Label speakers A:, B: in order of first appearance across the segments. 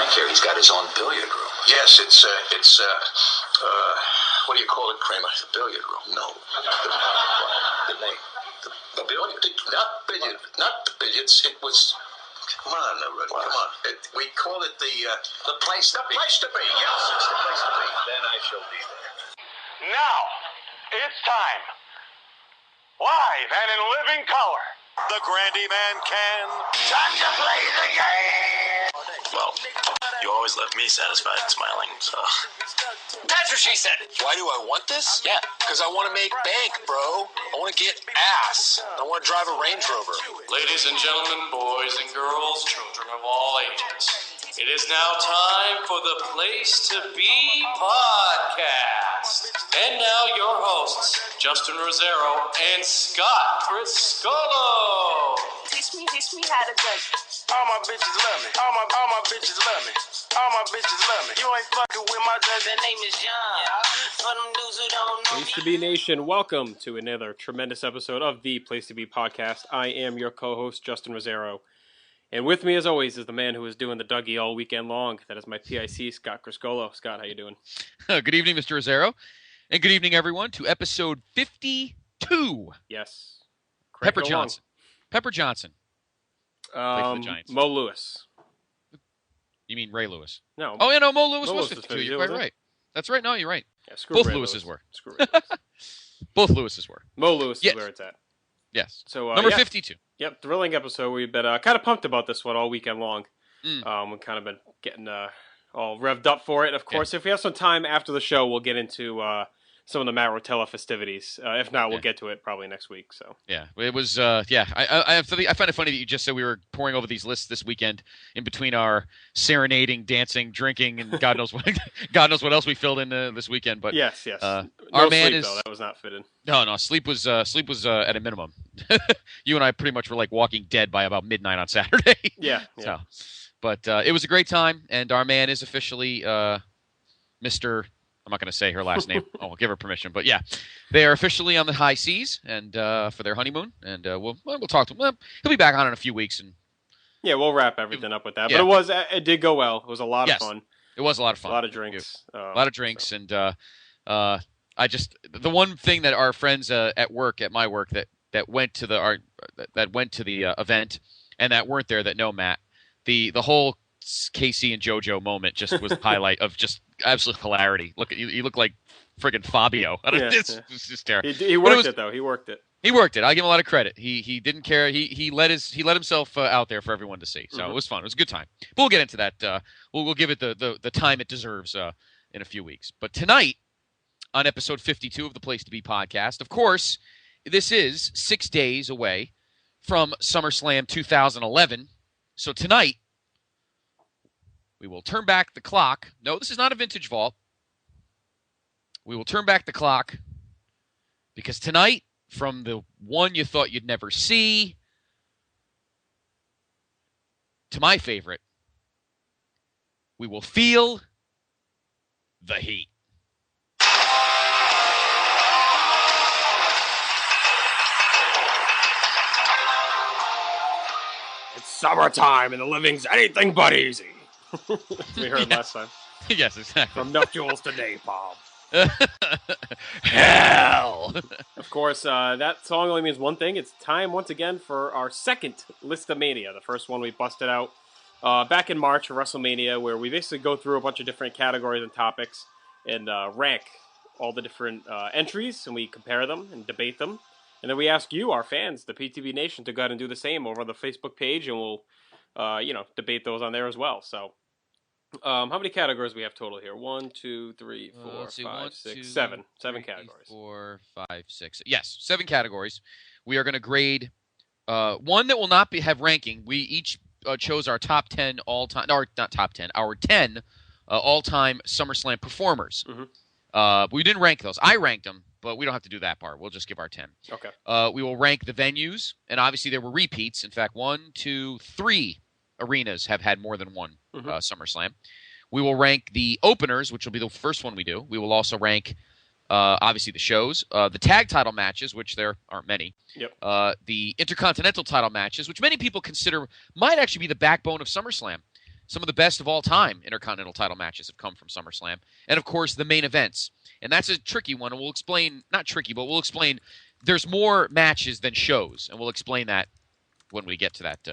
A: back here. He's got his own billiard room.
B: Yes, it's what do you call it, Kramer? The billiard room? No. The name. The billiard? Not the billiards. It was. Come on, come on. We call it the
A: place to be.
B: The place to be. Yes, it's the place to be.
A: Then I shall be there.
C: Now, it's time. Live and in living color. The Grandy Man can.
B: Time to play the game.
D: Well, you always left me satisfied and smiling, so.
A: That's what she said.
D: Why do I want this? Yeah, because I want to make bank, bro. I want to get ass. I want to drive a Range Rover.
E: Ladies and gentlemen, boys and girls, children of all ages, it is now time for the Place to Be Podcast. And now your hosts, Justin Rosero and Scott Criscolo.
F: Teach me how to dance.
C: All my bitches love me. All my bitches love me. All my bitches love me. You ain't fucking with my dance.
F: That name is John. For them dudes who don't know
G: Place to Be Nation, welcome to another tremendous episode of the Place to Be Podcast. I am your co-host, Justin Rosero. And with me, as always, is the man who is doing the Dougie all weekend long. That is my PIC, Scott Criscolo. Scott, how you doing?
H: Good evening, Mr. Rosero. And good evening, everyone, to episode 52.
G: Yes.
H: Pepper Johnson. Pepper Johnson. For the Giants.
G: Mo Lewis.
H: You mean Ray Lewis?
G: No.
H: Oh, yeah, no, Mo Lewis
G: Mo
H: was
G: Lewis
H: 52. You're quite right. That's right. No, you're right.
G: Yeah, screw
H: Both
G: Ray
H: Lewises
G: Lewis.
H: were.
G: Screw Ray Lewis.
H: Both Lewises were.
G: Mo Lewis
H: Yes.
G: is where it's at.
H: Yes.
G: So
H: Number
G: yeah.
H: 52.
G: Yep, thrilling episode. We've been kind of pumped about this one all weekend long. We've kind of been getting all revved up for it. Of course, if we have some time after the show, we'll get into some of the Matt Rotella festivities. If not, we'll get to it probably next week. So
H: Yeah, it was. I find it funny that you just said we were pouring over these lists this weekend in between our serenading, dancing, drinking, and God knows what else we filled in this weekend. But
G: yes.
H: our
G: No
H: man
G: sleep,
H: is
G: though. That was not fitting.
H: No. Sleep was at a minimum. You and I pretty much were like Walking Dead by about midnight on Saturday.
G: Yeah.
H: So, but it was a great time, and our man is officially Mr. I'm not going to say her last name. I'll give her permission, but yeah, they are officially on the high seas and for their honeymoon, and we'll talk to him. Well, he'll be back on in a few weeks, and
G: yeah, we'll wrap everything up with that.
H: Yeah.
G: But it did go well. It was a lot of fun.
H: It was a lot of fun.
G: A lot of drinks.
H: And I just the one thing that our friends at my work that went to the event and that weren't there that know Matt, the whole Casey and JoJo moment just was the highlight of just absolute hilarity. Look, you look like friggin' Fabio. It's just terrible.
G: He worked it though. He worked it.
H: He worked it. I give him a lot of credit. He didn't care. He let himself out there for everyone to see. So It was fun. It was a good time. But we'll get into that. We'll give it the time it deserves in a few weeks. But tonight on episode 52 of the Place to Be podcast, of course, this is 6 days away from SummerSlam 2011. So tonight we will turn back the clock. No, this is not a vintage vault. We will turn back the clock because tonight, from the one you thought you'd never see to my favorite, we will feel the heat.
G: It's summertime and the living's anything but easy. We heard last time.
H: Yes, exactly.
G: From nuptials to napalm.
H: Hell!
G: Of course, that song only means one thing. It's time once again for our second List-A-Mania. The first one we busted out back in March for WrestleMania, where we basically go through a bunch of different categories and topics and rank all the different entries, and we compare them and debate them. And then we ask you, our fans, the PTB Nation, to go ahead and do the same over on the Facebook page, and we'll debate those on there as well. So, how many categories we have total here? 1, 2, 3, 4, 5, 6, 7. 7 categories.
H: 4, 5, 6. Yes, 7 categories. We are going to grade one that will not have ranking. We each chose our top 10 all-time, or not top 10, our 10 all-time SummerSlam performers.
G: Mm-hmm.
H: We didn't rank those. I ranked them, but we don't have to do that part. We'll just give our 10.
G: Okay.
H: We will rank the venues, and obviously there were repeats. In fact, 1, 2, 3 arenas have had more than one SummerSlam. We will rank the openers, which will be the first one we do. We will also rank, obviously, the shows, the tag title matches, which there aren't many.
G: Yep.
H: The Intercontinental title matches, which many people consider might actually be the backbone of SummerSlam. some of the best of all time Intercontinental title matches have come from SummerSlam. And, of course, the main events. And that's a tricky one, and we'll explain, not tricky, but we'll explain there's more matches than shows, and we'll explain that when we get to that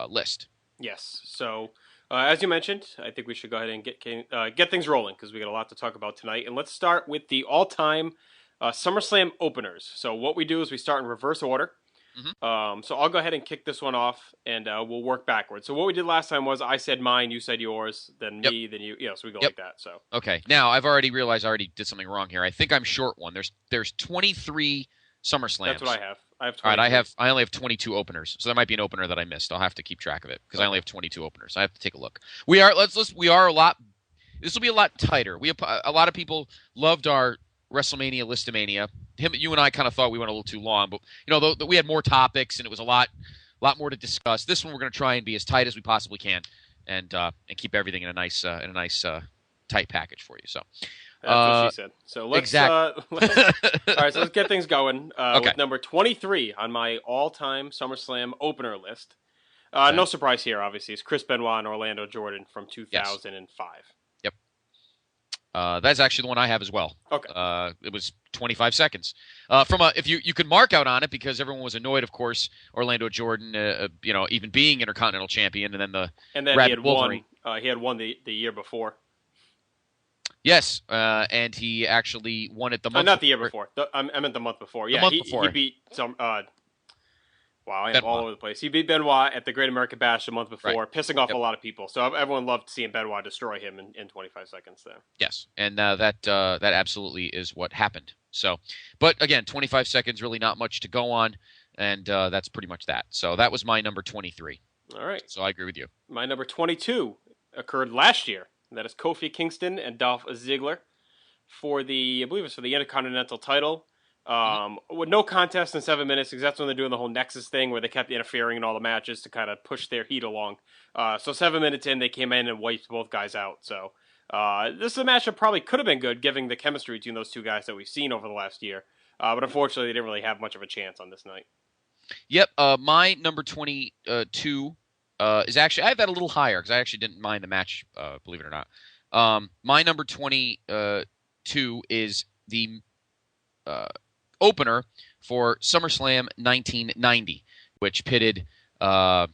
H: list.
G: Yes. So, as you mentioned, I think we should go ahead and get things rolling because we got a lot to talk about tonight. And let's start with the all-time SummerSlam openers. So what we do is we start in reverse order.
H: Mm-hmm.
G: So I'll go ahead and kick this one off, and we'll work backwards. So what we did last time was I said mine, you said yours, then me, then you. Yeah, so we go like that. So
H: okay. Now I've already realized I already did something wrong here. I think I'm short one. There's 23 SummerSlams.
G: That's what I have. I have 23.
H: All right. I only have 22 openers, so there might be an opener that I missed. I'll have to keep track of it because I only have 22 openers. I have to take a look. We are a lot. This will be a lot tighter. A lot of people loved our WrestleMania List-A-Mania. You and I kind of thought we went a little too long, but we had more topics and it was a lot more to discuss. This one we're going to try and be as tight as we possibly can, and keep everything in a nice tight package for you. So
G: that's what she said. So let's all right. So let's get things going with number 23 on my all-time SummerSlam opener list. No surprise here, obviously, it's Chris Benoit and Orlando Jordan from 2005.
H: That's actually the one I have as well.
G: Okay.
H: It was 25 seconds. If you could mark out on it because everyone was annoyed, of course, Orlando Jordan, even being Intercontinental Champion, and then
G: he had Wolverine. He had won the year before.
H: Yes, and he actually won it the month.
G: Not the year before. I meant the month before. Yeah,
H: he
G: beat some. Wow, I am all over the place. He beat Benoit at the Great American Bash the month before, pissing off a lot of people. So everyone loved seeing Benoit destroy him in 25 seconds there.
H: Yes, and that absolutely is what happened. So, but again, 25 seconds, really not much to go on, and that's pretty much that. So that was my number 23.
G: All right.
H: So I agree with you.
G: My number 22 occurred last year. And that is Kofi Kingston and Dolph Ziggler for the Intercontinental title. With no contest in 7 minutes, because that's when they're doing the whole Nexus thing where they kept interfering in all the matches to kind of push their heat along. So 7 minutes in, they came in and wiped both guys out. So this is a match that probably could have been good, given the chemistry between those two guys that we've seen over the last year. But unfortunately, they didn't really have much of a chance on this night.
H: Yep, my number 22 is actually, I have that a little higher because I actually didn't mind the match, believe it or not. My number 22 is the opener for SummerSlam 1990, which pitted Paul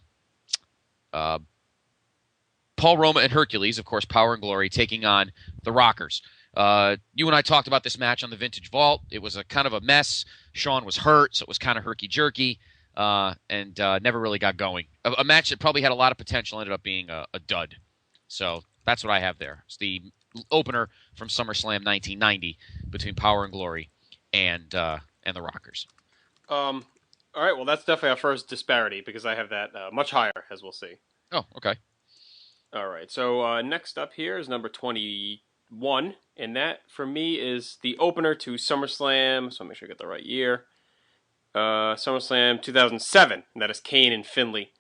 H: Roma and Hercules, of course, Power and Glory, taking on the Rockers. You and I talked about this match on the Vintage Vault. It was a kind of a mess. Shawn was hurt, so it was kind of herky-jerky. And never really got going. A match that probably had a lot of potential ended up being a dud. So that's what I have there. It's the opener from SummerSlam 1990 between Power and Glory and the Rockers.
G: All right, well, that's definitely our first disparity because I have that much higher, as we'll see.
H: Oh, okay.
G: All right, so next up here is number 21, and that, for me, is the opener to SummerSlam, so I'll make sure I get the right year. SummerSlam 2007, and that is Kane and Finlay.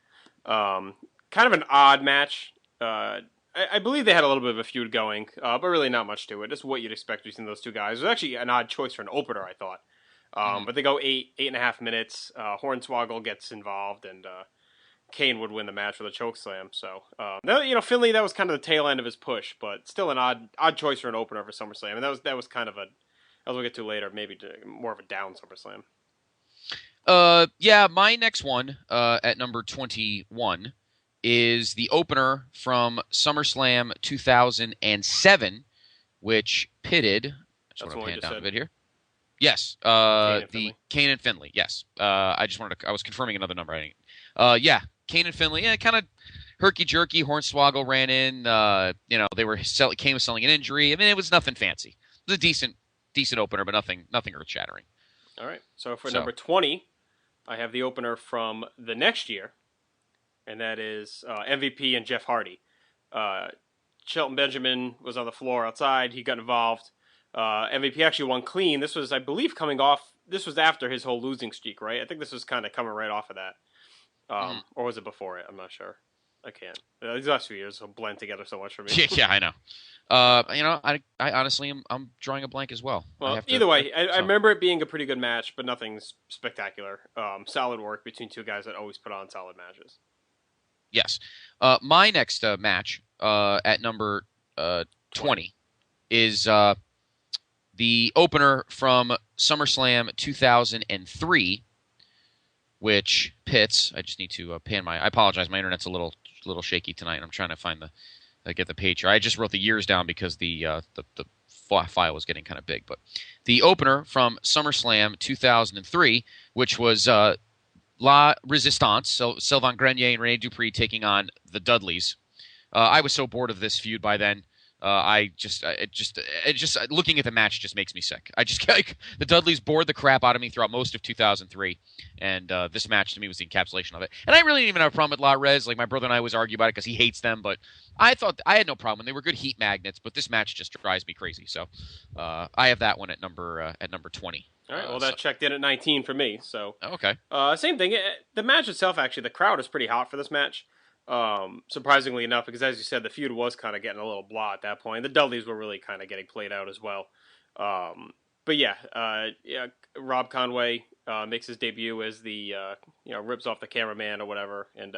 G: Kind of an odd match. I believe they had a little bit of a feud going, but really not much to it. Just what you'd expect between those two guys. It was actually an odd choice for an opener, I thought. But they go 8.5 minutes. Hornswoggle gets involved, and Kane would win the match with a chokeslam. So, Finlay, that was kind of the tail end of his push, but still an odd choice for an opener for SummerSlam. And that was kind of as we'll get to later, maybe more of a down SummerSlam.
H: My next one at number 21 is the opener from SummerSlam 2007, which pitted.
G: That's what I just said.
H: A bit here. Yes, Kane and Finlay. Yes, I was confirming another number. Kane and Finlay. Yeah, kind of herky jerky. Hornswoggle ran in. Kane was selling an injury. I mean, it was nothing fancy. It was a decent opener, but nothing earth shattering.
G: All right. So for number 20, I have the opener from the next year, and that is MVP and Jeff Hardy. Shelton Benjamin was on the floor outside. He got involved. MVP actually won clean. This was, I believe, this was after his whole losing streak, right? I think this was kind of coming right off of that. Or was it before it? I'm not sure. I can't. These last few years will blend together so much for me.
H: Yeah, I know. I honestly I'm drawing a blank as well.
G: Well, either way, I remember it being a pretty good match, but nothing spectacular. Solid work between two guys that always put on solid matches.
H: Yes. My next match at number 20 is the opener from SummerSlam 2003, which pits. I just need to pan my. I apologize. My internet's a little shaky tonight. I'm trying to find get the page here. I just wrote the years down because the file was getting kind of big. But the opener from SummerSlam 2003, which was La Resistance, so Sylvain Grenier and Rene Dupree taking on the Dudleys. I was so bored of this feud by then. It just looking at the match just makes me sick. The Dudleys bored the crap out of me throughout most of 2003, and this match to me was the encapsulation of it. And I really didn't even have a problem with La Res. Like, my brother and I always argue about it because he hates them, but I thought I had no problem. They were good heat magnets, but this match just drives me crazy. So I have that one at number 20.
G: All right, well, that checked in at 19 for me. So
H: okay,
G: same thing. The match itself, actually, the crowd is pretty hot for this match. Surprisingly enough, because as you said, the feud was kind of getting a little blah at that point. The Dudleys were really kind of getting played out as well. But yeah, Rob Conway makes his debut as the rips off the cameraman or whatever, and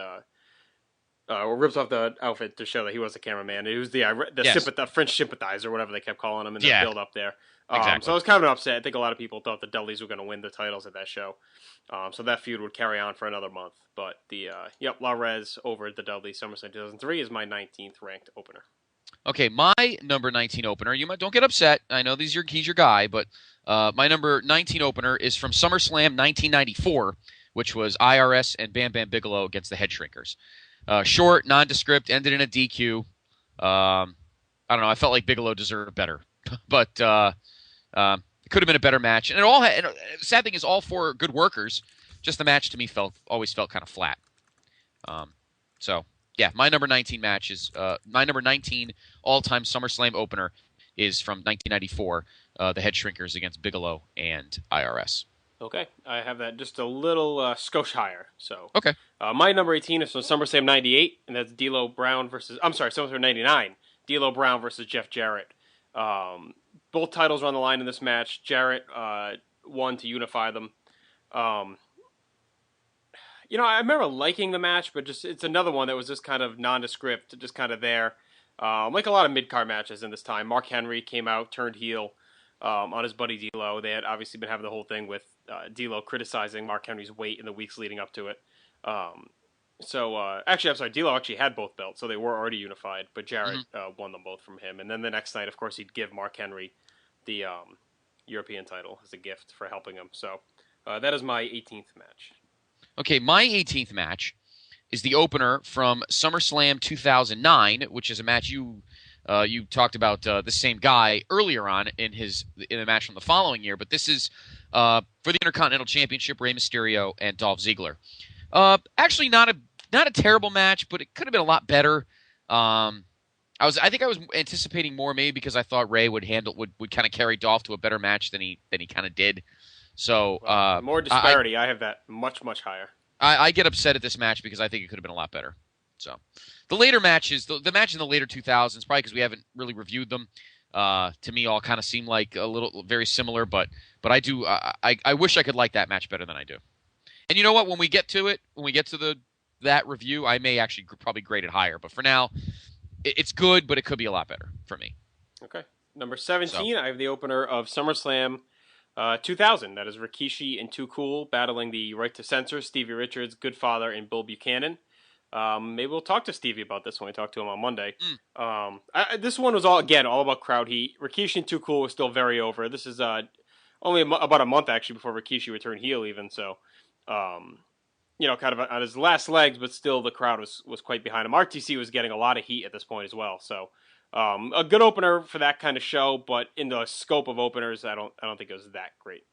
G: or rips off the outfit to show that he was the cameraman. It was the
H: yes.
G: French sympathizer, whatever they kept calling him in the build up there.
H: Exactly.
G: So I was kind of upset. I think a lot of people thought the Dudleys were going to win the titles at that show. So that feud would carry on for another month. But the La Res over the Dudleys SummerSlam 2003 is my 19th ranked opener.
H: Okay, my number 19 opener. Don't get upset. I know he's your guy, but my number 19 opener is from SummerSlam 1994, which was IRS and Bam Bam Bigelow against the Head Shrinkers. Short, nondescript, ended in a DQ. I don't know. I felt like Bigelow deserved better, but it could have been a better match. And the sad thing is, all four good workers. Just the match to me always felt kind of flat. So yeah, my number 19 match is my number 19 all-time SummerSlam opener is from 1994. The Head Shrinkers against Bigelow and IRS.
G: Okay, I have that just a little skosh higher. So
H: okay,
G: my number 18 is from SummerSlam 98, and that's SummerSlam 99. D'Lo Brown versus Jeff Jarrett. Both titles were on the line in this match. Jarrett won to unify them. I remember liking the match, but it's another one that was just kind of nondescript, just kind of there. Like a lot of mid-card matches in this time. Mark Henry came out, turned heel on his buddy D'Lo. They had obviously been having the whole thing with D'Lo criticizing Mark Henry's weight in the weeks leading up to it. D'Lo actually had both belts, so they were already unified, but Jarrett won them both from him. And then the next night, of course, he'd give Mark Henry the European title as a gift for helping him. So that is my 18th match.
H: Okay, my 18th match is the opener from SummerSlam 2009, which is a match you talked about the same guy earlier on in a match from the following year, but this is for the Intercontinental Championship, Rey Mysterio and Dolph Ziggler. Actually, not a terrible match, but it could have been a lot better. I think I was anticipating more, maybe because I thought Rey would kind of carry Dolph to a better match than he kind of did. So
G: more disparity. I have that much higher.
H: I get upset at this match because I think it could have been a lot better. So the later matches, the match in the later 2000s, probably because we haven't really reviewed them, to me all kind of seem like very similar. But I wish I could like that match better than I do. And you know what? When we get to that review, I may actually probably grade it higher. But for now, it's good, but it could be a lot better for me.
G: Okay. Number 17, I have the opener of SummerSlam 2000. That is Rikishi and Too Cool battling the Right to Censor, Stevie Richards, Goodfather, and Bill Buchanan. Maybe we'll talk to Stevie about this when we talk to him on Monday. This one was all about crowd heat. Rikishi and Too Cool was still very over. This is only about a month actually before Rikishi returned heel even. So, kind of on his last legs, but still the crowd was quite behind him. RTC was getting a lot of heat at this point as well. So, a good opener for that kind of show, but in the scope of openers, I don't think it was that great.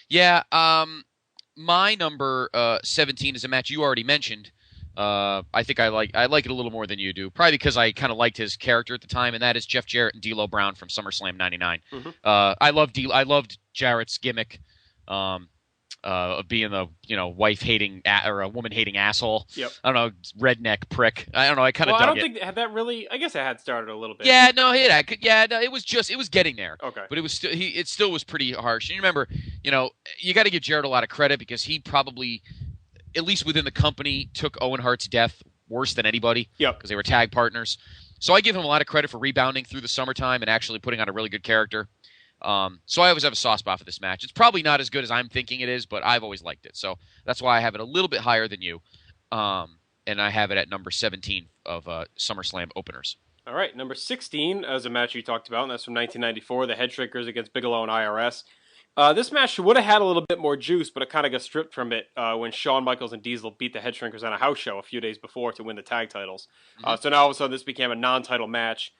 H: Yeah, my number 17 is a match you already mentioned. I think I like it a little more than you do, probably because I kind of liked his character at the time, and that is Jeff Jarrett and D'Lo Brown from SummerSlam '99. Mm-hmm. I loved Jarrett's gimmick of being the wife hating or a woman hating asshole.
G: Yep.
H: I don't know, redneck prick. I don't know. I kind of.
G: I don't think had that really. I guess it had started a little bit.
H: Yeah, no, it was getting there.
G: Okay,
H: but it still was pretty harsh. And you remember, you got to give Jarrett a lot of credit because he probably at least within the company, took Owen Hart's death worse than anybody.
G: Yep.
H: Because they were tag partners. So I give him a lot of credit for rebounding through the summertime and actually putting on a really good character. So I always have a soft spot for this match. It's probably not as good as I'm thinking it is, but I've always liked it. So that's why I have it a little bit higher than you. And I have it at number 17 of SummerSlam openers.
G: All right, number 16 is a match you talked about, and that's from 1994, the Head Shrinkers against Bigelow and IRS. This match would have had a little bit more juice, but it kind of got stripped from it when Shawn Michaels and Diesel beat the Head Shrinkers on a house show a few days before to win the tag titles. So now all of a sudden this became a non-title match.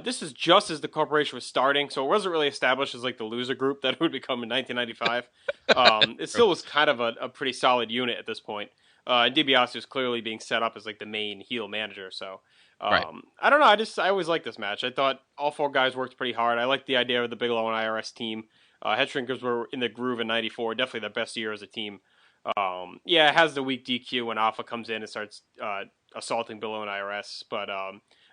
G: This is just as the corporation was starting, so it wasn't really established as like the loser group that it would become in 1995. It still was kind of a pretty solid unit at this point. DiBiase was clearly being set up as like the main heel manager, so...
H: Right.
G: I don't know. I always liked this match. I thought all four guys worked pretty hard. I liked the idea of the Bigelow and IRS team. Head Shrinkers were in the groove in '94. Definitely their best year as a team. Yeah, it has the weak DQ when Alpha comes in and starts assaulting Bigelow and IRS. But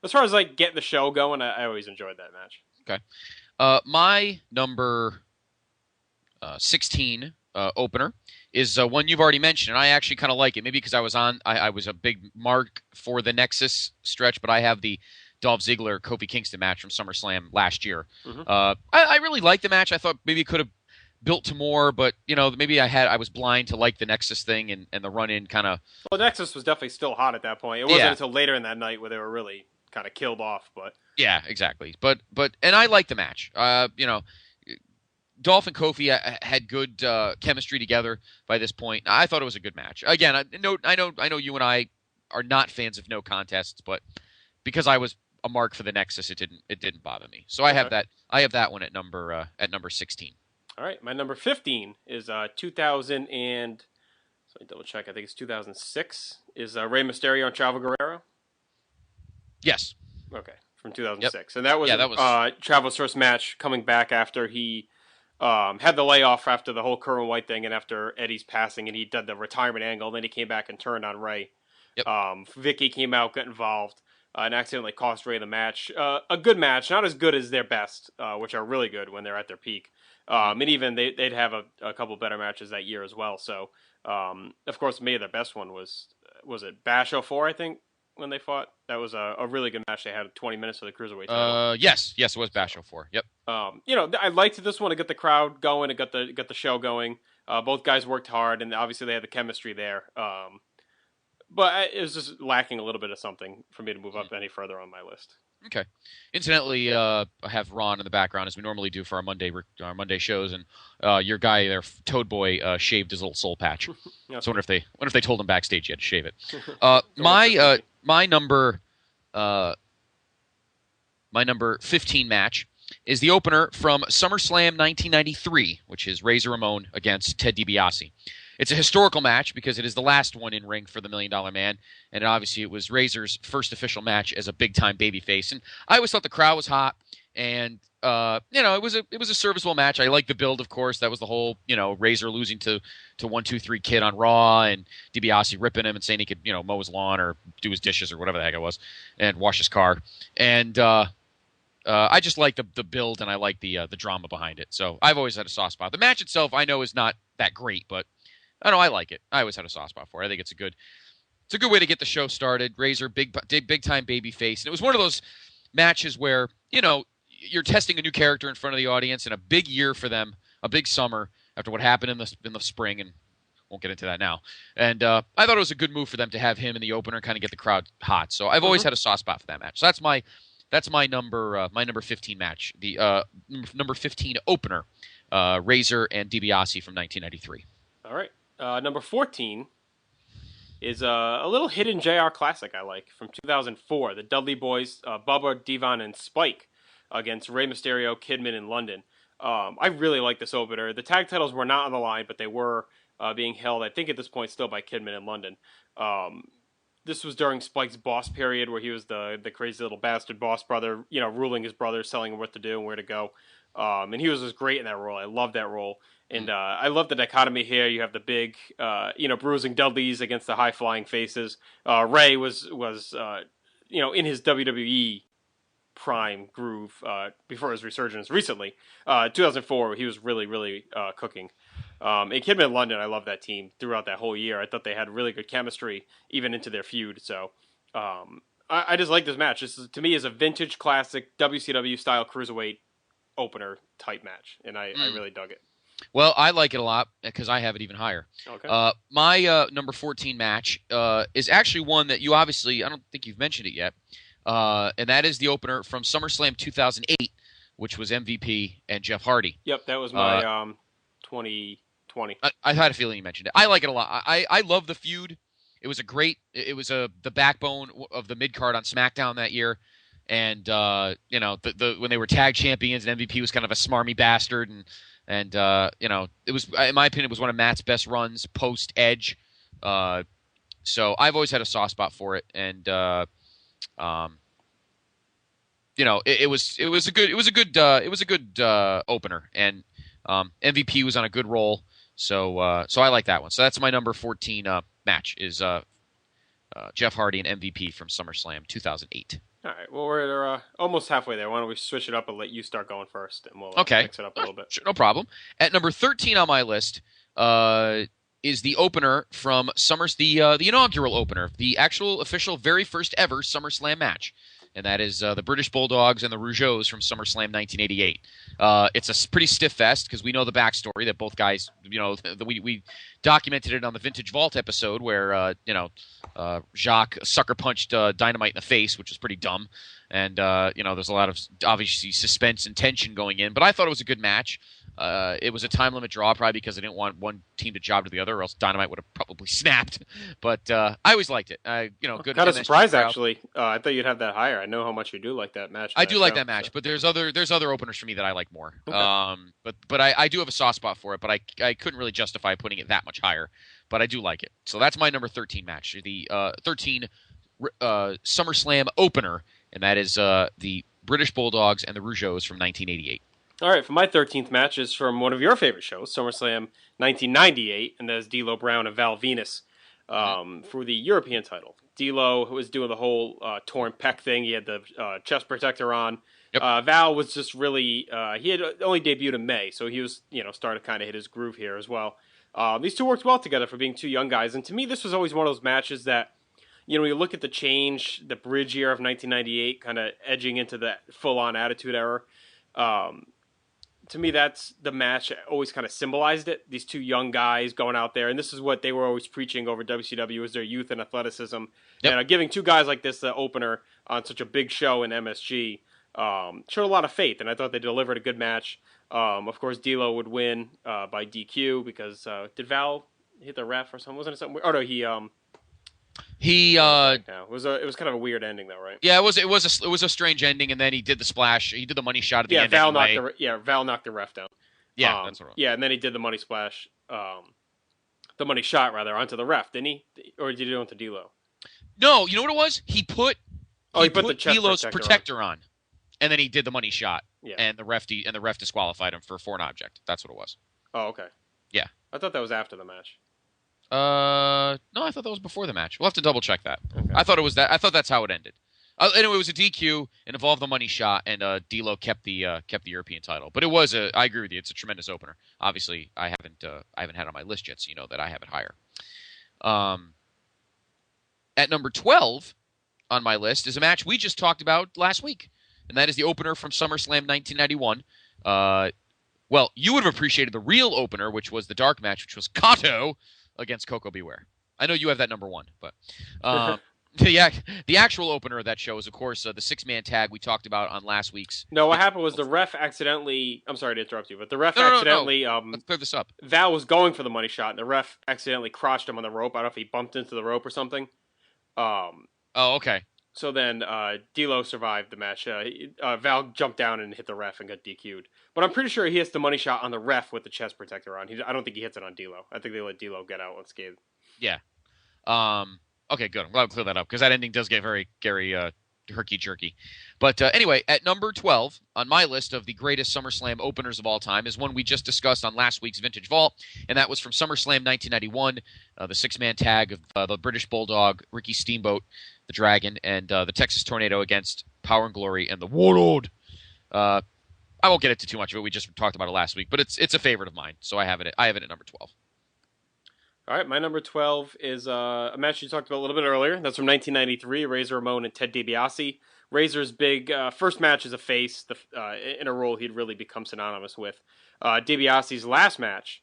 G: as far as like getting the show going, I always enjoyed that match.
H: Okay. My number 16 opener is one you've already mentioned, and I actually kind of like it. Maybe because I was a big mark for the Nexus stretch, but I have the Dolph Ziggler Kofi Kingston match from SummerSlam last year. I really liked the match. I thought maybe it could have built to more, but maybe I was blind to like the Nexus thing and the run in kind of.
G: Well, Nexus was definitely still hot at that point. It wasn't until later in that night where they were really kind of killed off. But
H: yeah, exactly. But I liked the match. Dolph and Kofi had good chemistry together by this point. I thought it was a good match. Again, I know you and I are not fans of no contests, but because I was a mark for the Nexus, it didn't bother me. So I have that one at number 16.
G: All right, my number 15 is 2000 and so let me double check. I think it's 2006. Is Rey Mysterio and Chavo Guerrero?
H: Yes.
G: Okay, from 2006,
H: yep.
G: And that was Chavo's first match coming back after he. Had the layoff after the whole Kerwin White thing and after Eddie's passing, and he did the retirement angle. Then he came back and turned on Ray.
H: Yep.
G: Vicky came out, got involved, and accidentally cost Ray the match. A good match, not as good as their best, which are really good when they're at their peak. And even they'd have a couple better matches that year as well. So, of course, maybe their best one was it Bash 04, I think, when they fought. That was a really good match. They had 20 minutes for the Cruiserweight title.
H: Yes, it was Bash 04. Yep.
G: I liked this one to get the crowd going, to get the show going. Both guys worked hard, and obviously they had the chemistry there. But it was just lacking a little bit of something for me to move up any further on my list.
H: Okay. Incidentally, I have Ron in the background as we normally do for our Monday shows, and your guy there, Toad Boy, shaved his little soul patch. So I wonder if they told him backstage he had to shave it. My number 15 match is the opener from SummerSlam 1993, which is Razor Ramon against Ted DiBiase. It's a historical match because it is the last one in ring for the $1 Million Man, and obviously it was Razor's first official match as a big-time babyface. And I always thought the crowd was hot, and it was a serviceable match. I liked the build, of course. That was the whole Razor losing to 1-2-3 Kid on Raw, and DiBiase ripping him and saying he could mow his lawn or do his dishes or whatever the heck it was, and wash his car. And I just like the build, and I like the drama behind it. So I've always had a soft spot. The match itself, I know, is not that great, but I know I like it. I always had a soft spot for it. I think it's a good way to get the show started. Razor, big time baby face, and it was one of those matches where you're testing a new character in front of the audience, and a big year for them, a big summer after what happened in the spring, and won't get into that now. And I thought it was a good move for them to have him in the opener and kind of get the crowd hot. So I've always had a soft spot for that match. So that's my number 15 match, the number 15 opener, Razor and DiBiase from 1993.
G: All right. Number 14 is a little hidden JR classic I like from 2004. The Dudley Boys, Bubba, Devon, and Spike against Rey Mysterio, Kidman, and London. I really like this opener. The tag titles were not on the line, but they were being held, I think at this point, still by Kidman and London. This was during Spike's boss period where he was the crazy little bastard boss brother, ruling his brothers, telling him what to do and where to go. And he was just great in that role. I loved that role. And I love the dichotomy here. You have the big, bruising Dudleys against the high-flying faces. Ray was in his WWE prime groove before his resurgence recently. 2004, he was really, really cooking. And Kidman and London, I love that team throughout that whole year. I thought they had really good chemistry even into their feud. So I just like this match. This is, to me, is a vintage classic WCW style cruiserweight opener type match, and I really dug it.
H: Well, I like it a lot because I have it even higher.
G: Okay.
H: My number 14 match is actually one that you obviously, I don't think you've mentioned it yet, and that is the opener from SummerSlam 2008, which was MVP and Jeff Hardy.
G: Yep, that was my 2020.
H: I had a feeling you mentioned it. I like it a lot. I love the feud. It was the backbone of the mid card on SmackDown that year, and when they were tag champions and MVP was kind of a smarmy bastard, and it was, in my opinion, it was one of Matt's best runs post Edge. So I've always had a soft spot for it, and it was a good opener, and MVP was on a good roll. So I like that one. So that's my number 14 match is Jeff Hardy and MVP from SummerSlam 2008.
G: All right. Well, we're almost halfway there. Why don't we switch it up and let you start going first, and we'll mix it up a little bit.
H: Sure, no problem. At number 13 on my list is the opener from the inaugural opener, the actual official very first ever SummerSlam match. And that is the British Bulldogs and the Rougeaus from SummerSlam 1988. It's a pretty stiff fest because we know the backstory that both guys, we documented it on the Vintage Vault episode where, Jacques sucker punched Dynamite in the face, which was pretty dumb. And, there's a lot of, obviously, suspense and tension going in. But I thought it was a good match. It was a time limit draw, probably because I didn't want one team to job to the other, or else Dynamite would have probably snapped. But I always liked it. Good.
G: Kind of surprised, actually. I thought you'd have that higher. I know how much you do like that match.
H: I do like that match, but there's other openers for me that I like more.
G: Okay.
H: But I do have a soft spot for it. But I couldn't really justify putting it that much higher. But I do like it. So that's my number 13 match, the 13 SummerSlam opener, and that is the British Bulldogs and the Rougeaus from 1988.
G: All right, for my 13th match is from one of your favorite shows, SummerSlam 1998, and that is D'Lo Brown and Val Venus for the European title. D'Lo was doing the whole torn pec thing. He had the chest protector on. Yep. Val was just really he had only debuted in May, so he was starting to kind of hit his groove here as well. These two worked well together for being two young guys, and to me, this was always one of those matches that, when you look at the change, the bridge year of 1998, kind of edging into that full-on Attitude Era. To me, that's the match that always kind of symbolized it. These two young guys going out there, and this is what they were always preaching over WCW, was their youth and athleticism. Yep. And giving two guys like this the opener on such a big show in MSG showed a lot of faith, and I thought they delivered a good match. Of course, D'Lo would win by DQ because did Val hit the ref or something? Wasn't it something? Oh no, it was kind of a weird ending though, right?
H: Yeah, it was a strange ending, and then he did the splash. He did the money shot at the end.
G: Val knocked the ref down.
H: Yeah, that's right.
G: Yeah, and then he did the money splash, the money shot rather, onto the ref, didn't he? Or did he do it onto D'Lo?
H: No, you know what it was? He put
G: the chest
H: D'Lo's protector on, and then he did the money shot.
G: Yeah.
H: And the ref disqualified him for a foreign object. That's what it was.
G: Oh, okay.
H: Yeah.
G: I thought that was after the match.
H: No, I thought that was before the match. We'll have to double check that.
G: Okay.
H: I thought it was that. I thought that's how it ended. Anyway, it was a DQ. It involved the money shot, and D'Lo kept the European title. But it was I agree with you. It's a tremendous opener. Obviously, I haven't had it on my list yet, so you know that I have it higher. At number 12 on my list is a match we just talked about last week, and that is the opener from SummerSlam 1991. Well, you would have appreciated the real opener, which was the dark match, which was Kato against Coco Beware. I know you have that number 1, but the actual opener of that show is, of course, the 6-man tag we talked about on last week's.
G: No, what happened was the ref accidentally. I'm sorry to interrupt you, but the ref accidentally.
H: No. Let's clear this up.
G: Val was going for the money shot, and the ref accidentally crotched him on the rope. I don't know if he bumped into the rope or something.
H: Oh, okay.
G: So then D'Lo survived the match. Val jumped down and hit the ref and got DQ'd. But I'm pretty sure he hits the money shot on the ref with the chest protector on. I don't think he hits it on D'Lo. I think they let D'Lo get out unscathed.
H: Yeah. Okay, good. I'm glad we cleared that up because that ending does get very herky-jerky. But anyway, at number 12 on my list of the greatest SummerSlam openers of all time is one we just discussed on last week's Vintage Vault, and that was from SummerSlam 1991, the 6-man tag of the British Bulldog, Ricky Steamboat, the Dragon, and the Texas Tornado against Power and Glory and the Warlord. I won't get into too much of it. We just talked about it last week, but it's a favorite of mine, so I have it at number 12.
G: All right, my number 12 is a match you talked about a little bit earlier. That's from 1993, Razor Ramon and Ted DiBiase. Razor's big first match as a face, in a role he'd really become synonymous with. DiBiase's last match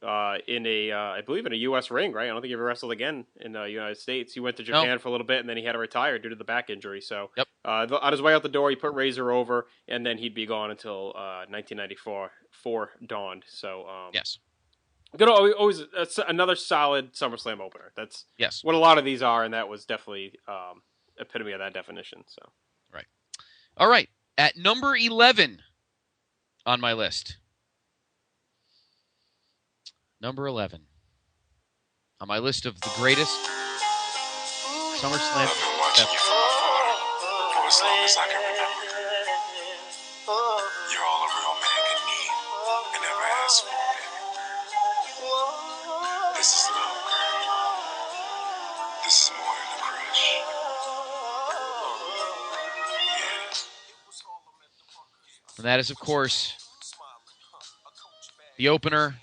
G: I believe in a U.S. ring, right? I don't think he ever wrestled again in the United States. He went to Japan for a little bit, and then he had to retire due to the back injury. So on his way out the door, he put Razor over, and then he'd be gone until 1994 dawned. So
H: yes.
G: Always another solid SummerSlam opener. That's what a lot of these are, and that was definitely epitome of that definition. So,
H: right. All right. At number 11 on my list. Number 11 on my list of the greatest SummerSlam.
I: I've been watching you from afar for as long as I can remember. You're all a real man can need and never ask for, baby. This is love, girl. This is more than a crush. Yeah.
H: And that is, of course, the opener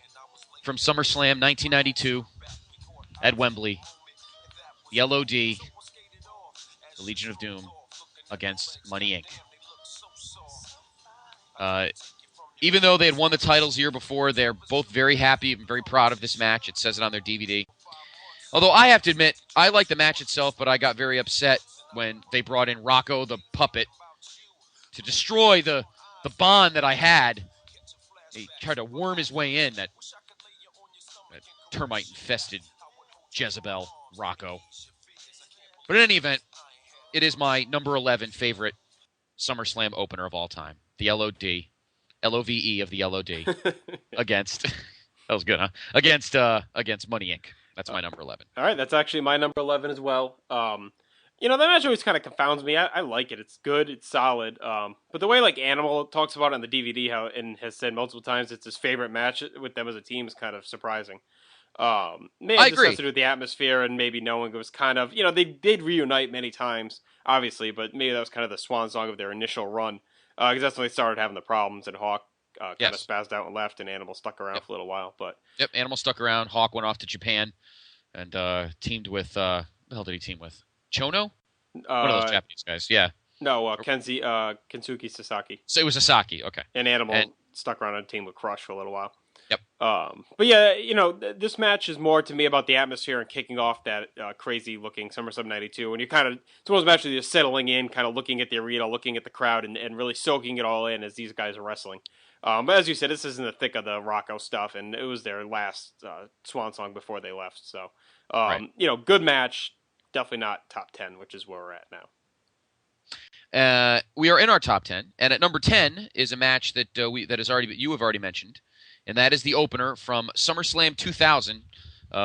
H: from SummerSlam 1992 at Wembley. The LOD, the Legion of Doom, against Money Inc. Even though they had won the titles the year before, they're both very happy and very proud of this match. It says it on their DVD. Although I have to admit, I like the match itself, but I got very upset when they brought in Rocco the Puppet to destroy the bond that I had. He tried to worm his way in, that termite-infested Jezebel Rocco. But in any event, it is my number 11 favorite SummerSlam opener of all time. The LOD. LOVE of the LOD against that was good, huh? Against Money Inc. That's my number 11.
G: All right, that's actually my number 11 as well. That match always kind of confounds me. I like it. It's good. It's solid. But the way like Animal talks about it on the DVD, and has said multiple times it's his favorite match with them as a team, is kind of surprising. Maybe
H: I
G: it just
H: agree.
G: has to do with the atmosphere, and maybe knowing it was kind of, they did reunite many times, obviously, but maybe that was kind of the swan song of their initial run. Because that's when they started having the problems, and Hawk kind of spazzed out and left, and Animal stuck around for a little while. But
H: Animal stuck around. Hawk went off to Japan and teamed with the hell did he team with? Chono? One of those Japanese guys. Yeah.
G: No, Kensuke Sasaki.
H: So it was Sasaki. Okay.
G: And Animal stuck around on a team with Crush for a little while.
H: Yep.
G: But yeah, this match is more to me about the atmosphere and kicking off that crazy-looking SummerSlam 92. And it's one of those matches you're settling in, kind of looking at the arena, looking at the crowd, and really soaking it all in as these guys are wrestling. But as you said, this is in the thick of the Rocco stuff, and it was their last swan song before they left. So, good match, definitely not top 10, which is where we're at
H: now. We are in our top 10, and at number 10 is a match that you have already mentioned. And that is the opener from SummerSlam 2000,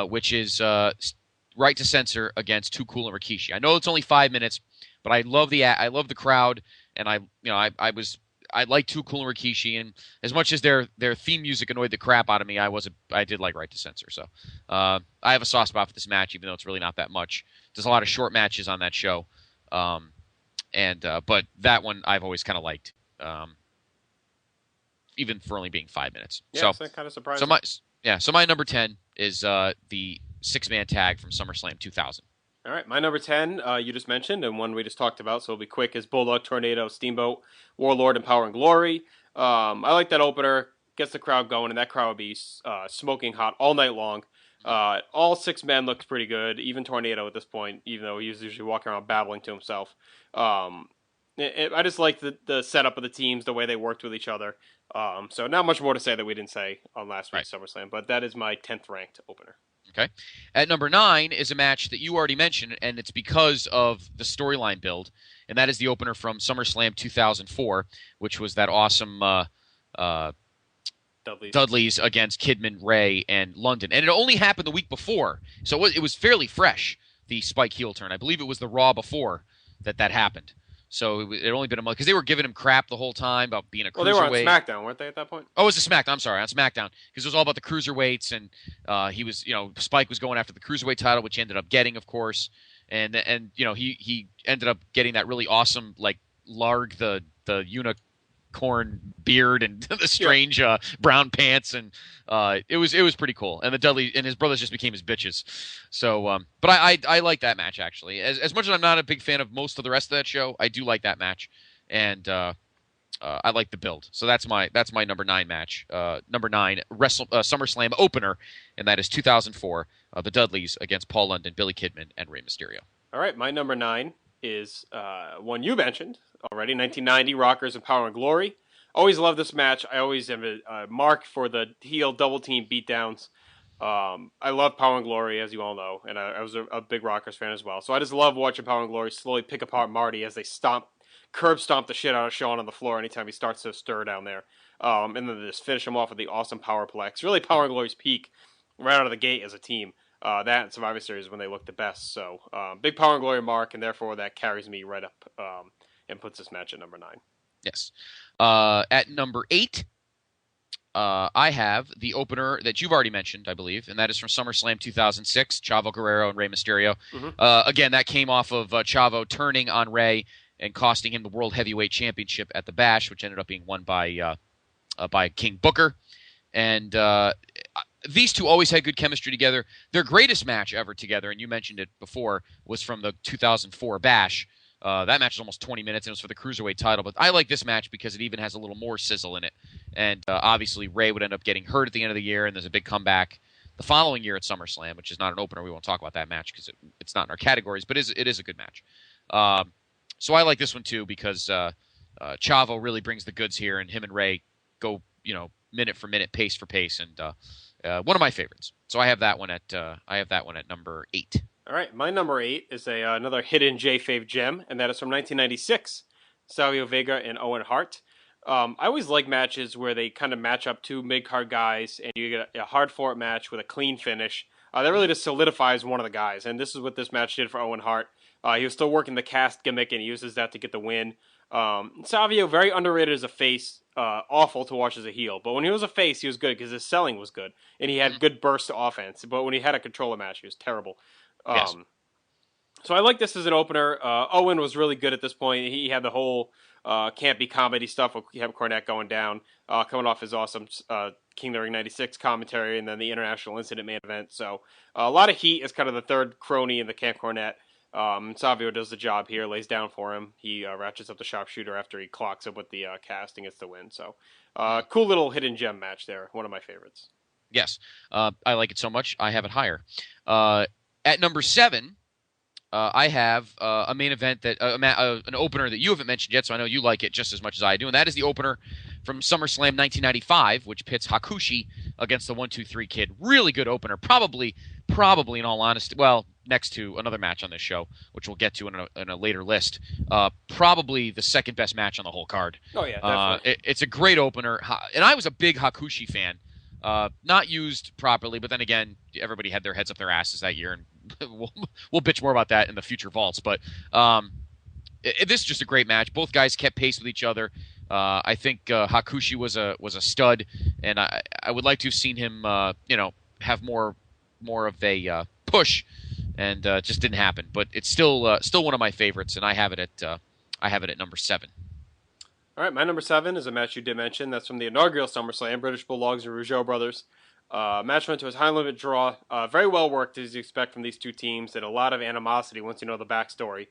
H: which is Right to Censor against Too Cool and Rikishi. I know it's only 5 minutes, but I love the crowd, and I like Too Cool and Rikishi, and as much as their theme music annoyed the crap out of me, I did like Right to Censor. So I have a soft spot for this match, even though it's really not that much. There's a lot of short matches on that show, but that one I've always kind of liked. Even for only being 5 minutes.
G: Yeah, so kind of surprising.
H: So my number 10 is the 6-man tag from SummerSlam 2000.
G: All right, my number 10, you just mentioned, and one we just talked about, so it'll be quick, is Bulldog, Tornado, Steamboat, Warlord, and Power and Glory. I like that opener, gets the crowd going, and that crowd would be smoking hot all night long. All 6 men looked pretty good, even Tornado at this point, even though he was usually walking around babbling to himself. I just like the setup of the teams, the way they worked with each other. So not much more to say that we didn't say on last week's SummerSlam, but that is my 10th ranked opener.
H: Okay. At number 9 is a match that you already mentioned, and it's because of the storyline build, and that is the opener from SummerSlam 2004, which was that awesome Dudley's against Kidman, Ray, and London. And it only happened the week before, so it was fairly fresh, the Spike heel turn. I believe it was the Raw before that happened. So it had only been a month, because they were giving him crap the whole time about being a cruiserweight.
G: Well, they were on SmackDown, weren't they, at that point?
H: Oh, it was a SmackDown. I'm sorry, on SmackDown, because it was all about the cruiserweights, and he was, Spike was going after the cruiserweight title, which he ended up getting, of course, and he ended up getting that really awesome, like Larg the corn beard and the strange brown pants, and it was pretty cool. And the Dudley and his brothers just became his bitches. So, but I like that match actually. As much as I'm not a big fan of most of the rest of that show, I do like that match, and I like the build. So that's my number 9 match. Number 9 SummerSlam opener, and that is 2004. The Dudleys against Paul London, Billy Kidman, and Rey Mysterio.
G: All right, my number 9 is one you mentioned already, 1990, Rockers and Power and Glory. Always love this match. I always am a mark for the heel double team beatdowns. I love Power and Glory, as you all know, and I was a big Rockers fan as well. So I just love watching Power and Glory slowly pick apart Marty as they curb stomp the shit out of Shawn on the floor anytime he starts to stir down there. And then they just finish him off with the awesome Powerplex. Really Power and Glory's peak right out of the gate as a team. That and Survivor Series when they look the best. So big Power and Glory mark, and therefore that carries me right up and puts this match at number 9.
H: Yes. At number 8, I have the opener that you've already mentioned, I believe, and that is from SummerSlam 2006, Chavo Guerrero and Rey Mysterio. Mm-hmm. Again, that came off of Chavo turning on Rey and costing him the World Heavyweight Championship at the Bash, which ended up being won by King Booker. And these two always had good chemistry together. Their greatest match ever together, and you mentioned it before, was from the 2004 Bash. That match was almost 20 minutes, and it was for the Cruiserweight title. But I like this match because it even has a little more sizzle in it. And obviously, Rey would end up getting hurt at the end of the year, and there's a big comeback the following year at SummerSlam, which is not an opener. We won't talk about that match because it's not in our categories, but it is a good match. So I like this one, too, because Chavo really brings the goods here, and him and Rey go, minute for minute, pace for pace, and one of my favorites. So I have that one at number 8.
G: All right, my number 8 is another hidden J-Fave gem, and that is from 1996, Savio Vega and Owen Hart. I always like matches where they kind of match up two mid-card guys, and you get a hard-fought match with a clean finish. That really just solidifies one of the guys, and this is what this match did for Owen Hart. He was still working the cast gimmick, and he uses that to get the win. Savio, very underrated as a face, awful to watch as a heel. But when he was a face, he was good because his selling was good, and he had good bursts of offense. But when he had a controller match, he was terrible.
H: Yes.
G: So I like this as an opener. Owen was really good at this point. He had the whole campy comedy stuff with Kevin Cornette going down, coming off his awesome King of the Ring 96 commentary, and then the International Incident main event. So a lot of heat as kind of the third crony in the Camp Cornette. Savio does the job here, lays down for him. He ratchets up the sharpshooter after he clocks him with the cast and gets the win. So cool little hidden gem match there. One of my favorites.
H: Yes. I like it so much, I have it higher. At number 7, I have a main event that an opener that you haven't mentioned yet, so I know you like it just as much as I do, and that is the opener from SummerSlam 1995, which pits Hakushi against the 1-2-3 Kid. Really good opener, probably in all honesty, well, next to another match on this show, which we'll get to in a later list, probably the second best match on the whole card.
G: Oh yeah, definitely.
H: It's a great opener, and I was a big Hakushi fan. Not used properly, but then again, everybody had their heads up their asses that year, and we'll bitch more about that in the future vaults. But this is just a great match. Both guys kept pace with each other. I think Hakushi was a stud, and I would like to have seen him, have more of a push, and just didn't happen. But it's still one of my favorites, and I have it at number 7.
G: All right, my number 7 is a match you did mention. That's from the inaugural SummerSlam, British Bulldogs and Rougeau brothers. Match went to his high-limit draw. Very well worked, as you expect from these two teams, and a lot of animosity once you know the backstory.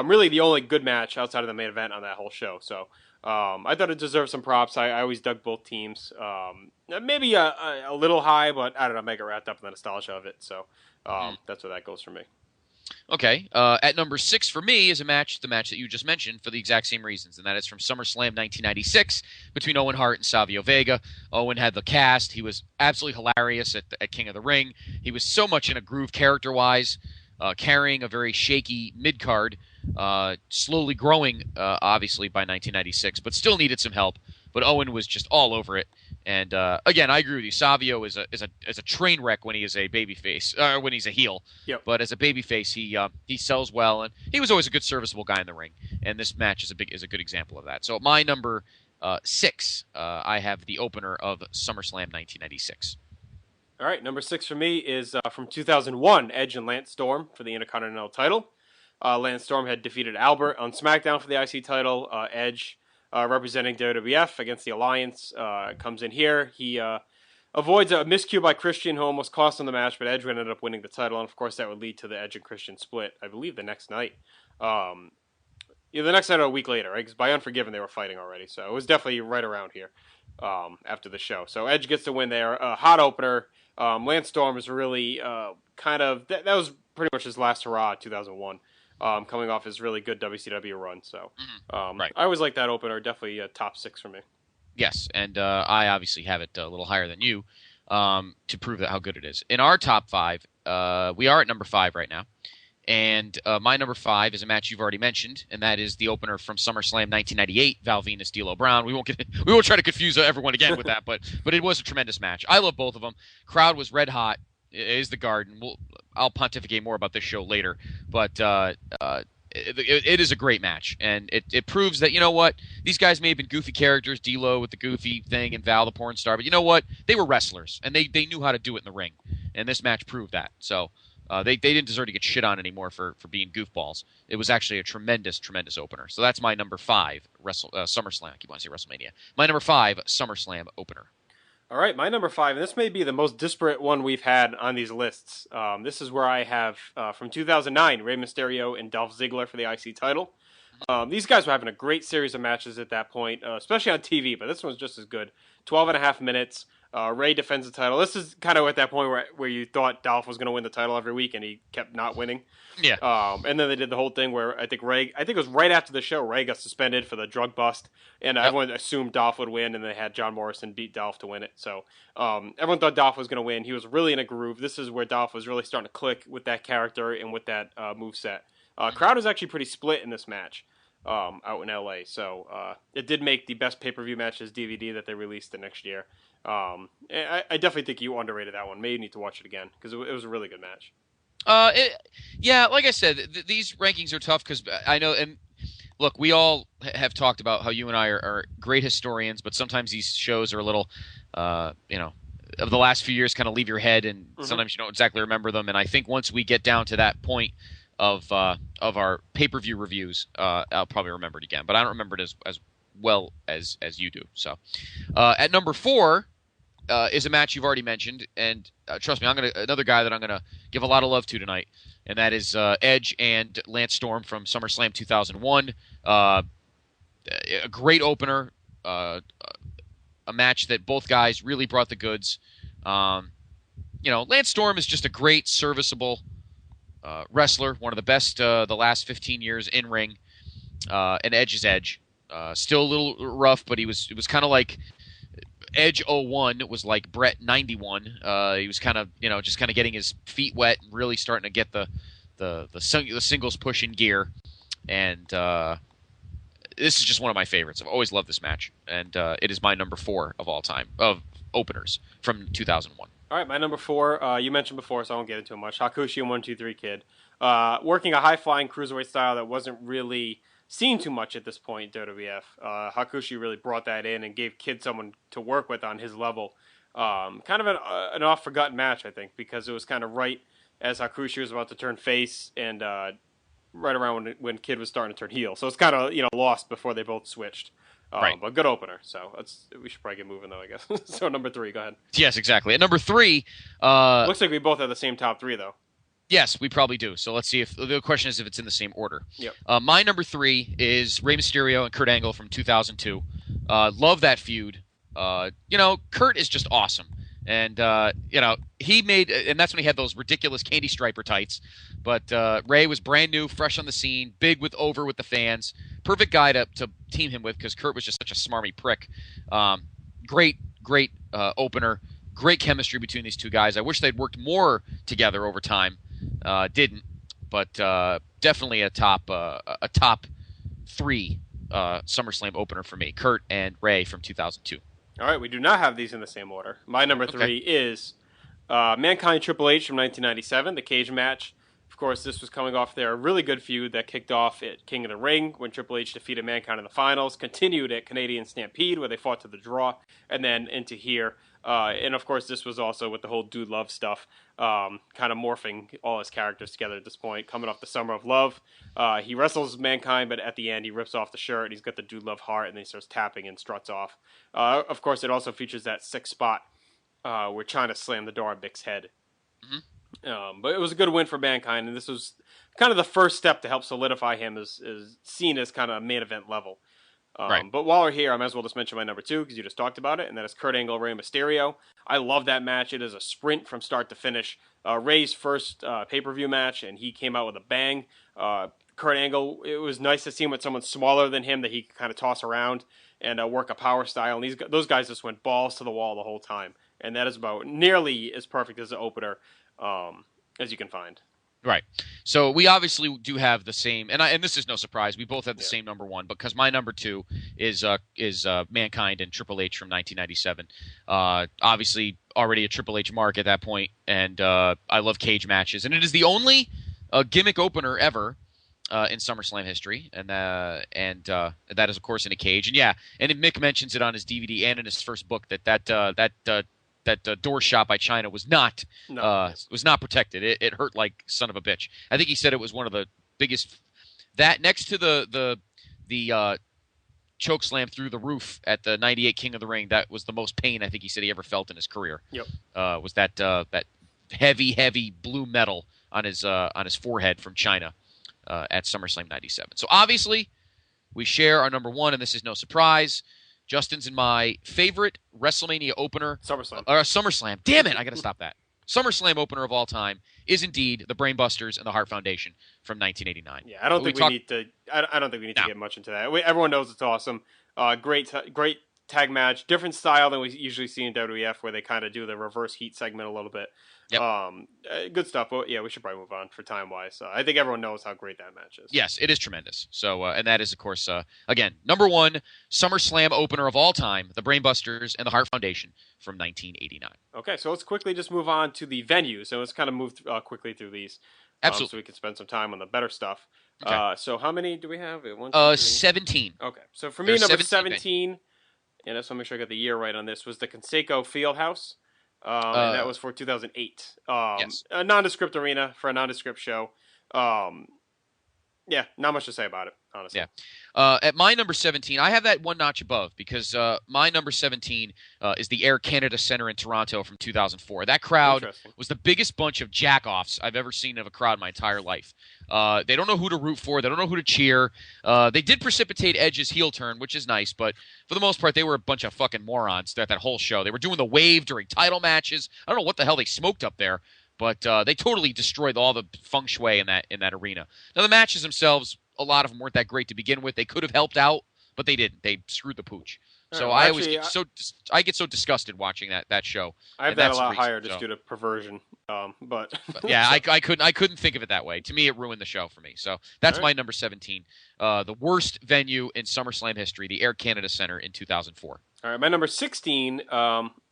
G: Really the only good match outside of the main event on that whole show. So I thought it deserved some props. I always dug both teams. Maybe a little high, but I don't know, make it wrapped up in the nostalgia of it. So that's where that goes for me.
H: Okay. At number 6 for me is the match that you just mentioned for the exact same reasons, and that is from SummerSlam 1996 between Owen Hart and Savio Vega. Owen had the cast. He was absolutely hilarious at King of the Ring. He was so much in a groove character-wise, carrying a very shaky mid-card, slowly growing, obviously, by 1996, but still needed some help. But Owen was just all over it. And again, I agree with you. Savio is a train wreck when he is a babyface, when he's a heel.
G: Yep. But
H: as a babyface, he sells well, and he was always a good, serviceable guy in the ring. And this match is a good example of that. So at my number 6, I have the opener of SummerSlam 1996.
G: All right, number 6 for me is from 2001, Edge and Lance Storm for the Intercontinental title. Lance Storm had defeated Albert on SmackDown for the IC title. Edge representing WWF against the Alliance, comes in here. He avoids a miscue by Christian, who almost cost him the match, but Edge ended up winning the title, and of course that would lead to the Edge and Christian split, I believe, the next night. The next night or a week later, right? Because by Unforgiven they were fighting already, so it was definitely right around here after the show. So Edge gets the win there. Hot opener. Lance Storm was really that was pretty much his last hurrah in 2001. Coming off his really good WCW run. So
H: Right.
G: I always like that opener. Definitely a top 6 for me.
H: Yes, and I obviously have it a little higher than you to prove how good it is. In our top 5, we are at number 5 right now. And my number 5 is a match you've already mentioned, and that is the opener from SummerSlam 1998, Val Venus, D'Lo Brown. We won't try to confuse everyone again with that, but it was a tremendous match. I love both of them. Crowd was red hot. It is the Garden. I'll pontificate more about this show later, but it is a great match, and it proves that, you know what, these guys may have been goofy characters, D'Lo with the goofy thing and Val the porn star, but you know what, they were wrestlers, and they knew how to do it in the ring, and this match proved that. So they didn't deserve to get shit on anymore for being goofballs. It was actually a tremendous opener. So that's my number 5 SummerSlam. I keep wanting to say WrestleMania. My number 5 SummerSlam opener.
G: All right, my number 5, and this may be the most disparate one we've had on these lists. This is where I have, from 2009, Rey Mysterio and Dolph Ziggler for the IC title. These guys were having a great series of matches at that point, especially on TV, but this one's just as good. 12 and a half minutes. Rey defends the title. This is kind of at that point where you thought Dolph was going to win the title every week, and he kept not winning.
H: Yeah.
G: And then they did the whole thing where I think it was right after the show, Rey got suspended for the drug bust, and everyone assumed Dolph would win, and they had John Morrison beat Dolph to win it. So everyone thought Dolph was going to win. He was really in a groove. This is where Dolph was really starting to click with that character and with that moveset. Crowd was actually pretty split in this match out in LA. So it did make the best pay-per-view matches DVD that they released the next year. I definitely think you underrated that one. Maybe you need to watch it again because it was a really good match.
H: Yeah, like I said, these rankings are tough because I know, and look, we all have talked about how you and I are great historians, but sometimes these shows are a little, of the last few years kind of leave your head, and sometimes you don't exactly remember them. And I think once we get down to that point of our pay-per-view reviews, I'll probably remember it again. But I don't remember it as well as you do. So at number 4 is a match you've already mentioned, and trust me, another guy that I'm gonna give a lot of love to tonight, and that is Edge and Lance Storm from SummerSlam 2001. A great opener, a match that both guys really brought the goods. Lance Storm is just a great, serviceable wrestler, one of the best the last 15 years in ring, and Edge is Edge. Still a little rough, but it was kind of like Edge 01 was like Brett 91. He was kind of just kind of getting his feet wet and really starting to get the singles push in gear. And this is just one of my favorites. I've always loved this match, and it is my number 4 of all time of openers from 2001.
G: All right, my number 4, you mentioned before, so I won't get into it much. Hakushi and 1-2-3 Kid, working a high-flying cruiserweight style that wasn't really seen too much at this point in WWF. Hakushi really brought that in and gave Kid someone to work with on his level. Kind of an oft-forgotten match, I think, because it was kind of right as Hakushi was about to turn face and right around when Kid was starting to turn heel. So it's kind of lost before they both switched.
H: Right.
G: But good opener. So we should probably get moving, though, I guess. So number 3, go ahead.
H: Yes, exactly. At number 3...
G: looks like we both have the same top 3, though.
H: Yes, we probably do. So let's see if the question is if it's in the same order.
G: Yep.
H: My number 3 is Rey Mysterio and Kurt Angle from 2002. Love that feud. Kurt is just awesome. And, he made, and that's when he had those ridiculous candy striper tights. But Rey was brand new, fresh on the scene, big with the fans. Perfect guy to team him with because Kurt was just such a smarmy prick. Great opener. Great chemistry between these two guys. I wish they'd worked more together over time. Didn't, but definitely a top 3 SummerSlam opener for me. Kurt and Rey from 2002.
G: All right, we do not have these in the same order. My number 3 is Mankind Triple H from 1997, the cage match. Of course, this was coming off their really good feud that kicked off at King of the Ring when Triple H defeated Mankind in the finals, continued at Canadian Stampede where they fought to the draw, and then into here. And of course, this was also with the whole Dude Love stuff, kind of morphing all his characters together at this point. Coming off the Summer of Love, he wrestles Mankind, but at the end he rips off the shirt and he's got the Dude Love heart, and then he starts tapping and struts off. Of course, it also features that 6 spot where China slammed the door on Mick's head. Mm-hmm. But it was a good win for Mankind, and this was kind of the first step to help solidify him as seen as kind of a main event level.
H: Right.
G: But while we're here, I might as well just mention my number 2 because you just talked about it, and that is Kurt Angle, Rey Mysterio. I love that match. It is a sprint from start to finish. Rey's first pay-per-view match, and he came out with a bang. Kurt Angle, it was nice to see him with someone smaller than him that he could kind of toss around and work a power style. And those guys just went balls to the wall the whole time, and that is about nearly as perfect as an opener as you can find.
H: Right. So we obviously do have the same, and this is no surprise. We both have the same number 1 because my number 2 is Mankind and Triple H from 1997. Obviously, already a Triple H mark at that point, and I love cage matches, and it is the only gimmick opener ever in SummerSlam history, and that is of course in a cage. And Mick mentions it on his DVD and in his first book that door shot by China was not protected. It hurt like son of a bitch. I think he said it was one of the biggest. That next to the choke slam through the roof at the '98 King of the Ring, that was the most pain I think he said he ever felt in his career.
G: Yep.
H: Was that heavy blue metal on his forehead from China at SummerSlam '97. So obviously we share our number 1, and this is no surprise. Justin's and my favorite WrestleMania opener. SummerSlam. Damn it, I got to stop that. SummerSlam opener of all time is indeed the Brainbusters and the Hart Foundation from 1989.
G: Yeah, I don't think we need to. I don't think we need to get much into that. Everyone knows it's awesome. Great tag match. Different style than we usually see in WWF, where they kind of do the reverse heat segment a little bit. Yep. Good stuff. But yeah, we should probably move on for time wise. I think everyone knows how great that match is.
H: Yes, it is tremendous. So, and that is, of course, again, number 1 SummerSlam opener of all time, the Brainbusters and the Hart Foundation from 1989.
G: Okay, so let's quickly just move on to the venues, and let's kind of move quickly through these.
H: Absolutely.
G: So we can spend some time on the better stuff.
H: Okay.
G: So how many do we have?
H: 17.
G: Okay, so for me, number 17, and I just want to make sure I got the year right on this, was the Conseco Fieldhouse. And that was for 2008.
H: Yes.
G: A nondescript arena for a nondescript show. Yeah, not much to say about it, honestly.
H: Yeah. At my number 17, I have that one notch above because my number 17 is the Air Canada Centre in Toronto from 2004. That crowd was the biggest bunch of jack-offs I've ever seen of a crowd in my entire life. They don't know who to root for. They don't know who to cheer. They did precipitate Edge's heel turn, which is nice, but for the most part, they were a bunch of fucking morons that whole show. They were doing the wave during title matches. I don't know what the hell they smoked up there, but they totally destroyed all the feng shui in that arena. Now, the matches themselves, a lot of them weren't that great to begin with. They could have helped out, but they didn't. They screwed the pooch. So I get so disgusted watching that show.
G: I have that a lot higher just due to perversion. But
H: yeah, I couldn't think of it that way. To me, it ruined the show for me. So that's my number 17. The worst venue in SummerSlam history, the Air Canada Centre in 2004. All
G: right, my number 16,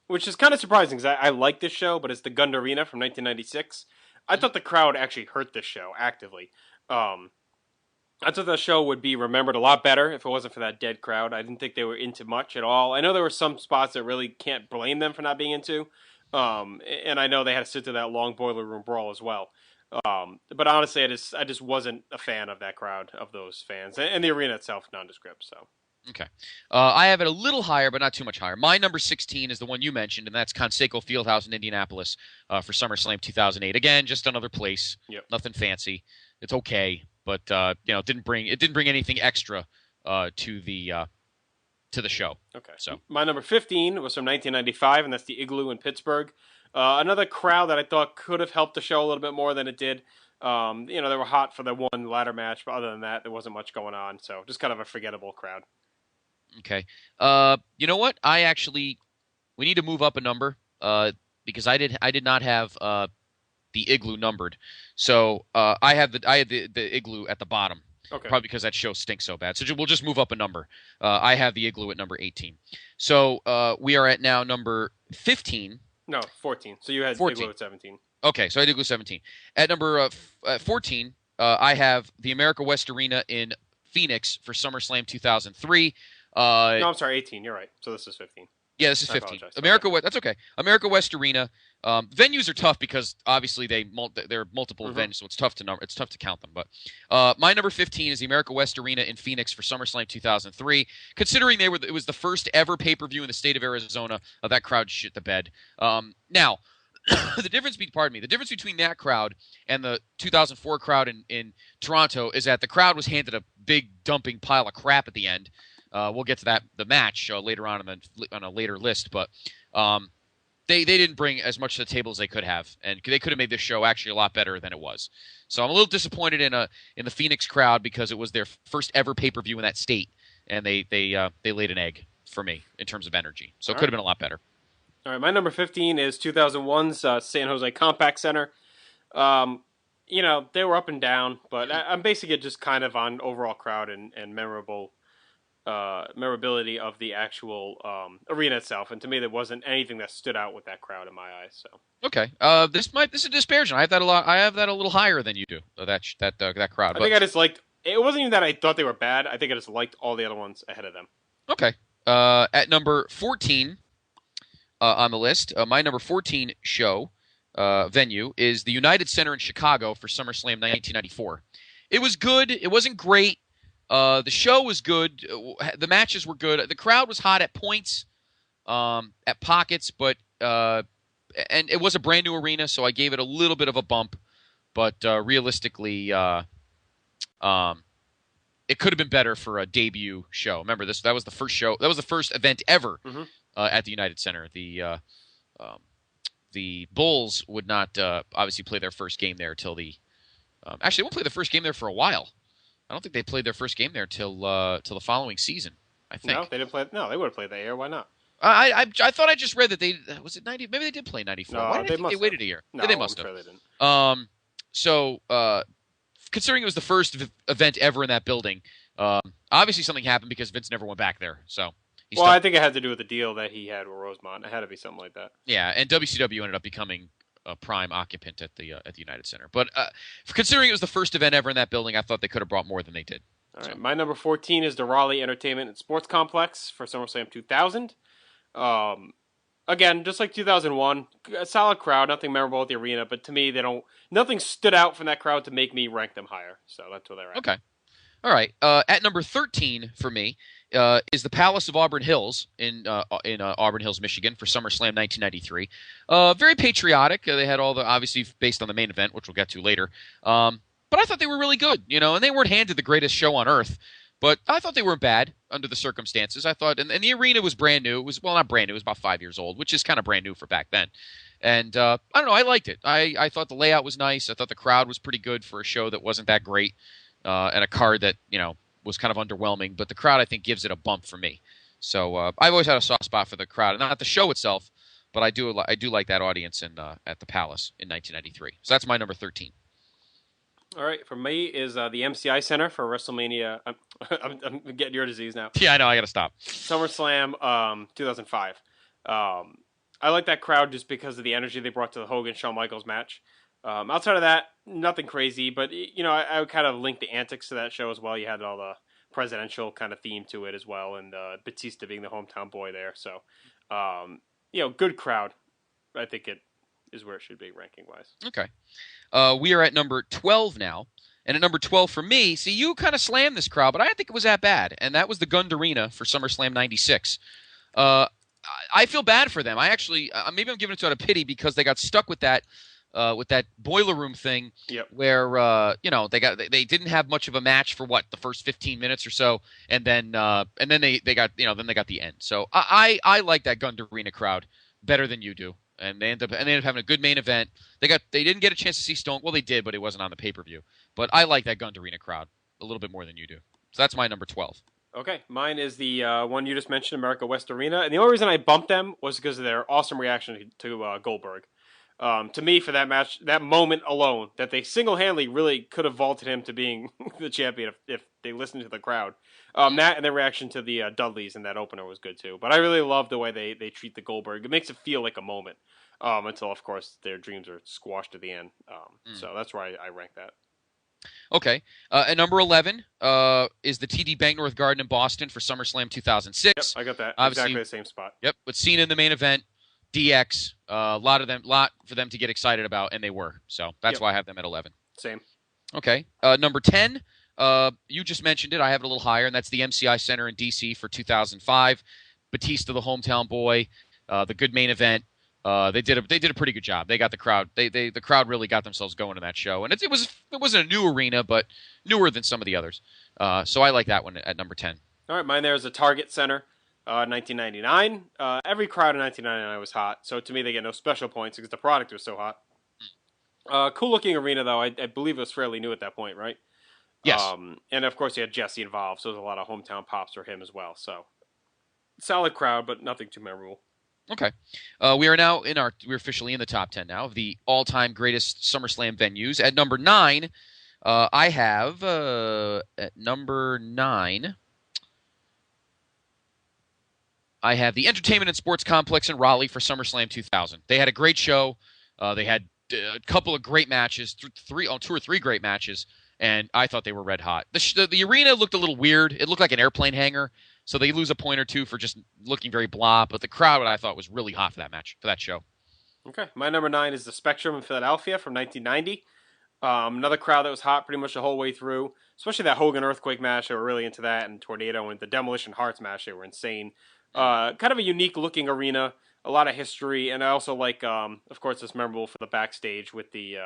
G: which is kind of surprising because I like this show, but it's the Gund Arena from 1996. I thought the crowd actually hurt this show actively. I thought the show would be remembered a lot better if it wasn't for that dead crowd. I didn't think they were into much at all. I know there were some spots that really can't blame them for not being into. And I know they had to sit through that long boiler room brawl as well. But honestly, I just wasn't a fan of that crowd, of those fans. And the arena itself, nondescript, so.
H: Okay. I have it a little higher, but not too much higher. My number 16 is the one you mentioned, and that's Conseco Fieldhouse in Indianapolis for SummerSlam 2008. Again, just another place.
G: Yep.
H: Nothing fancy. It's okay, but it didn't bring anything extra to the show.
G: Okay.
H: So
G: my number 15 was from 1995, and that's the Igloo in Pittsburgh. Another crowd that I thought could have helped the show a little bit more than it did. They were hot for the one ladder match, but other than that, there wasn't much going on. So just kind of a forgettable crowd.
H: Okay. You know what? We need to move up a number because I did not have the Igloo numbered. So I had the Igloo at the bottom.
G: Okay.
H: Probably because that show stinks so bad. So we'll just move up a number. I have the Igloo at number 18. So we are at now number 15.
G: No, 14. So you had
H: 14.
G: Igloo at 17.
H: Okay, so I had Igloo 17. At number 14, I have the America West Arena in Phoenix for SummerSlam 2003.
G: No, I'm sorry, 18. You're right. So this is 15.
H: Yeah, this is
G: I
H: 15.
G: apologize.
H: America West. That's okay. America West Arena. Venues are tough because obviously there are multiple
G: Mm-hmm.
H: venues, so it's tough to count them. But my number 15 is the America West Arena in Phoenix for SummerSlam 2003. Considering it was the first ever pay-per-view in the state of Arizona, that crowd shit the bed. Now, the difference between that crowd and the 2004 crowd in Toronto is that the crowd was handed a big dumping pile of crap at the end. We'll get to the match later on on a later list, but they didn't bring as much to the table as they could have, and they could have made this show actually a lot better than it was. So I'm a little disappointed in the Phoenix crowd because it was their first ever pay-per-view in that state, and they laid an egg for me in terms of energy. So it could have been a lot better.
G: All right, my number 15 is 2001's San Jose Compact Center. They were up and down, but I'm basing it just kind of on overall crowd and memorability of the actual arena itself. And to me, there wasn't anything that stood out with that crowd in my eyes. So
H: okay, this is a disparagement. I have that a lot. I have that a little higher than you do. That crowd.
G: I think I just liked. It wasn't even that I thought they were bad. I think I just liked all the other ones ahead of them.
H: Okay. At number 14 on the list, my number 14 show venue is the United Center in Chicago for SummerSlam 1994. It was good. It wasn't great. The show was good. The matches were good. The crowd was hot at points, at pockets, but and it was a brand new arena, so I gave it a little bit of a bump. But realistically, it could have been better for a debut show. Remember this? That was the first show. That was the first event ever at the United Center. The Bulls would not obviously play their first game there till actually, they won't play the first game there for a while. I don't think they played their first game there till the following season. I think.
G: No, they didn't play. No, they would have played that year. Why not?
H: I thought I just read that was it 90? Maybe they did play 94.
G: No,
H: Why did they waited a year?
G: No,
H: they must have.
G: I'm sure they didn't.
H: So considering it was the first event ever in that building, obviously something happened because Vince never went back there. So.
G: I think it had to do with the deal that he had with Rosemont. It had to be something like that.
H: Yeah, and WCW ended up becoming a prime occupant at the United Center. But considering it was the first event ever in that building, I thought they could have brought more than they did.
G: All right, my number 14 is the Raleigh Entertainment and Sports Complex for SummerSlam 2000. Again, just like 2001, a solid crowd, nothing memorable at the arena, but to me, nothing stood out from that crowd to make me rank them higher. So that's where they're at.
H: Okay. All right. At number 13 for me is the Palace of Auburn Hills in Auburn Hills, Michigan for SummerSlam 1993. Very patriotic. They had all obviously based on the main event, which we'll get to later. But I thought they were really good, and they weren't handed the greatest show on earth. But I thought they weren't bad under the circumstances. I thought, and the arena was brand new. It was, well, not brand new. It was about 5 years old, which is kind of brand new for back then. And I don't know. I liked it. I thought the layout was nice. I thought the crowd was pretty good for a show that wasn't that great, and a card that was kind of underwhelming. But the crowd, I think, gives it a bump for me. So I've always had a soft spot for the crowd, not the show itself, but I do like that audience at the Palace in 1993. So that's my number 13.
G: All right, for me is the MCI Center for WrestleMania. I'm getting your disease now.
H: Yeah, I know. I got to stop.
G: SummerSlam 2005. I like that crowd just because of the energy they brought to the Hogan-Shawn Michaels match. Outside of that, nothing crazy, but I would kind of link the antics to that show as well. You had all the presidential kind of theme to it as well, and Batista being the hometown boy there. So, good crowd. I think it is where it should be ranking-wise.
H: Okay. We are at number 12 now. And at number 12 for me, see, you kind of slammed this crowd, but I didn't think it was that bad. And that was the Gund Arena for SummerSlam 96. I feel bad for them. I actually, maybe I'm giving it to out of pity because they got stuck with that boiler room thing.
G: Yep.
H: Where they didn't have much of a match for the first 15 minutes or so, and then they got the end. So I like that Gund Arena crowd better than you do. And they ended up having a good main event. They didn't get a chance to see Stone. Well, they did, but it wasn't on the pay-per-view. But I like that Gund Arena crowd a little bit more than you do. So that's my number 12.
G: Okay, mine is the one you just mentioned, America West Arena. And the only reason I bumped them was because of their awesome reaction to Goldberg. To me, for that match, that moment alone, that they single-handedly really could have vaulted him to being the champion if they listened to the crowd. That and their reaction to the Dudleys in that opener was good too. But I really love the way they treat the Goldberg. It makes it feel like a moment until, of course, their dreams are squashed at the end. So that's why I rank that.
H: Okay. At number 11 is the TD Bank North Garden in Boston for SummerSlam 2006.
G: Yep, I got that.
H: Obviously,
G: exactly the same spot.
H: Yep, with Cena in the main event, DX, lot for them to get excited about, and they were. So that's why I have them at 11.
G: Same.
H: Okay. Number 10, you just mentioned it. I have it a little higher, and that's the MCI Center in D.C. for 2005. Batista, the hometown boy, the good main event. They did a pretty good job. They got the crowd. The crowd really got themselves going in that show, and it wasn't a new arena, but newer than some of the others. So I like that one at number 10.
G: All right, mine there is the Target Center, 1999. Every crowd in 1999 was hot, so to me they get no special points because the product was so hot. Cool looking arena though. I believe it was fairly new at that point, right?
H: Yes.
G: And of course you had Jesse involved, so there's a lot of hometown pops for him as well. So solid crowd, but nothing too memorable.
H: Okay. We're officially in the top 10 now of the all-time greatest SummerSlam venues. At number 9, I have at number 9, I have the Entertainment and Sports Complex in Raleigh for SummerSlam 2000. They had a great show. They had a couple of great matches, two or three great matches, and I thought they were red hot. The arena looked a little weird. It looked like an airplane hangar. So they lose a point or two for just looking very blah, but the crowd I thought was really hot for that show.
G: Okay, my number 9 is the Spectrum in Philadelphia from 1990. Another crowd that was hot pretty much the whole way through, especially that Hogan Earthquake match. They were really into that, and Tornado and the Demolition Hearts match. They were insane. Kind of a unique looking arena, a lot of history, and I also like, of course, it's memorable for the backstage with the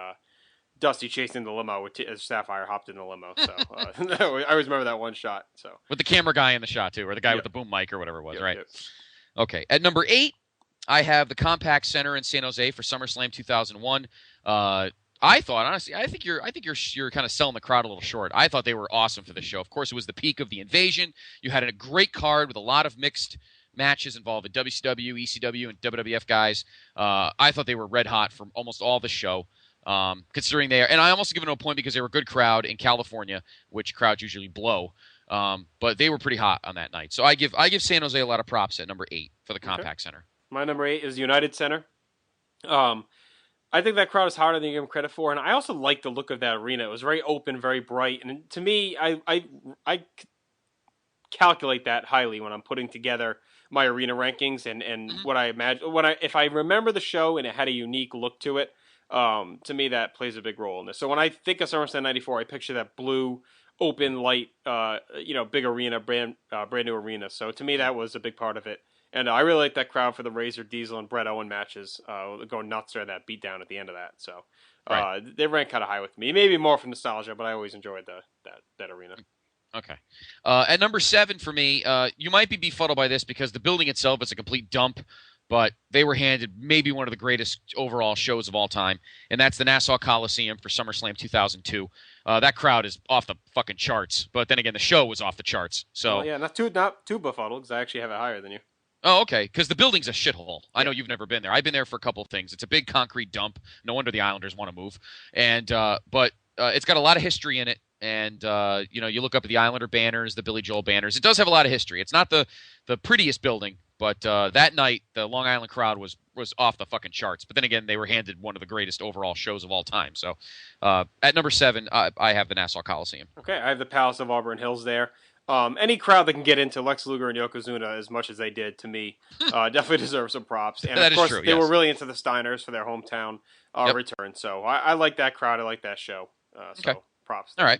G: Dusty chasing the limo as Sapphire hopped in the limo. So I always remember that one shot. So
H: with the camera guy in the shot too, or the guy with the boom mic or whatever it was, right? Yep. Okay. At number 8, I have the Compact Center in San Jose for SummerSlam 2001. I thought, honestly, I think you're kind of selling the crowd a little short. I thought they were awesome for this show. Of course, it was the peak of the Invasion. You had a great card with a lot of mixed matches involving WCW, ECW, and WWF guys. I thought they were red hot for almost all the show. Considering and I almost give them a point because they were a good crowd in California, which crowds usually blow. But they were pretty hot on that night. So I give San Jose a lot of props at number 8 for the Compact Center. My
G: number 8 is United Center. I think that crowd is harder than you give them credit for, and I also like the look of that arena. It was very open, very bright, and to me, I calculate that highly when I'm putting together my arena rankings and what I imagine. If I remember the show and it had a unique look to it, to me that plays a big role in this. So when I think of SummerSlam '94, I picture that blue, open, light, big arena, brand new arena. So to me, that was a big part of it. And I really like that crowd for the Razor, Diesel, and Bret Owen matches, going nuts during that beatdown at the end of that. So they rank kind of high with me. Maybe more for nostalgia, but I always enjoyed that arena.
H: Okay. At number 7 for me, you might be befuddled by this because the building itself is a complete dump, but they were handed maybe one of the greatest overall shows of all time, and that's the Nassau Coliseum for SummerSlam 2002. That crowd is off the fucking charts, but then again, the show was off the charts. So
G: not too befuddled because I actually have it higher than you.
H: Oh, okay, because the building's a shithole. I know you've never been there. I've been there for a couple of things. It's a big concrete dump. No wonder the Islanders want to move. And but it's got a lot of history in it. And you look up at the Islander banners, the Billy Joel banners. It does have a lot of history. It's not the prettiest building, but that night the Long Island crowd was off the fucking charts. But then again, they were handed one of the greatest overall shows of all time. So at number 7, I have the Nassau Coliseum.
G: Okay, I have the Palace of Auburn Hills there. Any crowd that can get into Lex Luger and Yokozuna as much as they did, to me, definitely deserves some props. And of course, they were really into the Steiners for their hometown return. So I like that crowd. I like that show. Okay. Props.
H: All right.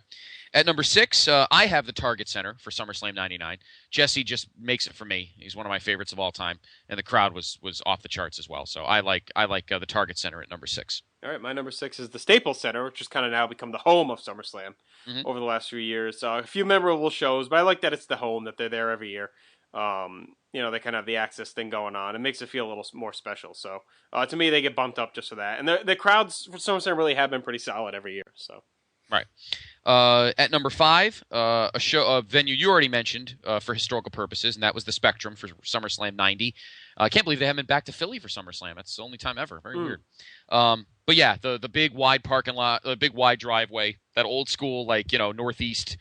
H: At number 6, I have the Target Center for SummerSlam '99. Jesse just makes it for me. He's one of my favorites of all time, and the crowd was off the charts as well. So I like the Target Center at number 6.
G: All right, my number 6 is the Staples Center, which has kind of now become the home of SummerSlam over the last few years. A few memorable shows, but I like that it's the home, that they're there every year. They kind of have the access thing going on. It makes it feel a little more special. So to me, they get bumped up just for that. And the crowds for SummerSlam really have been pretty solid every year. So.
H: Right. At number 5, a venue you already mentioned for historical purposes, and that was the Spectrum for SummerSlam '90. I can't believe they haven't been back to Philly for SummerSlam. That's the only time ever. Very weird. But yeah, the big wide parking lot, the big wide driveway, that old school Northeast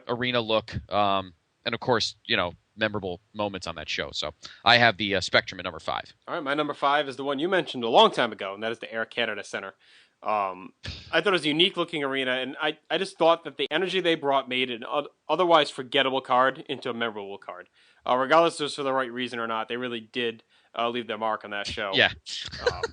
H: arena look, and of course memorable moments on that show. So I have the Spectrum at number 5.
G: All right, my number 5 is the one you mentioned a long time ago, and that is the Air Canada Center. I thought it was a unique looking arena, and I just thought that the energy they brought made an otherwise forgettable card into a memorable card. Regardless if it was for the right reason or not, they really did leave their mark on that show.
H: Yeah.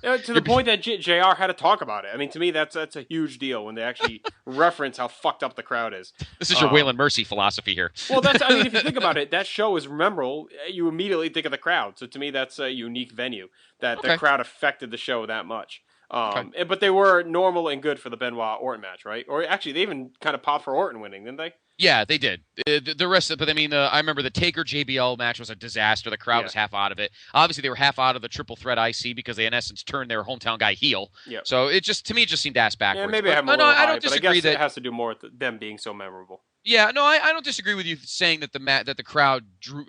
G: To the point that JR had to talk about it. I mean, to me, that's a huge deal when they actually reference how fucked up the crowd is.
H: This is your Waylon Mercy philosophy here.
G: Well, I mean, if you think about it, that show is memorable. You immediately think of the crowd. So to me, that's a unique venue that the crowd affected the show that much. But they were normal and good for the Benoit Orton match, right? Or actually, they even kind of popped for Orton winning, didn't they?
H: Yeah, they did. The rest of it, but I mean, I remember the Taker JBL match was a disaster. The crowd was half out of it. Obviously, they were half out of the triple threat IC because they, in essence, turned their hometown guy heel. Yep. So to me, it just seemed ass backwards.
G: Yeah, maybe I have a little high, I don't disagree, but I guess it has to do more with them being so memorable.
H: Yeah, no, I don't disagree with you saying that the crowd drew,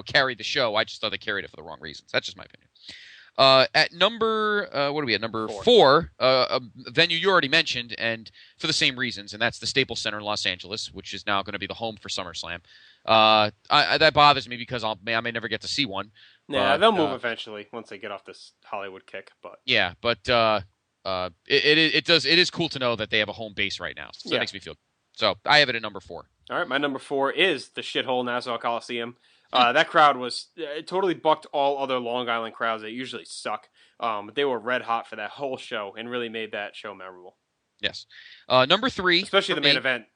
H: carried the show. I just thought they carried it for the wrong reasons. That's just my opinion. At number, what are we at? Number four, a venue you already mentioned, and for the same reasons, and that's the Staples Center in Los Angeles, which is now going to be the home for SummerSlam. That bothers me because I may never get to see one.
G: Yeah, they'll move eventually once they get off this Hollywood kick. But
H: yeah, but it is cool to know that they have a home base right now. So that makes me feel good. So I have it at number 4.
G: All right, my number 4 is the shithole Nassau Coliseum. That crowd was totally bucked all other Long Island crowds that usually suck. But they were red hot for that whole show and really made that show memorable.
H: Yes. Number 3.
G: Especially the main event,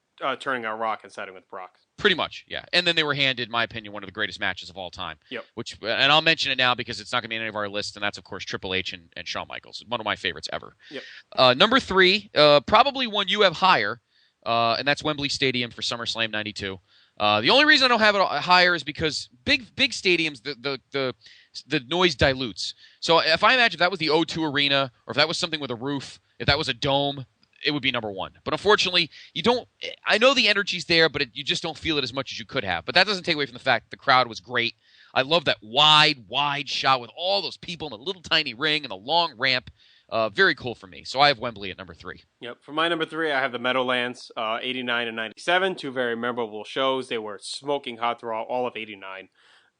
G: turning on Rock and siding with Brock.
H: Pretty much, yeah. And then they were handed, in my opinion, one of the greatest matches of all time.
G: Yep.
H: And I'll mention it now because it's not going to be in any of our lists, and that's, of course, Triple H and Shawn Michaels. One of my favorites ever.
G: Yep.
H: Number 3, probably one you have higher, and that's Wembley Stadium for SummerSlam 92. The only reason I don't have it higher is because big stadiums, the noise dilutes. So if I imagine if that was the O2 Arena, or if that was something with a roof, if that was a dome, it would be number 1. But unfortunately, you don't. I know the energy's there, but you just don't feel it as much as you could have. But that doesn't take away from the fact that the crowd was great. I love that wide shot with all those people in the little tiny ring and the long ramp. Very cool for me. So I have Wembley at number 3.
G: Yep. For my number 3, I have the Meadowlands, 89 and 97. 2 very memorable shows. They were smoking hot throughout all of 89.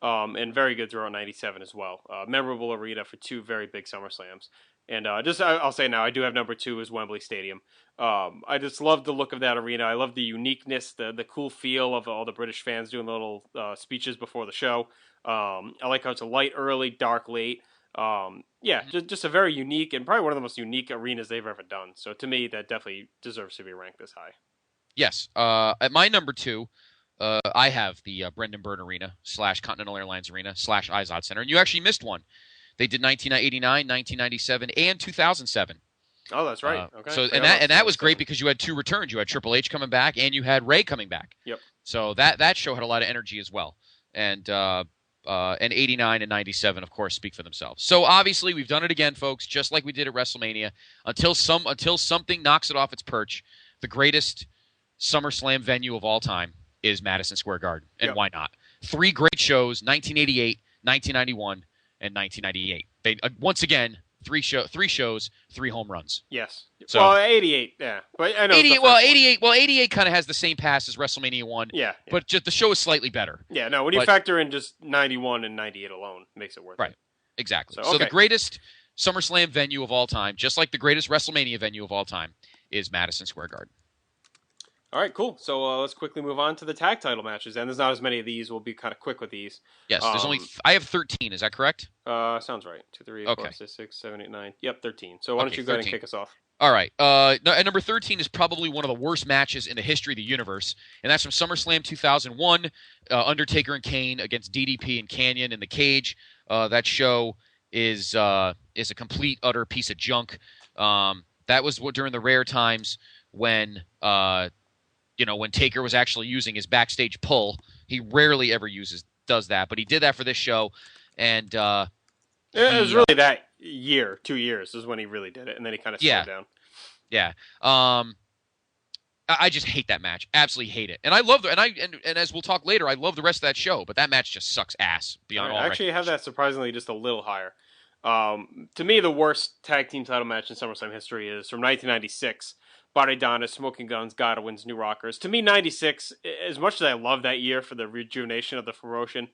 G: And very good throughout 97 as well. Memorable arena for 2 very big SummerSlams. And I'll say now, I do have number 2 is Wembley Stadium. I just love the look of that arena. I love the uniqueness, the cool feel of all the British fans doing little speeches before the show. I like how it's a light early, dark late. Just a very unique and probably one of the most unique arenas they've ever done. So to me, that definitely deserves to be ranked this high.
H: Yes. At my number 2, I have the Brendan Byrne Arena / Continental Airlines Arena / Izod Center. And you actually missed one. They did 1989, 1997, and 2007.
G: Oh, that's right. Okay.
H: So that was great because you had 2 returns. You had Triple H coming back, and you had Ray coming back.
G: Yep.
H: So that show had a lot of energy as well. And 89 and 97, of course, speak for themselves. So obviously, we've done it again, folks, just like we did at WrestleMania. Until something knocks it off its perch, the greatest SummerSlam venue of all time is Madison Square Garden. And why not? 3 great shows, 1988, 1991, and 1998. They once again, 3 shows, 3 home runs.
G: Yes.
H: So,
G: well, 88, yeah. But I know
H: 88 kind of has the same pass as WrestleMania 1.
G: Yeah.
H: But just the show is slightly better.
G: Yeah, no, when you factor in just 91 and 98 alone, it makes it worth it.
H: Right. Exactly. So the greatest SummerSlam venue of all time, just like the greatest WrestleMania venue of all time, is Madison Square Garden.
G: All right, cool. So let's quickly move on to the tag title matches. And there's not as many of these. We'll be kind of quick with these.
H: Yes, there's only. I have 13. Is that correct?
G: Sounds right. 2, 3, 4, 5, 6, 7, 8, 9. Yep, 13. So why don't you go ahead and kick us off?
H: All right. At number 13 is probably one of the worst matches in the history of the universe, and that's from SummerSlam 2001, Undertaker and Kane against DDP and Kanyon in the cage. That show is a complete, utter piece of junk. That was during the rare times when when Taker was actually using his backstage pull. He rarely ever does that, but he did that for this show, and it
G: was really that 2 years is when he really did it, and then he kind of slowed down.
H: Yeah. I just hate that match. Absolutely hate it. And I love and as we'll talk later, I love the rest of that show, but that match just sucks ass beyond all.
G: I actually have that surprisingly just a little higher. To me, the worst tag team title match in SummerSlam history is from 1996. Body Donna, Smoking Guns, Godwin's, New Rockers. To me, 96, as much as I love that year for the rejuvenation of the promotion,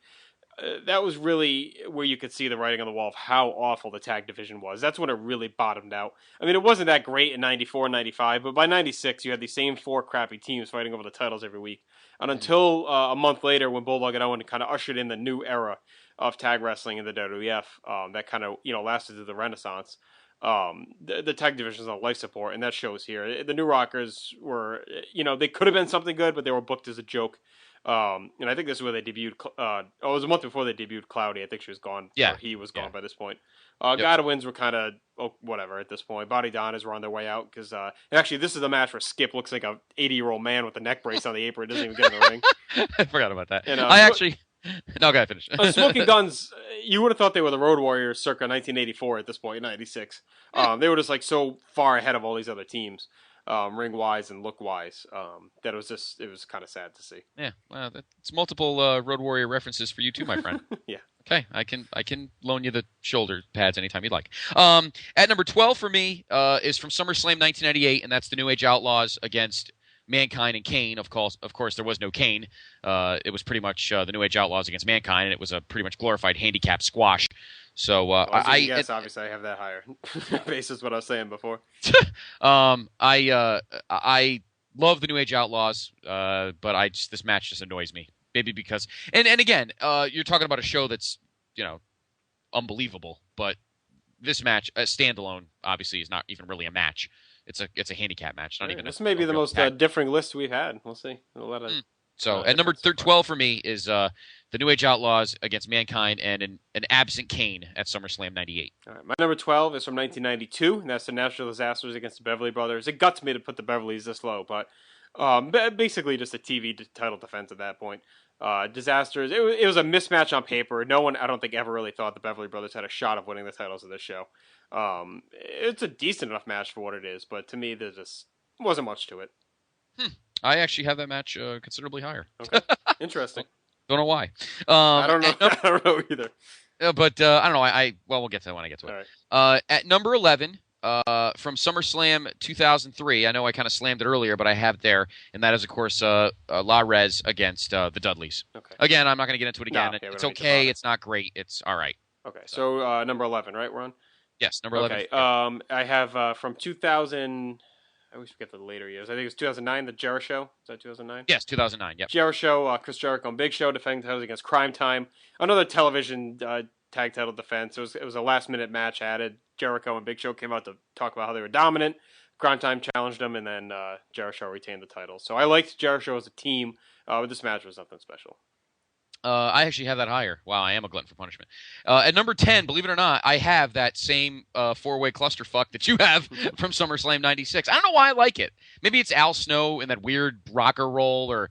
G: that was really where you could see the writing on the wall of how awful the tag division was. That's when it really bottomed out. I mean, it wasn't that great in 94, 95, but by 96, you had the same 4 crappy teams fighting over the titles every week. And until a month later, when Bulldog and Owen kind of ushered in the new era of tag wrestling in the WWF, that kind of, lasted through the Renaissance. The tag division is on life support, and that shows here. The New Rockers were, they could have been something good, but they were booked as a joke. And I think this is where they debuted. It was a month before they debuted Cloudy. I think she was gone.
H: Yeah,
G: or he was gone by this point.
H: Yep.
G: Godwins were kind of whatever at this point. Body Donnas were on their way out because actually this is the match where Skip looks like a 80-year-old man with a neck brace on the apron. Doesn't even get in the ring.
H: I forgot about that.
G: And,
H: I actually. No, go ahead, finish.
G: Smoking Guns, you would have thought they were the Road Warriors circa 1984 at this point, 96. They were just like so far ahead of all these other teams. Ring-wise and look-wise, that it was kind of sad to see.
H: Yeah, well, it's multiple Road Warrior references for you too, my friend.
G: Yeah.
H: Okay, I can loan you the shoulder pads anytime you'd like. At number 12 for me is from SummerSlam 1998, and that's the New Age Outlaws against Mankind and Kane. Of course, there was no Kane. It was pretty much the New Age Outlaws against Mankind, and it was a pretty much glorified handicap squash. So
G: obviously I have that higher basis what I was saying before.
H: I love the New Age Outlaws, but this match just annoys me. Maybe because and again, you're talking about a show that's unbelievable, but this match, standalone, obviously is not even really a match. It's a handicap match. Not even.
G: This may be the most differing list we've had. We'll see.
H: So at number 12 for me is the New Age Outlaws against Mankind and an absent Kane at SummerSlam 98.
G: All right, my number 12 is from 1992, and that's the Natural Disasters against the Beverly Brothers. It guts me to put the Beverlys this low, but basically just a TV title defense at that point. Disasters, it was a mismatch on paper. No one, I don't think, ever really thought the Beverly Brothers had a shot of winning the titles of this show. It's a decent enough match for what it is, but to me, there just wasn't much to it.
H: I actually have that match considerably higher.
G: Okay, interesting.
H: Don't know why.
G: I don't know. I don't know either.
H: But I don't know. We'll get to that when I get to it.
G: All right.
H: At number 11, from SummerSlam 2003, I know I kind of slammed it earlier, but I have it there, and that is, of course, La Rez against the Dudleys.
G: Okay.
H: Again, I'm not going to get into it again.
G: No, okay,
H: it's okay. It's not great. It's all right.
G: Okay, so number 11, right? We're on?
H: Yes, number 11.
G: Okay, I have from 2000... I always forget the later years. I think it was 2009, the Jericho. Is that 2009?
H: Yes, 2009, yep.
G: Jericho, Chris Jericho and Big Show defending titles against Crime Time. Another television tag title defense. It was a last-minute match added. Jericho and Big Show came out to talk about how they were dominant. Crime Time challenged them, and then Jericho retained the title. So I liked Jericho as a team, but this match was nothing special.
H: I actually have that higher. Wow, I am a glutton for punishment. At number 10, believe it or not, I have that same four-way clusterfuck that you have from SummerSlam 96. I don't know why I like it. Maybe it's Al Snow and that weird rocker roll, or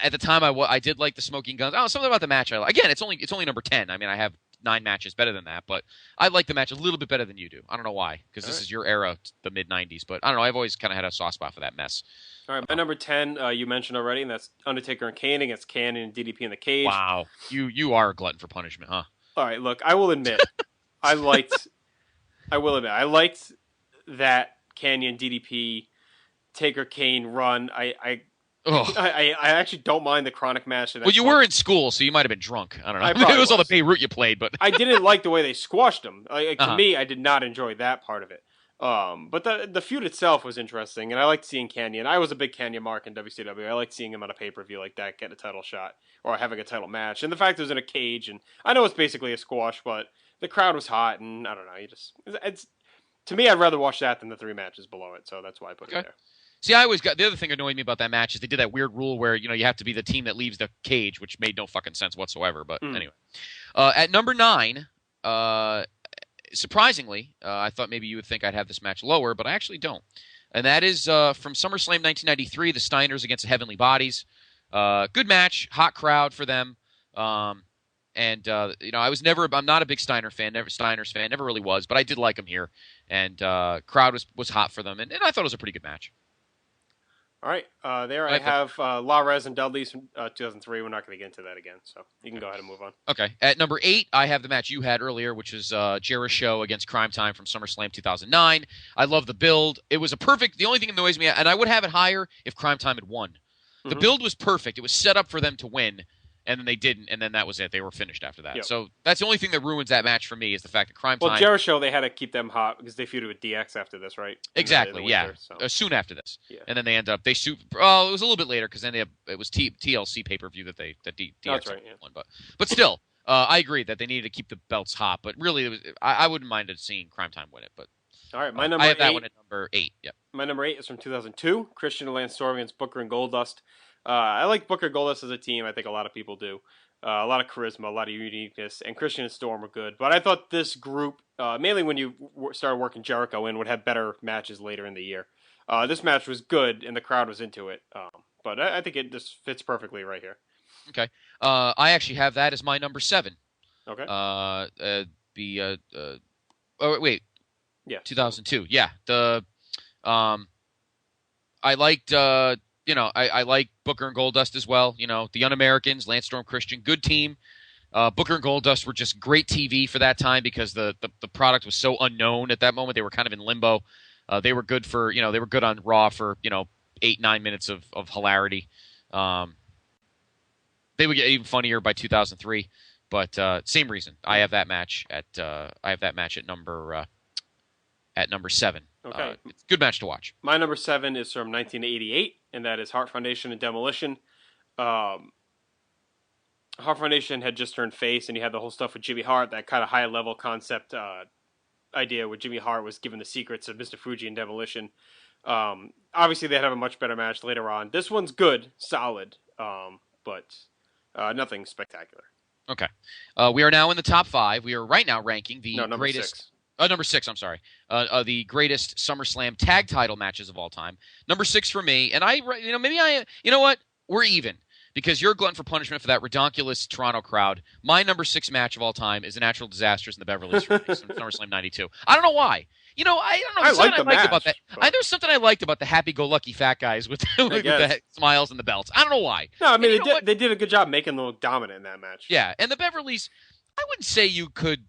H: at the time I did like the Smoking Guns. Oh, something about the match I like. Again, it's only number 10. I mean, I have 9 matches better than that, but I like the match a little bit better than you do. I don't know why, because this is your era, the mid-90s, but I don't know. I've always kind of had a soft spot for that mess.
G: All right, my number 10, you mentioned already, and that's Undertaker and Kane against Canyon and DDP in the cage.
H: Wow, you are a glutton for punishment, huh?
G: All right, look, I will admit, I liked that Canyon DDP Taker Kane run. I actually don't mind the Chronic match.
H: Well, you were in school, so you might have been drunk. I don't know. It was all the Beirut you played, but
G: I didn't like the way they squashed him. To me, I did not enjoy that part of it. But the feud itself was interesting, and I liked seeing Canyon. I was a big Canyon mark in WCW. I liked seeing him on a pay-per-view like that, getting a title shot, or having a title match. And the fact it was in a cage, and I know it's basically a squash, but the crowd was hot, and I don't know. It's to me, I'd rather watch that than the 3 matches below it, so that's why I put it there.
H: See, I always got the other thing that annoyed me about that match is they did that weird rule where you have to be the team that leaves the cage, which made no fucking sense whatsoever. But anyway, at number 9, surprisingly, I thought maybe you would think I'd have this match lower, but I actually don't. And that is from SummerSlam 1993, the Steiners against the Heavenly Bodies. Good match, hot crowd for them. I'm not a big Steiners fan, never really was, but I did like them here, and crowd was hot for them, and I thought it was a pretty good match.
G: All right, I have La Rez and Dudley's from 2003. We're not going to get into that again, so you can go ahead and move on.
H: Okay. At number 8, I have the match you had earlier, which is Jericho against Crime Time from SummerSlam 2009. I love the build. It was the only thing that annoys me, and I would have it higher if Crime Time had won. The build was perfect. It was set up for them to win, And then they didn't, and then that was it. They were finished after that.
G: Yep.
H: So that's the only thing that ruins that match for me is the fact that Crime Time...
G: Well, Jericho, they had to keep them hot because they feuded with DX after this, right?
H: Exactly,
G: in the winter,
H: yeah.
G: so.
H: Soon after this.
G: Yeah.
H: And then they end up... It was a little bit later because then it was TLC pay-per-view that DX
G: That's right, yeah.
H: won. But still, I agree that they needed to keep the belts hot. But really, I wouldn't mind seeing Crime Time win it. But
G: all right, my number
H: I have that
G: 8.
H: one at number 8, yep.
G: My number 8 is from 2002, Christian and Lance Storm against Booker and Goldust. I like Booker and Goldust as a team. I think a lot of people do. A lot of charisma, a lot of uniqueness, and Christian and Storm were good. But I thought this group, mainly when you started working Jericho in, would have better matches later in the year. This match was good, and the crowd was into it. But I think it just fits perfectly right here.
H: Okay. I actually have that as my number 7.
G: Okay.
H: Wait.
G: Yeah.
H: 2002. Yeah. I liked... I like Booker and Goldust as well. The Un-Americans, Lance Storm, Christian, good team. Booker and Goldust were just great TV for that time because the product was so unknown at that moment. They were kind of in limbo. They were good for, they were good on Raw for, 8-9 minutes of hilarity. They would get even funnier by 2003, but same reason. I have that match at number 7.
G: Okay.
H: It's a good match to watch.
G: My number 7 is from 1988, and that is Heart Foundation and Demolition. Heart Foundation had just turned face, and you had the whole stuff with Jimmy Hart, that kind of high-level concept idea where Jimmy Hart was given the secrets of Mr. Fuji and Demolition. Obviously, they'd have a much better match later on. This one's good, solid, but nothing spectacular.
H: Okay. We are now in the top 5. We are right now ranking the
G: number
H: greatest...
G: 6.
H: Number 6, I'm sorry. The greatest SummerSlam tag title matches of all time. Number 6 for me, and you know what? We're even because you're a glutton for punishment for that redonkulous Toronto crowd. My number 6 match of all time is the Natural Disasters in the Beverly Hills SummerSlam '92. I don't know why. I don't know.
G: I like the match
H: about that. There's something I liked about the happy-go-lucky fat guys with the smiles and the belts. I don't know why.
G: No, I mean they did a good job making them look dominant in that match.
H: Yeah, and the Beverlys, I wouldn't say you could.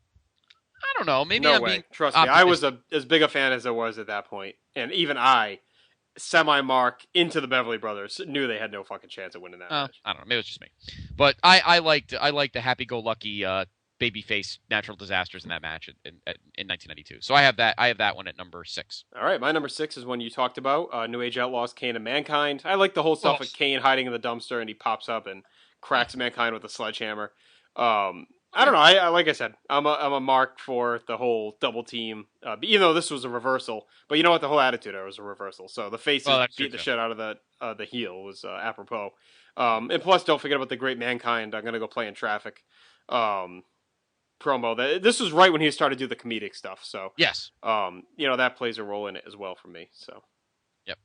H: I don't know. Maybe
G: no
H: I'm
G: way.
H: being
G: Trust me, I was as big a fan as I was at that point, and even I, semi-mark into the Beverly Brothers, knew they had no fucking chance of winning that match.
H: I don't know. Maybe it's just me, but I liked the happy-go-lucky babyface Natural Disasters in that match in 1992. So I have that one at number 6.
G: All right, my number 6 is one you talked about, New Age Outlaws, Kane and Mankind. I like the whole stuff with Kane hiding in the dumpster and he pops up and cracks Mankind with a sledgehammer. I don't know. I like I said, I'm a mark for the whole double team. Even though this was a reversal, but you know what? The whole attitude there was a reversal. So the faces beat the shit out of the heel was apropos. And plus, don't forget about the Great Mankind. I'm gonna go play in traffic. Promo. This was right when he started to do the comedic stuff. So
H: yes,
G: that plays a role in it as well for me. So.
H: Yep.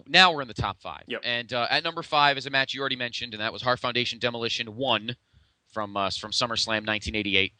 H: Now we're in the top 5.
G: Yep.
H: And at number 5 is a match you already mentioned, and that was Heart Foundation Demolition 1. From SummerSlam 1988.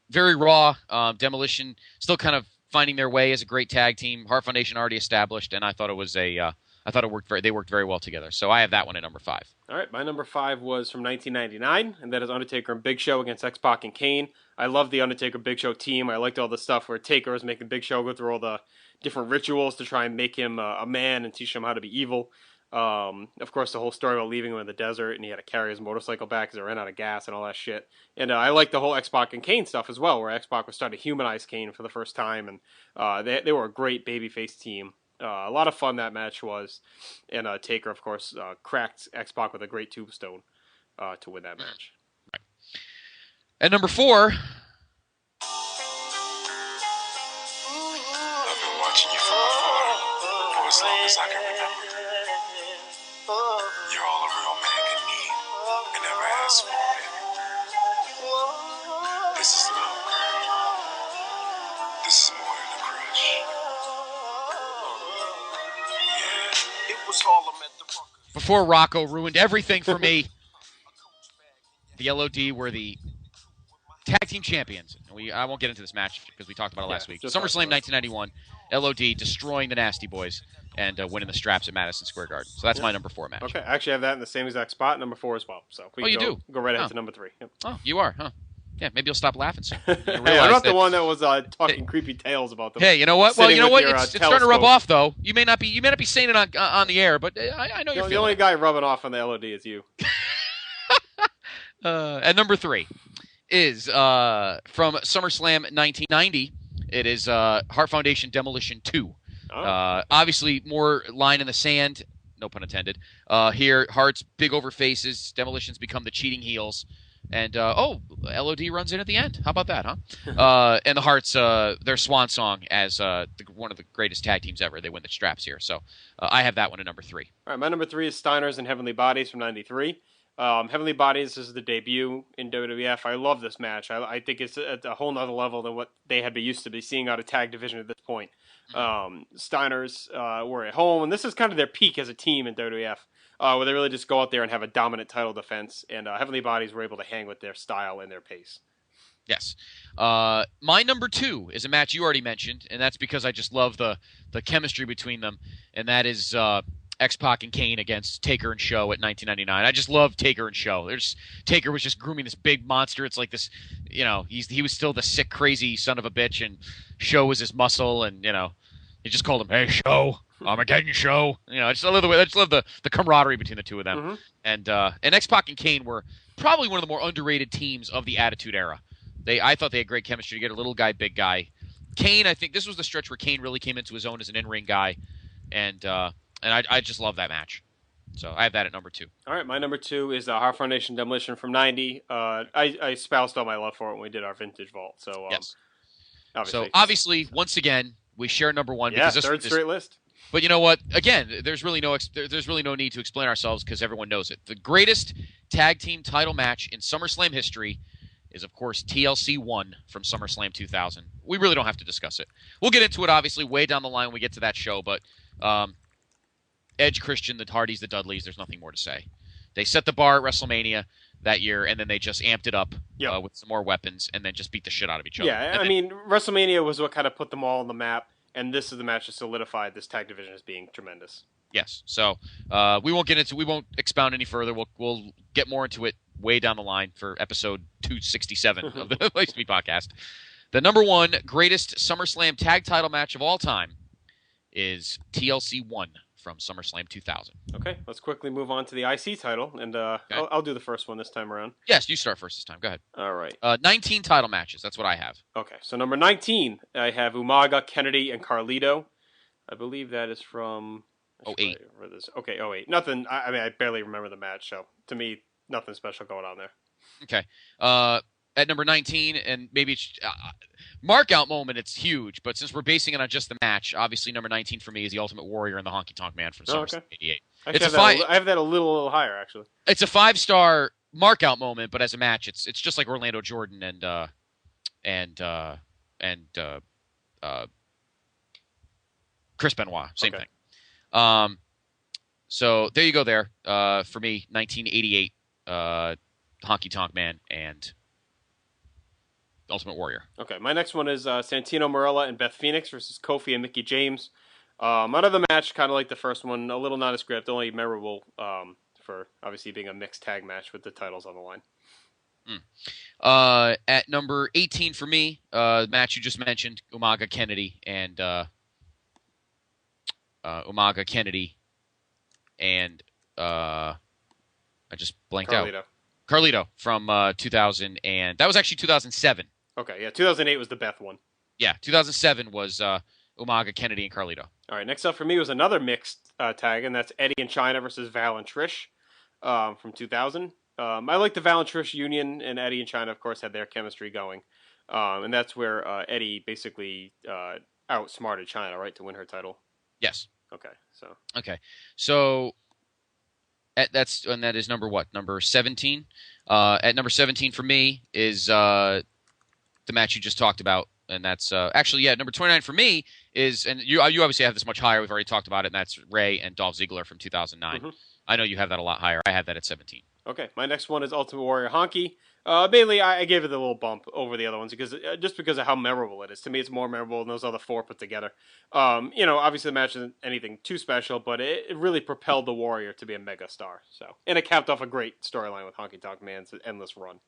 H: Very raw. Demolition still kind of finding their way as a great tag team. Heart Foundation already established, and I thought it worked they worked very well together. So I have that one at number 5.
G: All right, my number 5 was from 1999, and that is Undertaker and Big Show against X-Pac and Kane. I love the Undertaker Big Show team. I liked all the stuff where Taker was making Big Show go through all the different rituals to try and make him a man and teach him how to be evil. Of course, the whole story about leaving him in the desert, and he had to carry his motorcycle back because they ran out of gas and all that shit. And I like the whole X-Pac and Kane stuff as well, where X-Pac was starting to humanize Kane for the first time, and they were a great babyface team. A lot of fun that match was, and Taker, of course, cracked X-Pac with a great tombstone to win that match.
H: Right. At number 4.
I: I've been watching you from afar for as long as I can remember. You're all a real man can need and never ask for, baby. This is love. This is more than a crush. Yeah. It was Harlem at the Rucker.
H: Before Rocco ruined everything for me, the LOD were the tag team champions. And I won't get into this match because we talked about it last week. SummerSlam 1991, LOD destroying the Nasty Boys and winning the straps at Madison Square Garden. So that's my number 4 match.
G: Okay, I actually have that in the same exact spot, number 4 as well. So we
H: do?
G: Go right ahead to number 3. Yep.
H: Oh, you are, huh? Yeah, maybe you'll stop laughing soon.
G: Hey, I'm not the one that was talking creepy tales about them.
H: Hey, you know what? Well, you know what? It's starting to rub
G: telescope.
H: off, though. You may not be saying it on the air, but I know you're feeling
G: The only
H: it.
G: guy rubbing off on the LOD is you.
H: At number 3 is from SummerSlam 1990. It is Hart Foundation Demolition 2.
G: Oh.
H: Obviously, more line in the sand. No pun intended. Here, Hart's big over faces. Demolitions become the cheating heels. And, LOD runs in at the end. How about that, huh? And the Harts, their swan song as one of the greatest tag teams ever. They win the straps here. So I have that one at number 3.
G: All right, my number 3 is Steiners and Heavenly Bodies from '93. Heavenly Bodies, this is the debut in WWF. I love this match. I think it's at a whole nother level than what they had been used to be seeing out of tag division at this point. Steiners were at home, and this is kind of their peak as a team in WWF, where they really just go out there and have a dominant title defense, and Heavenly Bodies were able to hang with their style and their pace.
H: Yes. My number 2 is a match you already mentioned, and that's because I just love the chemistry between them, and that is X-Pac and Kane against Taker and Show at 1999. I just love Taker and Show. Taker was just grooming this big monster. It's like this, he was still the sick, crazy son of a bitch, and Show was his muscle, and, he just called him, "Hey, Show, Armageddon Show." I just love the camaraderie between the two of them. Mm-hmm. And X-Pac and Kane were probably one of the more underrated teams of the Attitude Era. I thought they had great chemistry together, little guy, big guy. Kane, I think this was the stretch where Kane really came into his own as an in-ring guy, and I just love that match. So I have that at number 2.
G: All right, my number 2 is Hart Foundation Demolition from '90. I espoused all my love for it when we did our Vintage Vault. So
H: yes.
G: Obviously,
H: once again, we share number 1.
G: Yeah,
H: because
G: third straight list.
H: But you know what? Again, there's really no need to explain ourselves because everyone knows it. The greatest tag team title match in SummerSlam history is, of course, TLC 1 from SummerSlam 2000. We really don't have to discuss it. We'll get into it, obviously, way down the line when we get to that show, but Edge, Christian, the Hardys, the Dudleys, there's nothing more to say. They set the bar at WrestleMania that year, and then they just amped it up with some more weapons and then just beat the shit out of each other.
G: Yeah, I mean, WrestleMania was what kind of put them all on the map, and this is the match that solidified this tag division as being tremendous.
H: Yes, so we won't expound any further. We'll get more into it way down the line for episode 267 of the List-A-Mania podcast. The number 1 greatest SummerSlam tag title match of all time is TLC 1 from SummerSlam 2000.
G: Okay, let's quickly move on to the IC title, and I'll do the first one this time around.
H: Yes, you start first this time. Go ahead.
G: All right.
H: 19 title matches. That's what I have.
G: Okay, so number 19, I have Umaga, Kennedy, and Carlito. I believe that is from
H: 08.
G: Okay, 08. Nothing. I mean, I barely remember the match, so to me, nothing special going on there.
H: Okay. At number 19, and maybe it's mark out moment, it's huge, but since we're basing it on just the match, obviously number 19 for me is the Ultimate Warrior and the Honky Tonk Man from SummerSlam 88.
G: I have that a little higher, actually.
H: It's a 5-star mark out moment, but as a match, it's just like Orlando Jordan and Chris Benoit, same thing. So there you go. There for me, 1988, Honky Tonk Man and Ultimate Warrior.
G: Okay, my next one is Santino Marella and Beth Phoenix versus Kofi and Mickie James. Another match, kind of like the first one, a little nondescript, only memorable for obviously being a mixed tag match with the titles on the line.
H: At number 18 for me, the match you just mentioned, Umaga Kennedy and I just blanked out. Carlito from 2000, and that was actually 2007.
G: Okay, yeah, 2008 was the Beth one.
H: Yeah, 2007 was Umaga, Kennedy, and Carlito.
G: All right, next up for me was another mixed tag, and that's Eddie and Chyna versus Val and Trish from 2000. I like the Val and Trish union, and Eddie and Chyna, of course, had their chemistry going. And that's where Eddie basically outsmarted Chyna, right, to win her title?
H: Yes.
G: Okay,
H: so that is number what? Number 17. At number 17 for me is the match you just talked about, and that's actually number 29 for me is, and you obviously have this much higher. We've already talked about it, and that's Ray and Dolph Ziggler from 2009. Mm-hmm. I know you have that a lot higher. I have that at 17.
G: Okay, my next one is Ultimate Warrior Honky. Mainly, I gave it a little bump over the other ones because of how memorable it is. To me, it's more memorable than those other four put together. Obviously the match isn't anything too special, but it really propelled the Warrior to be a mega star. And it capped off a great storyline with Honky Tonk Man's endless run.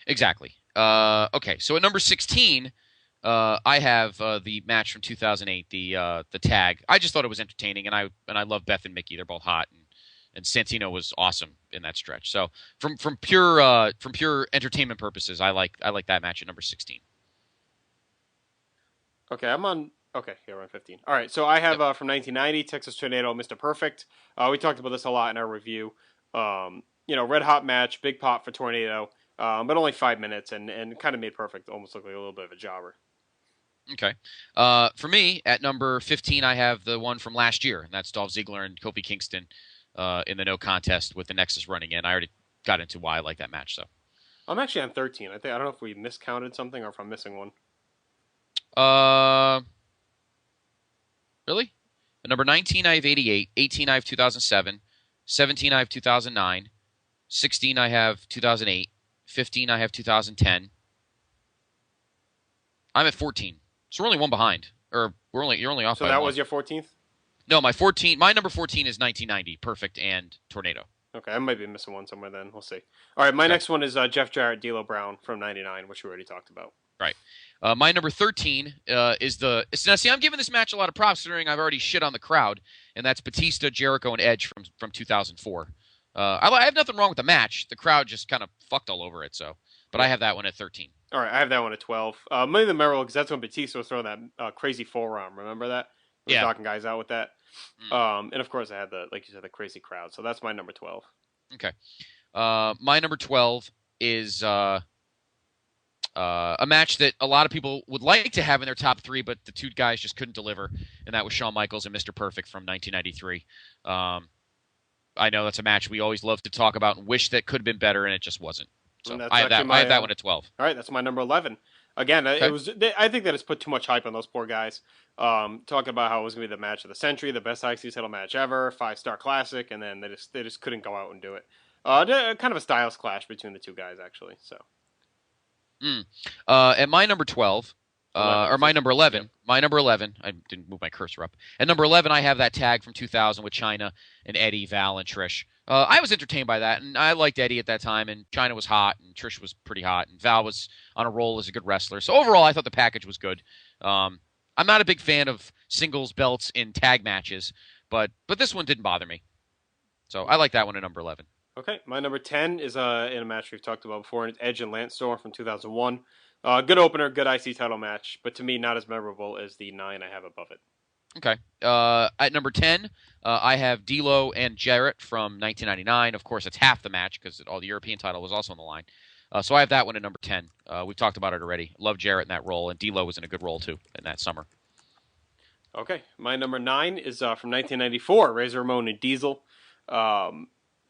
H: Exactly. Okay, so at number 16, I have the match from 2008, the tag. I just thought it was entertaining, and I love Beth and Mickie. They're both hot, And Santino was awesome in that stretch. So from pure entertainment purposes, I like that match at number 16.
G: Okay, I'm on. Okay, here we're on 15. All right, so I have from 1990 Texas Tornado, Mr. Perfect. We talked about this a lot in our review. Red hot match, big pop for Tornado, but only 5 minutes, and kind of made Perfect almost look like a little bit of a jobber.
H: Okay. For me, at number 15, I have the one from last year, and that's Dolph Ziggler and Kofi Kingston in the no contest with the Nexus running in. I already got into why I like that match, so.
G: I'm actually on 13. I don't know if we miscounted something or if I'm missing one.
H: Really? At number 19, I have 88. 18, I have 2007. 17, I have 2009. 16, I have 2008. 15, I have 2010. I'm at 14. So we're only one behind. Or you're only off by
G: So that
H: one.
G: was your 14th?
H: No, my number 14 is 1990, Perfect and Tornado.
G: Okay, I might be missing one somewhere then. We'll see. All right, my next one is Jeff Jarrett, D'Lo Brown from 99, which we already talked about.
H: Right. My number 13 is now, see, I'm giving this match a lot of props considering I've already shit on the crowd, and that's Batista, Jericho, and Edge from 2004. I have nothing wrong with the match. The crowd just kind of fucked all over it, so. But I have that one at 13.
G: All right, I have that one at 12. Money in the Memorable, because that's when Batista was throwing that crazy forearm. Remember that? He was knocking guys out with that. And of course, I had like you said, the crazy crowd. So that's my number 12.
H: Okay. My number 12 is a match that a lot of people would like to have in their top 3, but the two guys just couldn't deliver, and that was Shawn Michaels and Mr. Perfect from 1993. I know that's a match we always love to talk about and wish that could have been better, and it just wasn't. So I have that one at 12.
G: All right, that's my number 11. Again, I think that it's put too much hype on those poor guys. Talking about how it was going to be the match of the century, the best IC title match ever, 5-star classic, and then they just couldn't go out and do it. Kind of a styles clash between the two guys, actually. So.
H: At my number 12, or my number 11, yep. My number 11, I didn't move my cursor up. At number 11, I have that tag from 2000 with Chyna and Eddie, Val, and Trish. I was entertained by that, and I liked Eddie at that time, and Chyna was hot, and Trish was pretty hot, and Val was on a roll as a good wrestler. So overall, I thought the package was good. I'm not a big fan of singles belts in tag matches, but this one didn't bother me. So I like that one at number 11.
G: Okay, my number 10 is in a match we've talked about before, and it's Edge and Lance Storm from 2001. Good opener, good IC title match, but to me, not as memorable as the 9 I have above it.
H: Okay. At number 10, I have D'Lo and Jarrett from 1999. Of course, it's half the match because all the European title was also on the line. So I have that one at number 10. We've talked about it already. Love Jarrett in that role, and D'Lo was in a good role, too, in that summer.
G: Okay. My number 9 is from 1994, Razor Ramon and Diesel.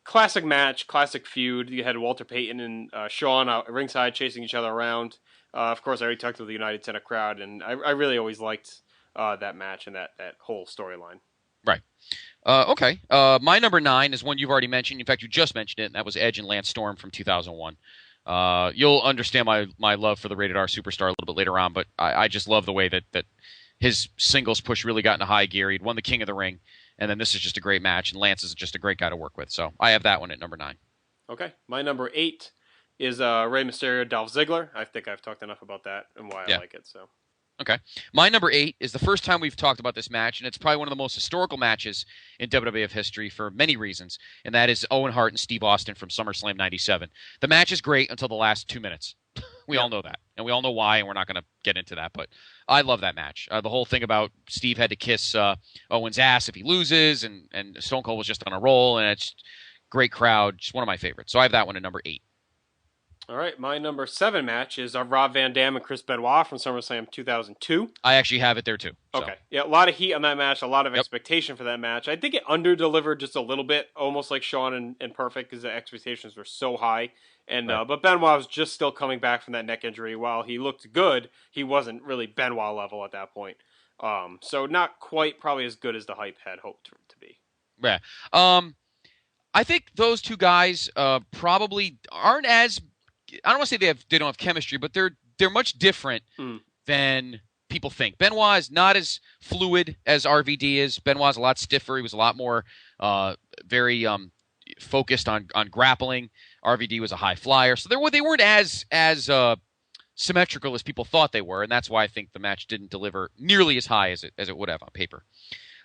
G: Classic match, classic feud. You had Walter Payton and Shawn out ringside chasing each other around. Of course, I already talked about the United Center crowd, and I really always liked that match and that whole storyline.
H: Right. Okay. My number 9 is one you've already mentioned. In fact, you just mentioned it, and that was Edge and Lance Storm from 2001. You'll understand my love for the Rated R Superstar a little bit later on, but I just love the way that his singles push really got into high gear. He'd won the King of the Ring, and then this is just a great match, and Lance is just a great guy to work with. So I have that one at number 9.
G: Okay. My number 8 is Rey Mysterio, Dolph Ziggler. I think I've talked enough about that and why I like it. So.
H: Okay. My number 8 is the first time we've talked about this match, and it's probably one of the most historical matches in WWF history for many reasons, and that is Owen Hart and Steve Austin from SummerSlam 97. The match is great until the last 2 minutes. We all know that, and we all know why, and we're not going to get into that, but I love that match. The whole thing about Steve had to kiss Owen's ass if he loses, and Stone Cold was just on a roll, and it's great crowd. Just one of my favorites. So I have that one at number 8.
G: All right, my number 7 match is Rob Van Dam and Chris Benoit from SummerSlam 2002.
H: I actually have it there too. So.
G: Okay, yeah, a lot of heat on that match, a lot of expectation for that match. I think it under-delivered just a little bit, almost like Shawn and Perfect, because the expectations were so high. And but Benoit was just still coming back from that neck injury. While he looked good, he wasn't really Benoit level at that point. So not quite probably as good as the hype had hoped to be.
H: Yeah, I think those two guys probably aren't as. I don't want to say they don't have chemistry, but they're much different than people think. Benoit is not as fluid as RVD is. Benoit's a lot stiffer. He was a lot more very focused on grappling. RVD was a high flyer, so they weren't as symmetrical as people thought they were, and that's why I think the match didn't deliver nearly as high as it would have on paper.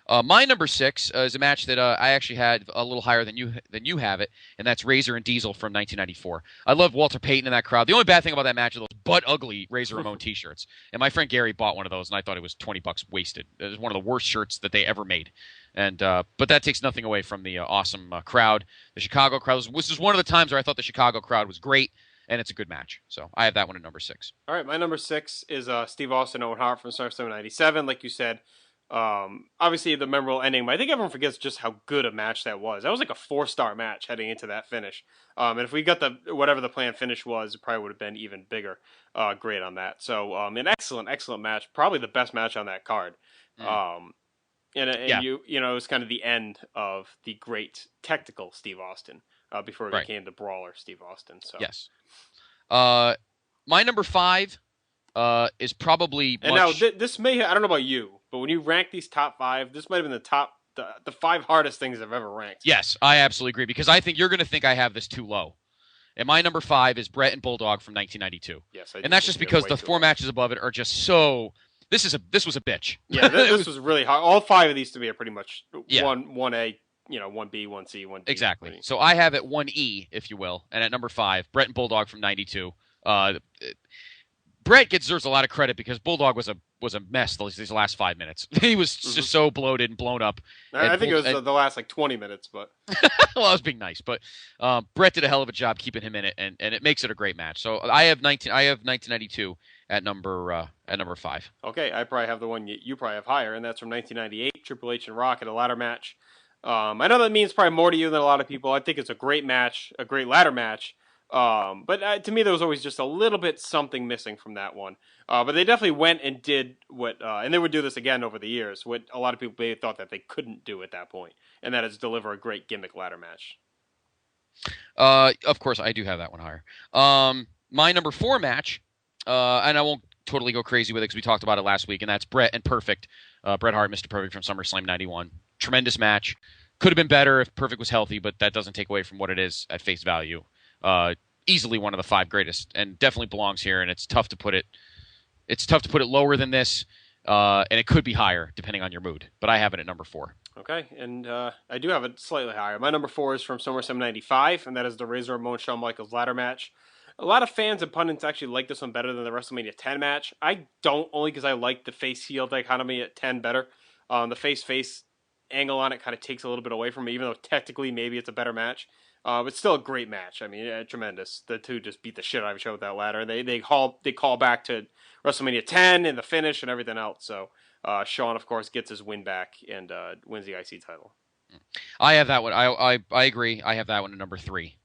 H: My number 6 is a match that I actually had a little higher than you have it, and that's Razor and Diesel from 1994. I love Walter Payton in that crowd. The only bad thing about that match is those butt ugly Razor Ramon T-shirts. And my friend Gary bought one of those, and I thought it was $20 wasted. It was one of the worst shirts that they ever made. And but that takes nothing away from the awesome crowd. The Chicago crowd. This is one of the times where I thought the Chicago crowd was great, and it's a good match. So I have that one at number 6.
G: All right, my number 6 is Steve Austin, Owen Hart from SummerSlam '97. Like you said, obviously the memorable ending, but I think everyone forgets just how good a match that was. That was like a 4-star match heading into that finish. And if we got whatever the planned finish was, it probably would have been even bigger. Great on that. So an excellent match, probably the best match on that card. And it was kind of the end of the great technical Steve Austin before it became the brawler Steve Austin. So
H: yes. My number 5 is probably.
G: And now this may, I don't know about you, but when you rank these top 5, this might have been the 5 hardest things I've ever ranked.
H: Yes, I absolutely agree, because I think you're going to think I have this too low. And my number 5 is Bret and Bulldog from 1992.
G: Yes,
H: and that's just because the 4 matches above it are just so. This was a bitch.
G: Yeah, this was really hard. All 5 of these to me are pretty much 1A, 1B, 1C, 1D.
H: Exactly. So I have it 1E, if you will, and at number 5, Bret and Bulldog from 92. Bret deserves a lot of credit because Bulldog was a mess these last 5 minutes. He was just so bloated and blown up.
G: I think it was the last 20 minutes, but
H: well, I was being nice, but Bret did a hell of a job keeping him in it, and it makes it a great match. So I have 1992 at number 5.
G: Okay, I probably have the one you probably have higher, and that's from 1998, Triple H and Rock in a ladder match. I know that means probably more to you than a lot of people. I think it's a great match, a great ladder match. But to me, there was always just a little bit something missing from that one. But they definitely went and did what, and they would do this again over the years, what a lot of people maybe thought that they couldn't do at that point, and that is deliver a great gimmick ladder match.
H: Of course, I do have that one higher. My number 4 match, and I won't totally go crazy with it because we talked about it last week, and that's Bret and Perfect. Bret Hart, Mr. Perfect from SummerSlam '91. Tremendous match. Could have been better if Perfect was healthy, but that doesn't take away from what it is at face value. Easily one of the 5 greatest, and definitely belongs here. And it's tough to put it. It's tough to put it lower than this, and it could be higher depending on your mood. But I have it at number 4.
G: Okay, and I do have it slightly higher. My number 4 is from SummerSlam '95, and that is the Razor Ramon Shawn Michaels ladder match. A lot of fans and pundits actually like this one better than the WrestleMania 10 match. I don't, only because I like the face-heel dichotomy at 10 better. The face-face angle on it kind of takes a little bit away from me, even though technically maybe it's a better match. But still a great match. I mean, tremendous. The two just beat the shit out of each other with that ladder. They call back to WrestleMania 10 and the finish and everything else. So Shawn, of course, gets his win back and wins the IC title.
H: I have that one. I agree. I have that one at number 3.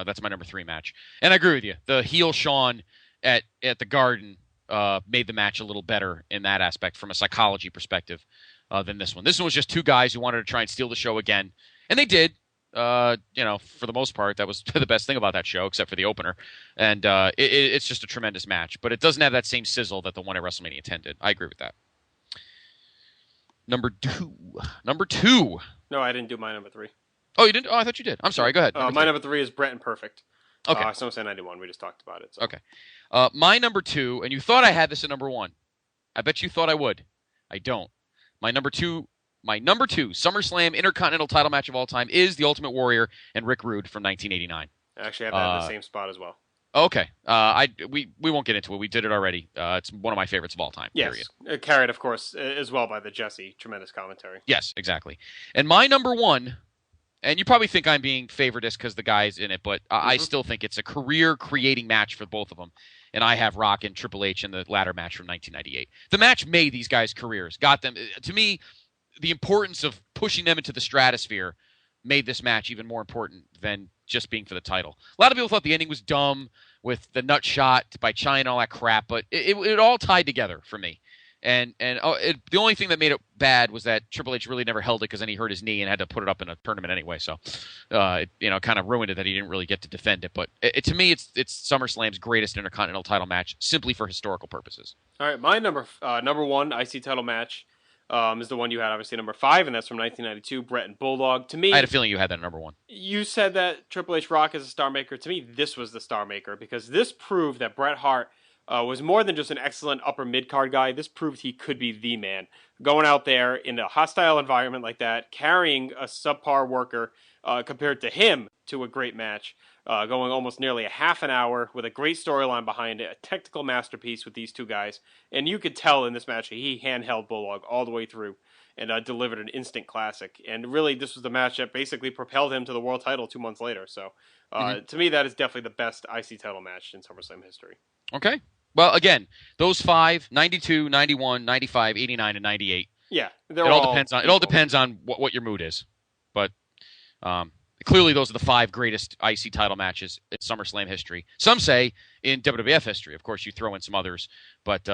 H: That's my number 3 match. And I agree with you. The heel Shawn at the Garden made the match a little better in that aspect from a psychology perspective than this one. This one was just 2 guys who wanted to try and steal the show again. And they did. For the most part, that was the best thing about that show, except for the opener. And it's just a tremendous match. But it doesn't have that same sizzle that the one at WrestleMania 10 did. I agree with that. Number 2.
G: No, I didn't do my number 3.
H: Oh, you didn't? Oh, I thought you did. I'm sorry. Go ahead.
G: My number 3 is Bret and Perfect.
H: Okay.
G: SummerSlam '91. We just talked about it. So.
H: Okay. My number 2, and you thought I had this at number 1. I bet you thought I would. I don't. My number 2, SummerSlam Intercontinental title match of all time is The Ultimate Warrior and Rick Rude from 1989.
G: I actually have that in the same spot as well.
H: Okay. We won't get into it. We did it already. It's one of my favorites of all time.
G: Yes.
H: Period.
G: Carried, of course, as well by the Jesse. Tremendous commentary.
H: Yes, exactly. And my number 1, and you probably think I'm being favoritist because the guy's in it, but I still think it's a career-creating match for both of them. And I have Rock and Triple H in the ladder match from 1998. The match made these guys' careers. Got them. To me, the importance of pushing them into the stratosphere made this match even more important than just being for the title. A lot of people thought the ending was dumb with the nut shot by Chyna and all that crap, but it all tied together for me. And the only thing that made it bad was that Triple H really never held it because then he hurt his knee and had to put it up in a tournament anyway. So, it kind of ruined it that he didn't really get to defend it. But to me, it's SummerSlam's greatest Intercontinental title match simply for historical purposes.
G: All right, my number 1 IC title match is the one you had, obviously number 5, and that's from 1992, Bret and Bulldog. To me,
H: I had a feeling you had that at number 1.
G: You said that Triple H Rock is a star maker. To me, this was the star maker because this proved that Bret Hart was more than just an excellent upper mid-card guy. This proved he could be the man. going out there in a hostile environment like that, carrying a subpar worker compared to him to a great match, going almost nearly a half an hour with a great storyline behind it, a technical masterpiece with these two guys. And you could tell in this match he handheld Bulldog all the way through and delivered an instant classic. And really, this was the match that basically propelled him to the world title 2 months later. So to me, that is definitely the best IC title match in SummerSlam history.
H: Okay. Well, again, those 5, 92, 91, 95, 89, and 98.
G: Yeah.
H: It all depends on what your mood is. But clearly those are the 5 greatest IC title matches in SummerSlam history. Some say in WWF history. Of course, you throw in some others. But,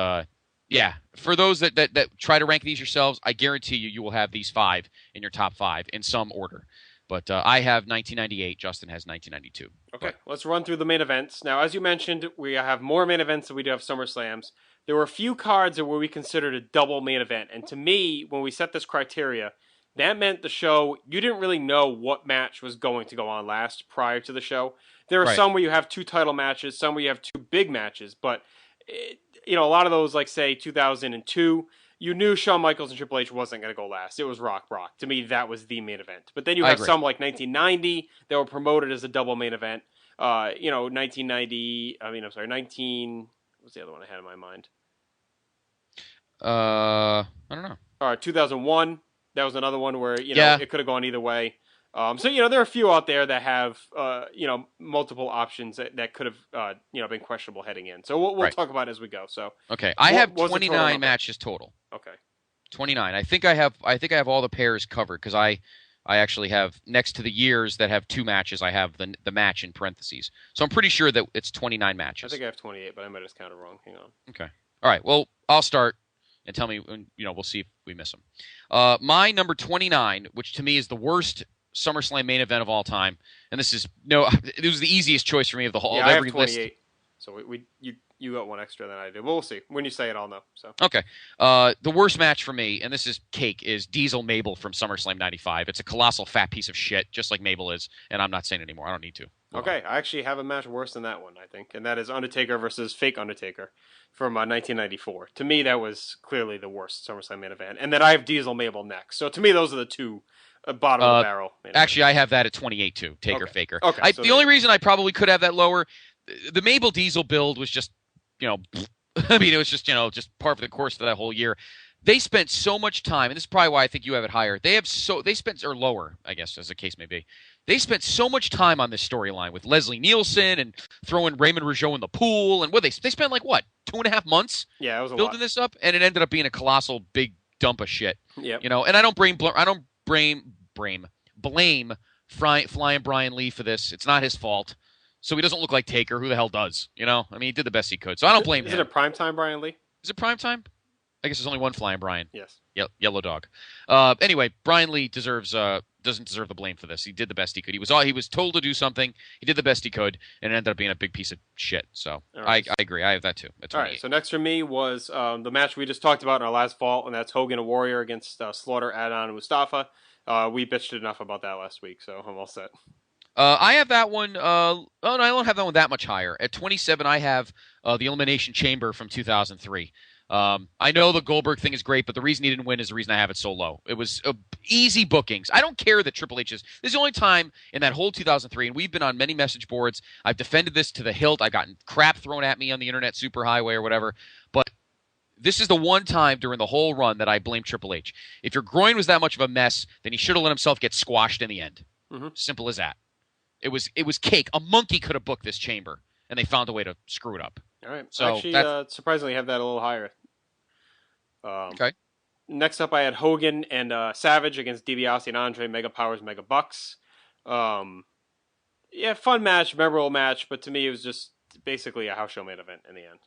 H: yeah, for those that try to rank these yourselves, I guarantee you will have these 5 in your top 5 in some order. But I have 1998. Justin has 1992.
G: Okay, let's run through the main events. Now, as you mentioned, we have more main events than we do have SummerSlams. There were a few cards where we considered a double main event. And to me, when we set this criteria, that meant the show, you didn't really know what match was going to go on last prior to the show. There are some where you have 2 title matches, some where you have 2 big matches. But, a lot of those, like, say, 2002, you knew Shawn Michaels and Triple H wasn't going to go last. It was Rock Brock. To me, that was the main event. But then you have some like 1990 that were promoted as a double main event. 1990. What's the other one I had in my mind?
H: I don't know.
G: 2001. That was another one where it could have gone either way. So there are a few out there that have multiple options that could have been questionable heading in. So we'll talk about it as we go. So
H: okay, I have 29 matches total.
G: Okay,
H: 29. I think I have all the pairs covered because I actually have next to the years that have 2 matches. I have the match in parentheses. So I'm pretty sure that it's 29 matches.
G: I think I have 28, but I might have just counted wrong. Hang on.
H: Okay. All right. Well, I'll start and tell me. We'll see if we miss them. My number 29, which to me is the worst SummerSlam main event of all time, and it was the easiest choice for me of the whole.
G: Yeah,
H: of every
G: I have 28.
H: list.
G: So you got one extra than I did. We'll see. When you say it, I'll know. So
H: okay, the worst match for me, and this is cake, is Diesel Mabel from SummerSlam '95. It's a colossal fat piece of shit, just like Mabel is, and I'm not saying it anymore. I don't need to.
G: Okay, I actually have a match worse than that one, I think, and that is Undertaker versus Fake Undertaker from 1994. To me, that was clearly the worst SummerSlam main event, and then I have Diesel Mabel next. So to me, those are the 2 bottom of the barrel.
H: Actually, I have that at 28 too. Taker Faker.
G: Okay,
H: the only reason I probably could have that lower, the Mabel Diesel build was just, it was just, just part of the course of that whole year. They spent so much time, and this is probably why I think you have it higher. They spent or lower, I guess, as the case may be. They spent so much time on this storyline with Leslie Nielsen and throwing Raymond Rougeau in the pool, and they spent like what 2.5 months?
G: Yeah, it was
H: building this up, and it ended up being a colossal big dump of shit.
G: Yeah,
H: and I don't blame Flying Brian Lee for this. It's not his fault. So he doesn't look like Taker. Who the hell does? He did the best he could. So I don't blame him.
G: Is it a primetime Brian Lee?
H: Is it primetime? I guess there's only one Flying Brian.
G: Yes.
H: Yellow Dog. Anyway, Brian Lee doesn't deserve the blame for this. He did the best he could. He was told to do something. He did the best he could, and it ended up being a big piece of shit. So right. I agree. I have that too. All right.
G: So next for me was the match we just talked about in our last Vault, and that's Hogan and Warrior against Slaughter, Adnan, and Mustafa. We bitched enough about that last week, so I'm all set.
H: I have that one. No, I don't have that one that much higher. At 27, I have the Elimination Chamber from 2003. I know the Goldberg thing is great, but the reason he didn't win is the reason I have it so low. It was easy bookings. I don't care that Triple H is. This is the only time in that whole 2003, and we've been on many message boards. I've defended this to the hilt. I've gotten crap thrown at me on the internet, superhighway or whatever. But this is the one time during the whole run that I blame Triple H. If your groin was that much of a mess, then he should have let himself get squashed in the end. Mm-hmm. Simple as that. It was cake. A monkey could have booked this chamber, and they found a way to screw it up.
G: All right. So actually, surprisingly, have that a little higher.
H: Okay.
G: Next up, I had Hogan and Savage against DiBiase and Andre, Mega Powers, Mega Bucks. Yeah, fun match, memorable match, but to me, it was just basically a house show main event in the end.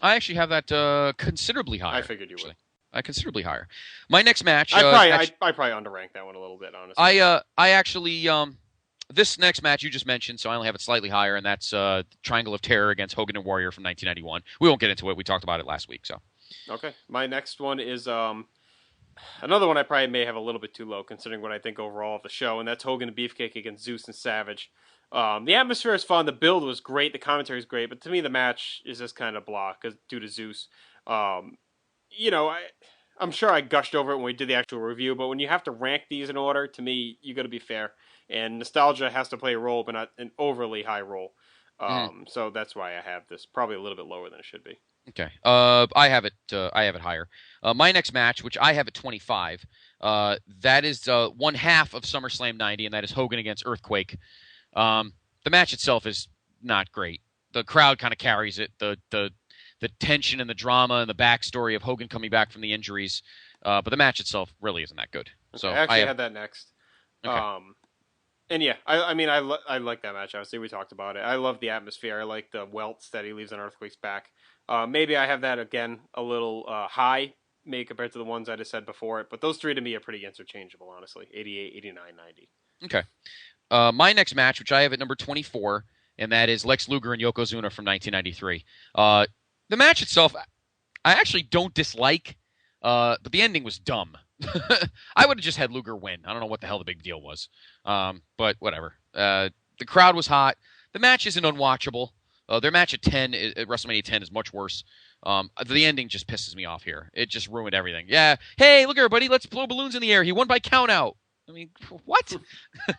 H: I actually have that considerably higher.
G: I figured you would.
H: Considerably higher. My next match.
G: I probably underranked that one a little bit, honestly.
H: I actually this next match you just mentioned, so I only have it slightly higher, and that's Triangle of Terror against Hogan and Warrior from 1991. We won't get into it. We talked about it last week, so.
G: Okay. My next one is another one I probably may have a little bit too low, considering what I think overall of the show, and that's Hogan and Beefcake against Zeus and Savage. The atmosphere is fun. The build was great. The commentary is great, but to me, the match is just kind of blah due to Zeus. I'm I'm sure I gushed over it when we did the actual review, but when you have to rank these in order, to me, you got to be fair. And nostalgia has to play a role, but not an overly high role. So that's why I have this probably a little bit lower than it should be.
H: Okay. I have it higher. My next match, which I have at 25, that is one half of SummerSlam 90, and that is Hogan against Earthquake. The match itself is not great. The crowd kind of carries it. The tension and the drama and the backstory of Hogan coming back from the injuries, but the match itself really isn't that good.
G: Okay,
H: So
G: I actually had that next.
H: Okay.
G: And yeah, I like that match. Obviously, we talked about it. I love the atmosphere. I like the welts that he leaves on Earthquake's back. Maybe I have that again a little high, maybe compared to the ones I just said before it. But those three to me are pretty interchangeable, honestly. 88, 89, 90.
H: Okay. My next match, which I have at number 24, and that is Lex Luger and Yokozuna from 1993. The match itself, I actually don't dislike, but the ending was dumb. I would have just had Luger win. I don't know what the hell the big deal was. But whatever. The crowd was hot. The match isn't unwatchable. Their match at WrestleMania 10 is much worse. The ending just pisses me off here. It just ruined everything. Yeah. Hey, look everybody, let's blow balloons in the air. He won by count out. I mean, what?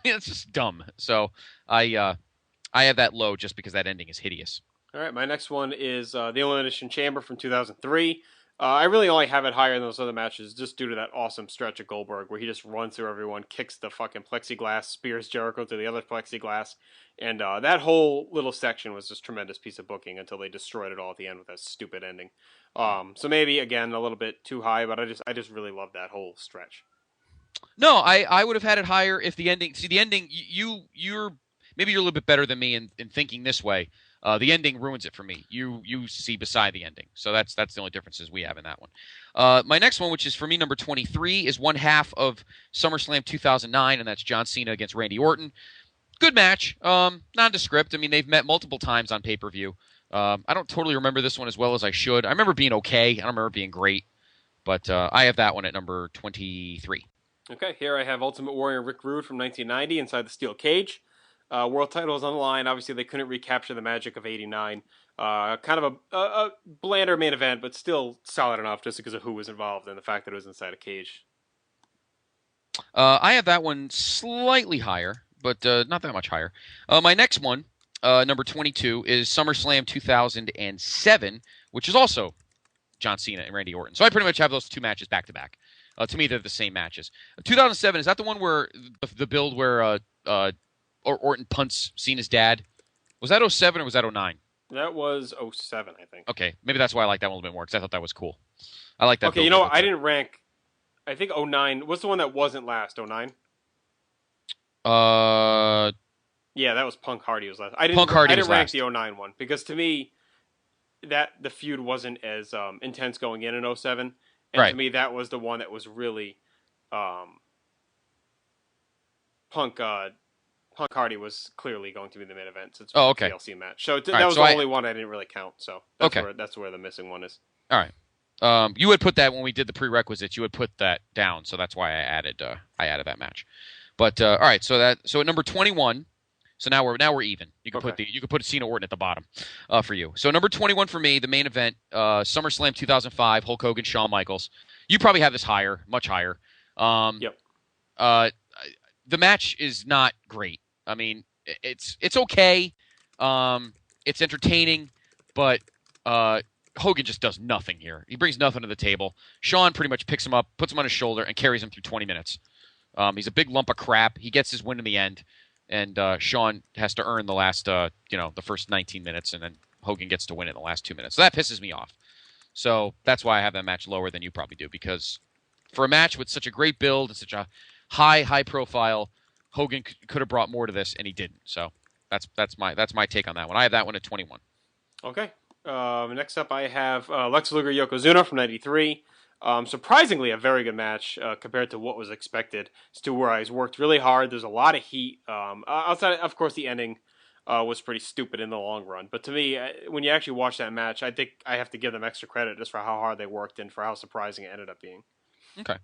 H: It's just dumb. So I have that low just because that ending is hideous.
G: All right, my next one is the Elimination Chamber from 2003. I really only have it higher than those other matches just due to that awesome stretch of Goldberg where he just runs through everyone, kicks the fucking plexiglass, spears Jericho to the other plexiglass, and that whole little section was just a tremendous piece of booking until they destroyed it all at the end with that stupid ending. So maybe, again, a little bit too high, but I just really love that whole stretch.
H: No, I would have had it higher if the ending... See, the ending, you're maybe you're a little bit better than me in thinking this way. The ending ruins it for me. You see beside the ending. So that's the only differences we have in that one. My next one, which is for me number 23, is one half of SummerSlam 2009, and that's John Cena against Randy Orton. Good match. Nondescript. I mean, they've met multiple times on pay-per-view. I don't totally remember this one as well as I should. I remember being okay. I don't remember being great. But I have that one at number 23.
G: Okay, here I have Ultimate Warrior Rick Rude from 1990 inside the steel cage. World title is on the line. Obviously, they couldn't recapture the magic of 89. Kind of a blander main event, but still solid enough just because of who was involved and the fact that it was inside a cage.
H: I have that one slightly higher, but not that much higher. My next one, number 22, is SummerSlam 2007, which is also John Cena and Randy Orton. So I pretty much have those two matches back to back. To me, they're the same matches. 2007, is that the one where the build where Orton punts Cena's dad? Was that 07 or was that 09?
G: That was 07, I think.
H: Okay, maybe that's why I like that one a little bit more, because I thought that was cool. I like that.
G: Okay, you know what? I didn't rank... I think 09... What's the one that wasn't last? 09? Yeah, that was Punk Hardy was last. I didn't rank the 09 one, because to me, the feud wasn't as intense going in 07. And
H: right.
G: To me, that was the one that was really... Punk Hardy was clearly going to be the main event since
H: okay.
G: TLC match. So that was the only one I didn't really count. So that's where the missing one is.
H: All right. You would put that when we did the prerequisites. You would put that down. So that's why I added that match. But all right. So at number 21. So now we're even. You could put Cena Orton at the bottom for you. So number 21 for me, the main event, SummerSlam 2005, Hulk Hogan, Shawn Michaels. You probably have this higher, much higher.
G: Yep.
H: The match is not great. I mean, it's okay. It's entertaining, but Hogan just does nothing here. He brings nothing to the table. Shawn pretty much picks him up, puts him on his shoulder, and carries him through 20 minutes. He's a big lump of crap. He gets his win in the end, and Shawn has to earn the last, the first 19 minutes, and then Hogan gets to win it in the last 2 minutes. So that pisses me off. So that's why I have that match lower than you probably do, because for a match with such a great build and such a high profile, Hogan could have brought more to this, and he didn't. So that's my take on that one. I have that one at 21.
G: Okay. Next up, I have Lex Luger Yokozuna from 93. Surprisingly, a very good match compared to what was expected. It's two guys worked really hard. There's a lot of heat. Outside, of course, the ending was pretty stupid in the long run. But to me, when you actually watch that match, I think I have to give them extra credit just for how hard they worked and for how surprising it ended up being.
H: Okay.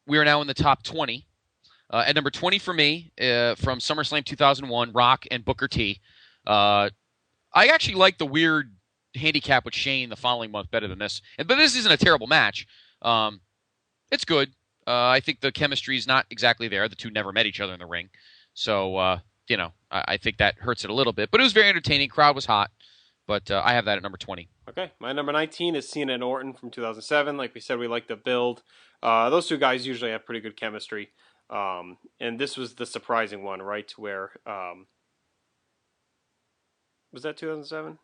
H: We are now in the top 20. At number 20 for me, from SummerSlam 2001, Rock and Booker T. I actually like the weird handicap with Shane the following month better than this. But this isn't a terrible match. It's good. I think the chemistry is not exactly there. The two never met each other in the ring. So, I think that hurts it a little bit. But it was very entertaining. Crowd was hot. But I have that at number 20.
G: Okay. My number 19 is Cena and Orton from 2007. Like we said, we like the build. Those two guys usually have pretty good chemistry. And this was the surprising one, right? Where, was that 2007?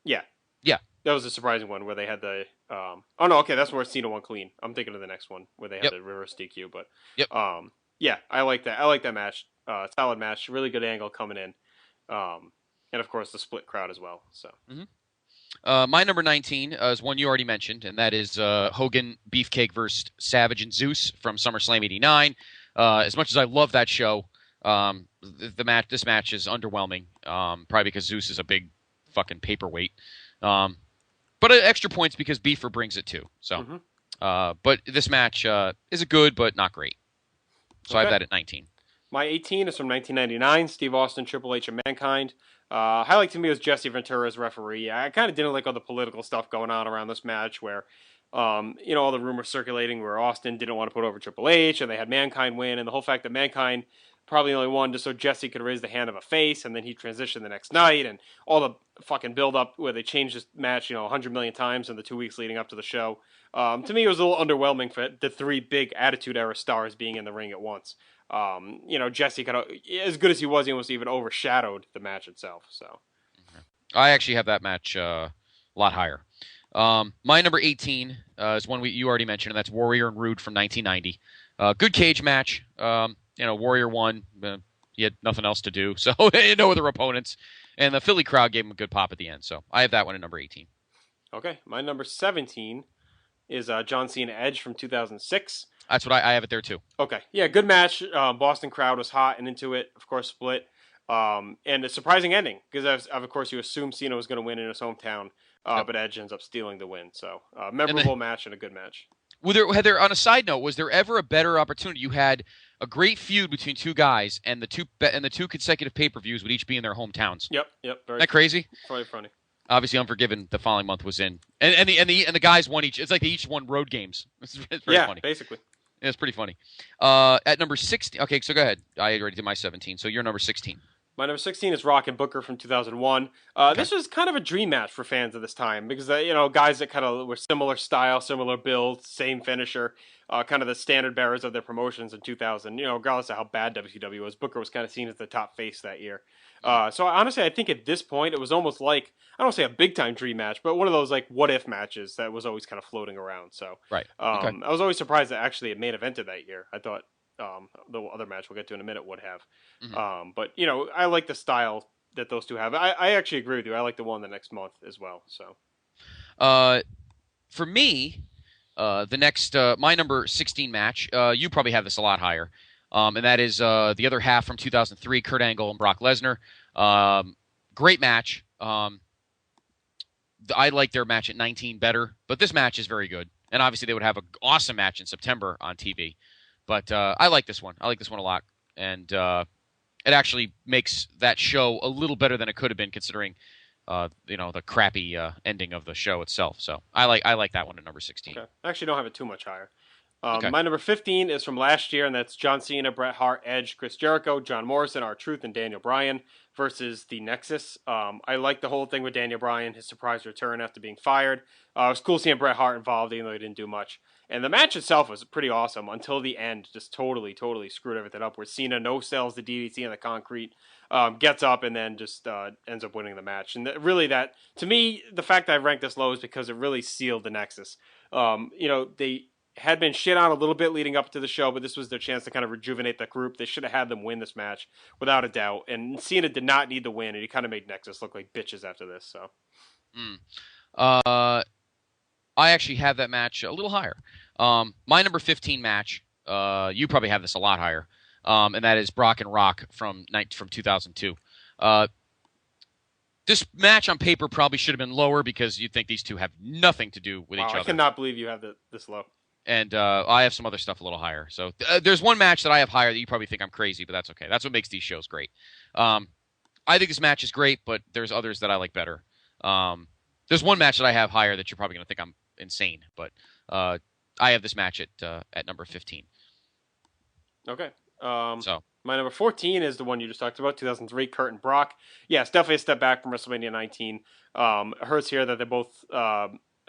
G: Yeah.
H: Yeah.
G: That was a surprising one where they had the, that's where Cena won clean. I'm thinking of the next one where they had the reverse DQ, but, yeah, I like that. I like that match. Solid match, really good angle coming in. And of course the split crowd as well. So,
H: my number 19 is one you already mentioned, and that is Hogan Beefcake versus Savage and Zeus from SummerSlam '89. As much as I love that show, this match is underwhelming. Probably because Zeus is a big fucking paperweight. But extra points because Beefer brings it too. So, but this match is good but not great. So I have that at 19.
G: My 18 is from 1999. Steve Austin, Triple H, and Mankind. Highlight to me was Jesse Ventura as referee. I kind of didn't like all the political stuff going on around this match where, all the rumors circulating where Austin didn't want to put over Triple H and they had Mankind win, and the whole fact that Mankind probably only won just so Jesse could raise the hand of a face, and then he transitioned the next night, and all the fucking build-up where they changed this match, 100 million times in the 2 weeks leading up to the show. To me, it was a little underwhelming for the three big Attitude Era stars being in the ring at once. Jesse kind of, as good as he was, he almost even overshadowed the match itself. So,
H: I actually have that match a lot higher. My number 18 is one you already mentioned, and that's Warrior and Rude from 1990. Good cage match. Warrior won. He had nothing else to do, so no other opponents. And the Philly crowd gave him a good pop at the end. So I have that one at number 18.
G: Okay, my number 17 is John Cena Edge from 2006.
H: That's what I have it there too.
G: Okay, yeah, good match. Boston crowd was hot and into it. Of course, split. And a surprising ending because of course you assume Cena was going to win in his hometown, but Edge ends up stealing the win. So memorable match and a good match.
H: On a side note, was there ever a better opportunity? You had a great feud between two guys, and the two consecutive pay-per-views would each be in their hometowns.
G: Yep.
H: Isn't that crazy?
G: Probably funny.
H: Obviously, Unforgiven the following month was in, and the guys won each. It's like they each won road games. It's very funny.
G: Basically.
H: Yeah, it's pretty funny. At number 16, okay, so go ahead. I already did my 17, so you're number 16.
G: My number 16 is Rock and Booker from 2001. This was kind of a dream match for fans of this time because, guys that kind of were similar style, similar build, same finisher, kind of the standard bearers of their promotions in 2000. Regardless of how bad WCW was, Booker was kind of seen as the top face that year. So honestly, I think at this point, it was almost like, I don't say a big-time dream match, but one of those like what-if matches that was always kind of floating around. So
H: right.
G: I was always surprised that actually it main evented that year. I thought the other match we'll get to in a minute would have. But, I like the style that those two have. I actually agree with you. I like the one the next month as well. So,
H: for me, the next, my number 16 match, you probably have this a lot higher. And that is the other half from 2003, Kurt Angle and Brock Lesnar. Great match. I like their match at 19 better, but this match is very good. And obviously they would have an awesome match in September on TV. But I like this one. I like this one a lot. And it actually makes that show a little better than it could have been considering, the crappy ending of the show itself. So I like that one at number 16.
G: Okay. I actually don't have it too much higher. My number 15 is from last year, and that's John Cena, Bret Hart, Edge, Chris Jericho, John Morrison, R-Truth, and Daniel Bryan versus The Nexus. I like the whole thing with Daniel Bryan, his surprise return after being fired. It was cool seeing Bret Hart involved, even though he didn't do much. And the match itself was pretty awesome until the end, just totally screwed everything up, where Cena no-sells the DDT on the concrete, gets up, and then just ends up winning the match. And really that, to me, the fact that I ranked this low is because it really sealed The Nexus. They had been shit on a little bit leading up to the show, but this was their chance to kind of rejuvenate the group. They should have had them win this match without a doubt. And Cena did not need the win, and he kind of made Nexus look like bitches after this. So,
H: I actually have that match a little higher. My number 15 match, you probably have this a lot higher, and that is Brock and Rock from 2002. This match on paper probably should have been lower because you'd think these two have nothing to do with each other.
G: I cannot believe you have this low.
H: And I have some other stuff a little higher. So there's one match that I have higher that you probably think I'm crazy, but that's okay. That's what makes these shows great. I think this match is great, but there's others that I like better. There's one match that I have higher that you're probably going to think I'm insane, but I have this match at number 15.
G: Okay.
H: So
G: my number 14 is the one you just talked about, 2003, Kurt and Brock. Yeah, it's definitely a step back from WrestleMania 19. It hurts here that they both...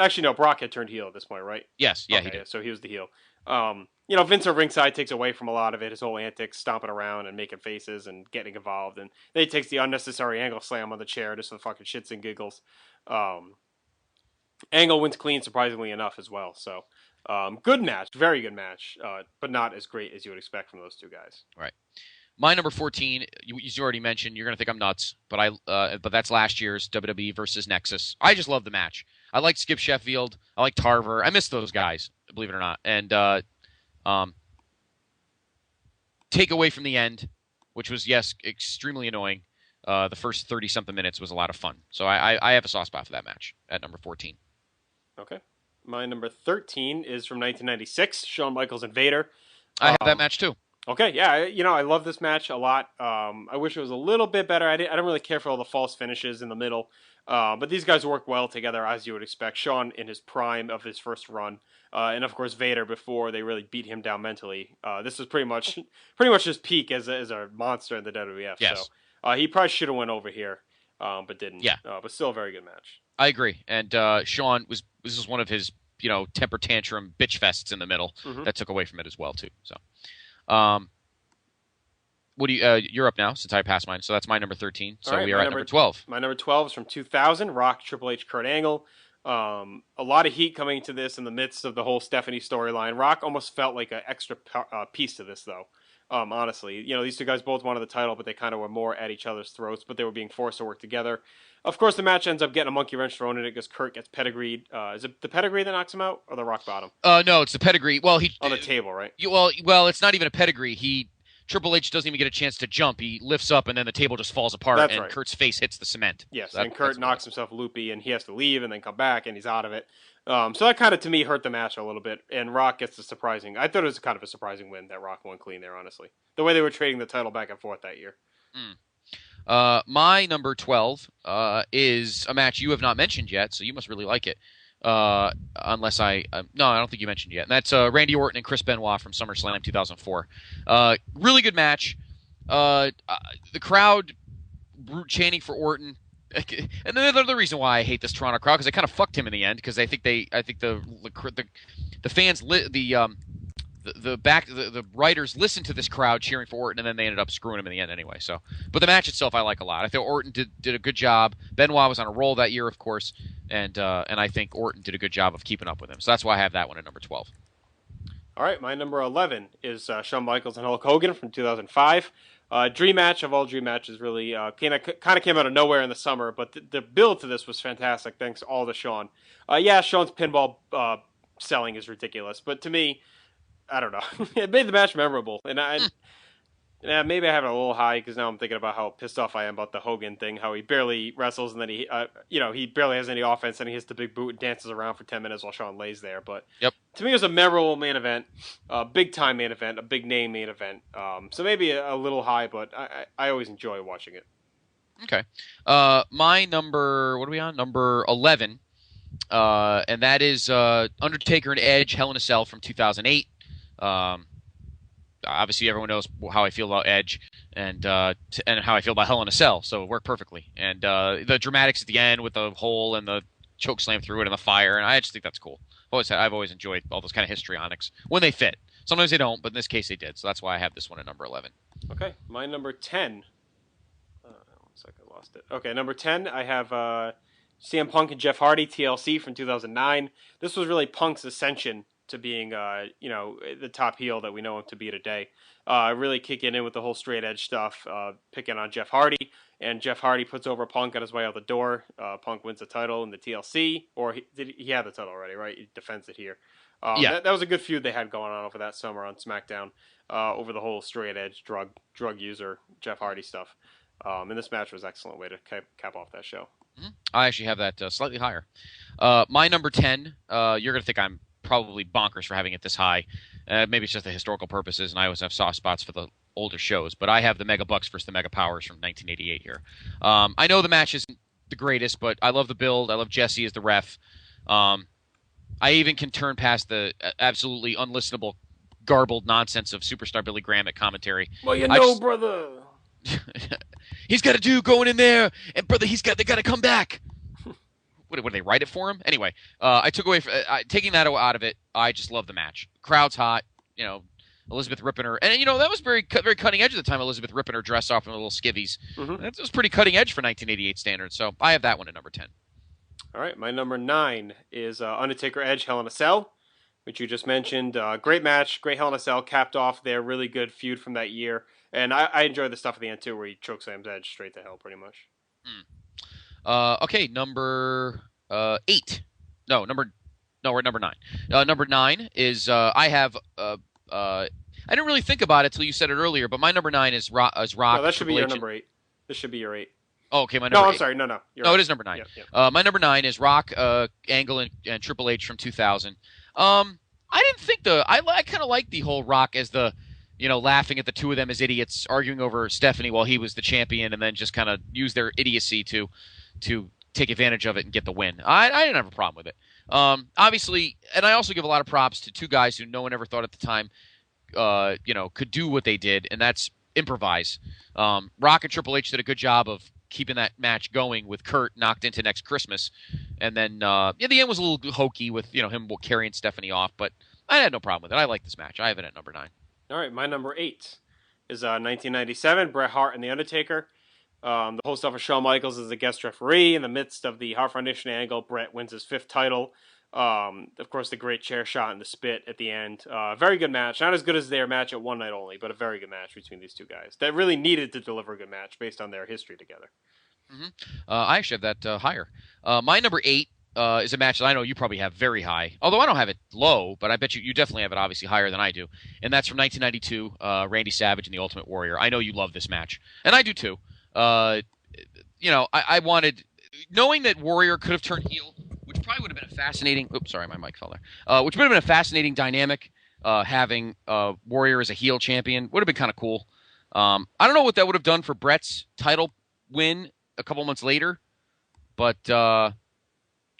G: actually, no, Brock had turned heel at this point, right?
H: yes, yeah,
G: okay,
H: he did.
G: So he was the heel. Vince at ringside takes away from a lot of it, his whole antics, stomping around and making faces and getting involved. And then he takes the unnecessary angle slam on the chair just for the fucking shits and giggles. Angle wins clean, surprisingly enough, as well. So, good match, very good match, but not as great as you would expect from those two guys.
H: Right. My number 14, you already mentioned. You're gonna think I'm nuts, but but that's last year's WWE versus Nexus. I just love the match. I like Skip Sheffield. I like Tarver. I miss those guys, believe it or not. And take away from the end, which was extremely annoying. The first 30-something minutes was a lot of fun. So I have a soft spot for that match at number 14.
G: Okay. My number 13 is from 1996, Shawn Michaels and Vader.
H: I have that match too.
G: Okay, yeah, I love this match a lot. I wish it was a little bit better. I don't really care for all the false finishes in the middle, but these guys work well together, as you would expect. Shawn in his prime of his first run, and of course Vader before they really beat him down mentally. This was pretty much his peak as a monster in the WWF.
H: Yes.
G: So he probably should have went over here, but didn't.
H: Yeah.
G: But still a very good match.
H: I agree. And Shawn this was one of his temper tantrum bitch fests in the middle that took away from it as well too. So. What do you're up now since I passed mine, so that's my number 13. So right, we are at number 12.
G: My number 12 is from 2000, Rock, Triple H, Kurt Angle. A lot of heat coming to this in the midst of the whole Stephanie storyline. Rock almost felt like an extra piece to this, though. Honestly, these two guys both wanted the title, but they kind of were more at each other's throats, but they were being forced to work together. Of course, the match ends up getting a monkey wrench thrown in it because Kurt gets pedigreed. Is it the pedigree that knocks him out, or the rock bottom?
H: No, it's the pedigree. Well, he
G: on the table, right?
H: Well, it's not even a pedigree. Triple H doesn't even get a chance to jump. He lifts up, and then the table just falls apart, and right. Kurt's face hits the cement.
G: Yes, and Kurt knocks himself loopy, and he has to leave and then come back, and he's out of it. So that kind of, to me, hurt the match a little bit, and Rock gets the surprising... I thought it was kind of a surprising win that Rock won clean there, honestly. The way they were trading the title back and forth that year.
H: My number 12 is a match you have not mentioned yet, so you must really like it. Unless I don't think you mentioned yet. And that's Randy Orton and Chris Benoit from SummerSlam 2004. Really good match. The crowd chanting for Orton, and the reason why I hate this Toronto crowd because they kind of fucked him in the end because I think the fans the writers listened to this crowd cheering for Orton, and then they ended up screwing him in the end anyway. So, but the match itself I like a lot. I thought Orton did a good job. Benoit was on a roll that year, of course, and I think Orton did a good job of keeping up with him. So that's why I have that one at number 12.
G: All right, my number 11 is Shawn Michaels and Hulk Hogan from 2005. Dream match of all dream matches, really. Kind of came out of nowhere in the summer, but the build to this was fantastic. Thanks all to Shawn. Shawn's pinball selling is ridiculous, but to me, I don't know. It made the match memorable, and maybe I have it a little high because now I'm thinking about how pissed off I am about the Hogan thing. How he barely wrestles, and then he barely has any offense, and he hits the big boot and dances around for 10 minutes while Shawn lays there. But to me, it was a memorable main event, a big time main event, a big name main event. So maybe a little high, but I always enjoy watching it.
H: Okay, my number, what are we on? Number 11, and that is Undertaker and Edge, Hell in a Cell from 2008. Obviously, everyone knows how I feel about Edge and how I feel about Hell in a Cell, so it worked perfectly. And the dramatics at the end with the hole and the choke slam through it and the fire, and I just think that's cool. I've always enjoyed all those kind of histrionics when they fit. Sometimes they don't, but in this case they did. So that's why I have this one at number 11.
G: Okay, my number 10. 1 second, I lost it. Okay, number 10, I have CM Punk and Jeff Hardy, TLC from 2009. This was really Punk's ascension to being, the top heel that we know him to be today. Really kicking in with the whole straight edge stuff, picking on Jeff Hardy, and Jeff Hardy puts over Punk on his way out the door. Punk wins the title in the TLC, or he had the title already, right? He defends it here. That was a good feud they had going on over that summer on SmackDown, over the whole straight edge drug user Jeff Hardy stuff. And this match was an excellent way to cap off that show.
H: Mm-hmm. I actually have that slightly higher. My number 10, you're going to think I'm probably bonkers for having it this high. Maybe it's just the historical purposes, and I always have soft spots for the older shows, but I have the Mega Bucks versus the Mega Powers from 1988 here. I know the match isn't the greatest, but I love the build. I love Jesse as the ref. I even can turn past the absolutely unlistenable, garbled nonsense of Superstar Billy Graham at commentary.
G: Well, brother.
H: He's got to do going in there, and brother, they got to come back. What did they write it for him? Anyway, I took away taking that out of it. I just love the match. Crowd's hot. Elizabeth ripping her, and that was very cutting edge at the time. Elizabeth ripping her dress off in little skivvies. Mm-hmm. That was pretty cutting edge for 1988 standards. So I have that one at number 10.
G: All right, my number 9 is Undertaker Edge Hell in a Cell, which you just mentioned. Great match, great Hell in a Cell, capped off their really good feud from that year. And I enjoyed the stuff at the end too, where he chokeslams Edge straight to hell, pretty much.
H: Okay, number 8. We're at number 9. Number 9 is I have. I didn't really think about it till you said it earlier, but my number 9 is Rock.
G: No, that should be your number 8. This should be your 8.
H: Oh, okay, my number 8.
G: No, I'm sorry. No.
H: It is number 9. Yeah. My number 9 is Rock, Angle, and Triple H from 2000. I didn't think I kind of liked the whole Rock as the, laughing at the two of them as idiots, arguing over Stephanie while he was the champion, and then just kind of use their idiocy to take advantage of it and get the win. I didn't have a problem with it. Obviously, and I also give a lot of props to two guys who no one ever thought at the time, could do what they did, and that's improvise. Rock and Triple H did a good job of keeping that match going with Kurt knocked into next Christmas. And then, the end was a little hokey with, him carrying Stephanie off, but I had no problem with it. I like this match. I have it at number 9.
G: All right, my number 8 is 1997, Bret Hart and The Undertaker. The host of Shawn Michaels is a guest referee. In the midst of the Hart Foundation angle, Bret wins his 5th title. Of course, the great chair shot and the spit at the end. Very good match. Not as good as their match at One Night Only, but a very good match between these two guys. That really needed to deliver a good match based on their history together.
H: Mm-hmm. I actually have that higher. My number 8 is a match that I know you probably have very high. Although I don't have it low, but I bet you definitely have it obviously higher than I do. And that's from 1992, Randy Savage and the Ultimate Warrior. I know you love this match. And I do too. I wanted, knowing that Warrior could have turned heel, which probably would have been a fascinating. Oops, sorry, my mic fell there. Which would have been a fascinating dynamic. Having Warrior as a heel champion would have been kind of cool. I don't know what that would have done for Bret's title win a couple months later, but that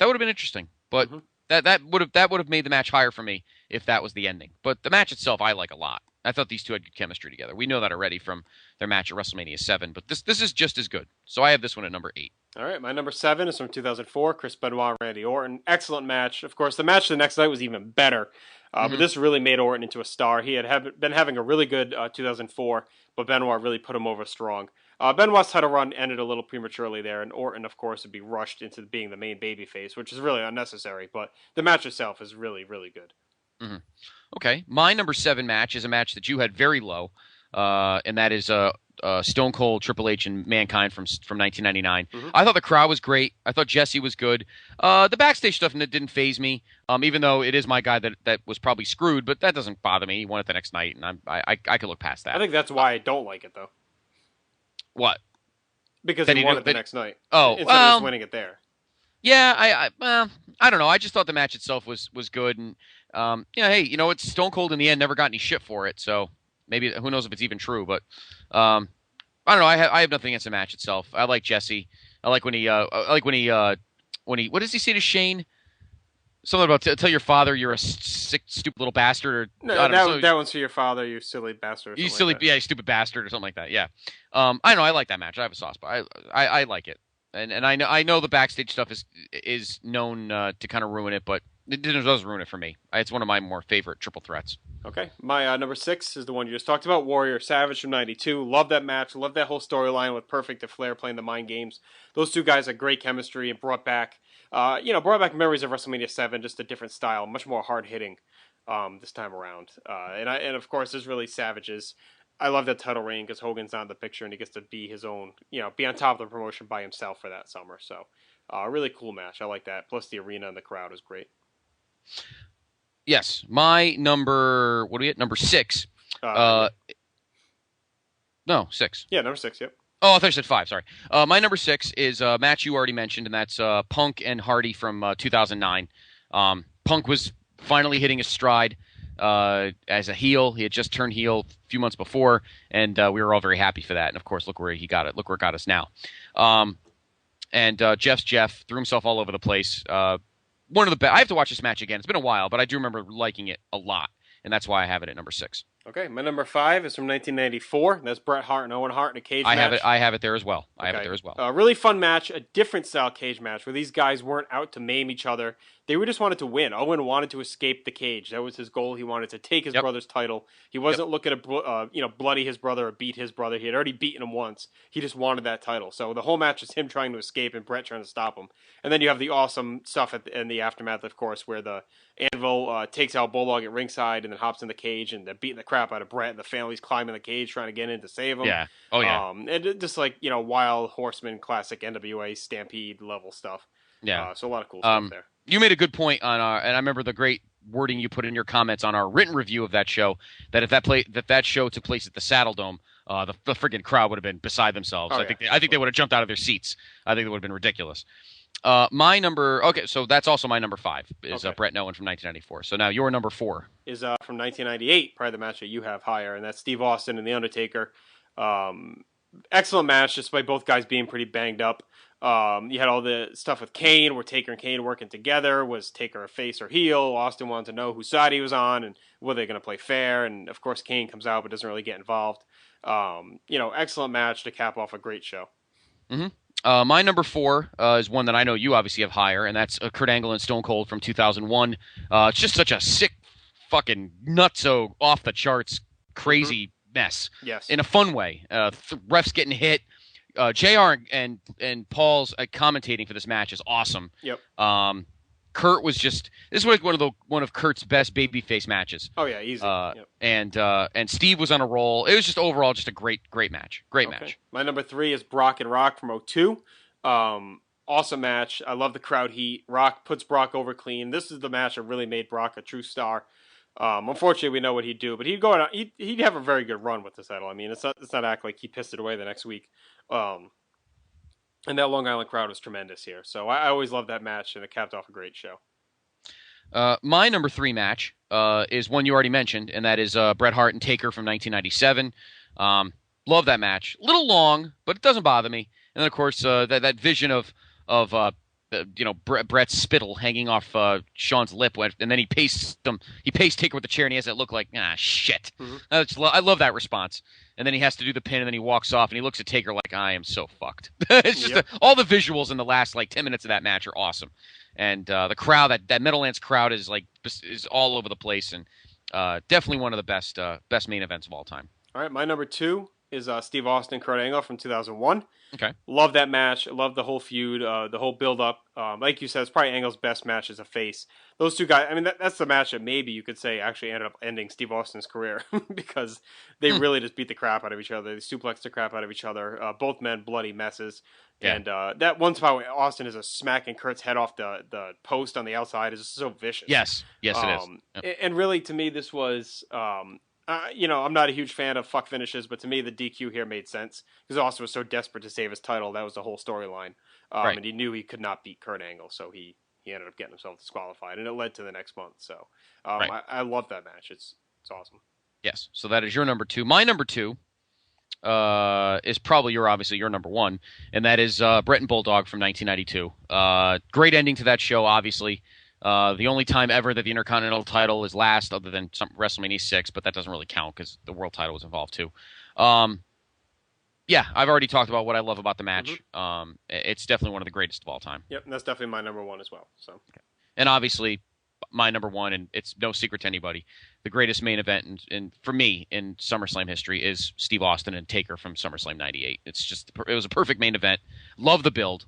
H: would have been interesting. But that would have made the match higher for me if that was the ending. But the match itself, I like a lot. I thought these two had good chemistry together. We know that already from their match at WrestleMania 7, but this is just as good. So I have this one at number 8.
G: All right, my number 7 is from 2004, Chris Benoit and Randy Orton. Excellent match. Of course, the match the next night was even better, but this really made Orton into a star. He had been having a really good 2004, but Benoit really put him over strong. Benoit's title run ended a little prematurely there, and Orton, of course, would be rushed into being the main babyface, which is really unnecessary, but the match itself is really, really good.
H: Mm-hmm. Okay, my number 7 match is a match that you had very low, and that is Stone Cold, Triple H, and Mankind from 1999. I thought the crowd was great. I thought Jesse was good. The backstage stuff didn't faze me, even though it is my guy that was probably screwed, but that doesn't bother me. He won it the next night, and I could look past that.
G: I think that's why I don't like it, though.
H: What?
G: Because he won it the next night.
H: Oh,
G: instead of just winning it there.
H: Yeah, I don't know. I just thought the match itself was good, and hey, it's Stone Cold in the end never got any shit for it, so maybe who knows if it's even true, but I don't know. I have nothing against the match itself. I like Jesse. I like when he what does he say to Shane? Something about tell your father you're a sick, stupid little bastard. Or
G: no, that one's for your father, you silly bastard.
H: You silly, you stupid bastard, or something like that. Yeah, I know. I like that match. I have a soft spot. I like it, and I know the backstage stuff is known to kind of ruin it, but it does ruin it for me. It's one of my more favorite triple threats.
G: Okay, my number 6 is the one you just talked about, Warrior Savage from '92. Love that match. Love that whole storyline with Perfect and Flair playing the mind games. Those two guys had great chemistry and brought back memories of WrestleMania 7, just a different style, much more hard hitting this time around. And of course, there's really Savage's. I love that title reign because Hogan's not in the picture and he gets to be his own, be on top of the promotion by himself for that summer. So, really cool match. I like that. Plus, the arena and the crowd is great.
H: Yes, my number. What are we at? Number 6. No, 6.
G: Yeah, number 6. Yep.
H: Oh, I thought you said 5. Sorry. My number 6 is a match you already mentioned, and that's Punk and Hardy from 2009. Punk was finally hitting his stride as a heel. He had just turned heel a few months before, and we were all very happy for that. And of course, look where he got it. Look where it got us now. And Jeff's Jeff threw himself all over the place. One of the best. I have to watch this match again. It's been a while, but I do remember liking it a lot, and that's why I have it at number 6.
G: Okay, my number 5 is from 1994. That's Bret Hart and Owen Hart in a cage match.
H: I have it there as well.
G: A really fun match, a different style cage match where these guys weren't out to maim each other. They just wanted to win. Owen wanted to escape the cage. That was his goal. He wanted to take his brother's title. He wasn't looking to bloody his brother or beat his brother. He had already beaten him once. He just wanted that title. So the whole match is him trying to escape and Bret trying to stop him. And then you have the awesome stuff in the aftermath, of course, where the Anvil takes out Bulldog at ringside and then hops in the cage and they're beating the crap out of Bret and the family's climbing the cage trying to get in to save him.
H: Yeah. Oh, yeah.
G: And just like, Wild Horseman, classic NWA Stampede level stuff.
H: Yeah.
G: So a lot of cool stuff there.
H: You made a good point on and I remember the great wording you put in your comments on our written review of that show, that if that show took place at the Saddle Dome, the friggin' crowd would have been beside themselves. I think they would have jumped out of their seats. I think it would have been ridiculous. So that's also my number 5 is Bret and Owen from 1994. So now your number 4
G: is from 1998, probably the match that you have higher, and that's Steve Austin and The Undertaker. Excellent match, despite both guys being pretty banged up. You had all the stuff with Kane, where Taker and Kane working together. Was Taker a face or heel? Austin wanted to know whose side he was on, and were they going to play fair? And of course, Kane comes out but doesn't really get involved. Excellent match to cap off a great show.
H: Mm-hmm. My number 4 is one that I know you obviously have higher, and that's Kurt Angle and Stone Cold from 2001. It's just such a sick, fucking nutso, off the charts, crazy mess.
G: Yes.
H: In a fun way. Refs getting hit. JR and Paul's commentating for this match is awesome.
G: Yep.
H: Kurt was just, this was like one of Kurt's best babyface matches.
G: Oh yeah, easy. Yep.
H: And Steve was on a roll. It was just overall just a great match. Great match.
G: My number 3 is Brock and Rock from 2002. Awesome match. I love the crowd heat. Rock puts Brock over clean. This is the match that really made Brock a true star. Unfortunately, we know what he'd do, but he'd go out. He'd have a very good run with the title. I mean, it's not act like he pissed it away the next week. And that Long Island crowd was tremendous here. So I always loved that match, and it capped off a great show.
H: My number 3 match is one you already mentioned, and that is Bret Hart and Taker from 1997. Love that match. A little long, but it doesn't bother me. And then, of course, that vision of Bret's spittle hanging off Shawn's lip, and then he pastes Taker with the chair, and he has that look like, shit. Mm-hmm. I love that response. And then he has to do the pin, and then he walks off, and he looks at Taker like, I am so fucked. It's just all the visuals in the last 10 minutes of that match are awesome. And the crowd, that Meadowlands crowd is all over the place, and definitely one of the best main events of all time.
G: All right, my number 2 is Steve Austin and Kurt Angle from 2001.
H: Okay.
G: Love that match. Love the whole feud, the whole build-up. Like you said, it's probably Angle's best match as a face. Those two guys, I mean, that's the match that maybe you could say actually ended up ending Steve Austin's career because they really just beat the crap out of each other. They suplexed the crap out of each other. Both men bloody messes. Yeah. And that one spot where Austin is smacking Kurt's head off the post on the outside is so vicious.
H: Yes, it is. Yep.
G: And really, to me, this was... I'm not a huge fan of fuck finishes, but to me, the DQ here made sense because Austin was so desperate to save his title. That was the whole storyline.
H: Right.
G: And he knew he could not beat Kurt Angle, so he ended up getting himself disqualified, and it led to the next month. So
H: right.
G: I love that match. It's awesome.
H: Yes. So that is your number 2. My number 2 is probably your number 1, and that is Bret and Bulldog from 1992. Great ending to that show, obviously. The only time ever that the Intercontinental title is last, other than WrestleMania 6, but that doesn't really count because the World title was involved too. Yeah, I've already talked about what I love about the match. Mm-hmm. It's definitely one of the greatest of all time.
G: Yep, and that's definitely my number 1 as well. So, okay.
H: And obviously, my number 1, and it's no secret to anybody, the greatest main event for me in SummerSlam history is Steve Austin and Taker from SummerSlam '98. It was a perfect main event. Love the build,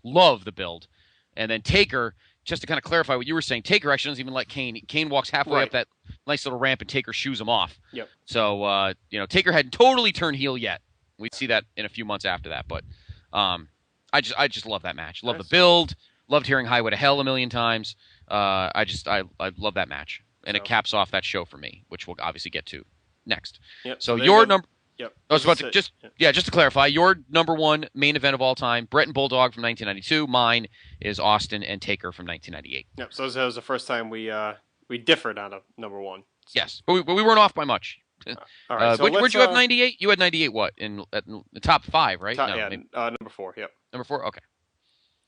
H: and then Taker. Just to kind of clarify what you were saying, Taker actually doesn't even let Kane. Kane walks halfway up that nice little ramp, and Taker shoos him off.
G: Yep.
H: So, Taker hadn't totally turned heel yet. We'd see that in a few months after that. But I just love that match. Love the build. Loved hearing Highway to Hell a million times. I love that match. And it caps off that show for me, which we'll obviously get to next.
G: Yep.
H: So your number...
G: Yep.
H: I was about to just to clarify, your number 1 main event of all time, Bret and Bulldog from 1992. Mine is Austin and Taker from 1998.
G: Yep. So that was the first time we differed on a number 1. So.
H: Yes, but we weren't off by much.
G: All right. So
H: where'd you have 98? You had 98 what in the top 5, right?
G: Number 4. Yep.
H: Number 4. Okay.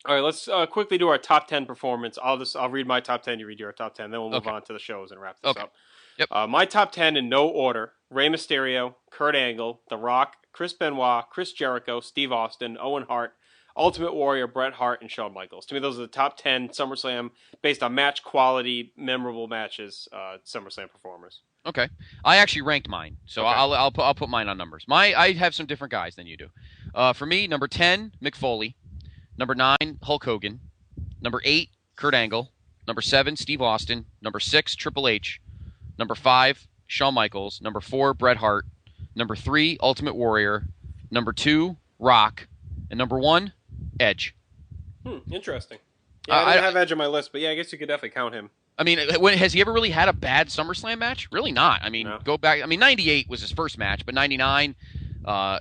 G: All right, let's quickly do our top 10 performance. I'll read my top 10. You read your top 10. Then we'll move on to the shows and wrap this up.
H: Yep.
G: My top 10 in no order: Rey Mysterio, Kurt Angle, The Rock, Chris Benoit, Chris Jericho, Steve Austin, Owen Hart, Ultimate Warrior, Bret Hart, and Shawn Michaels. To me, those are the top 10 SummerSlam based on match quality, memorable matches, SummerSlam performers.
H: Okay, I actually ranked mine, so
G: Okay.
H: I'll put mine on numbers. I have some different guys than you do. For me, number 10, Mick Foley. Number 9, Hulk Hogan. Number 8, Kurt Angle. Number 7, Steve Austin. Number 6, Triple H. Number 5, Shawn Michaels. Number 4, Bret Hart. Number 3, Ultimate Warrior. Number 2, Rock. And number 1, Edge.
G: Interesting. Yeah, I didn't have Edge on my list, but yeah, I guess you could definitely count him.
H: I mean, has he ever really had a bad SummerSlam match? Really not. I mean, go back. I mean, 98 was his first match, but 99,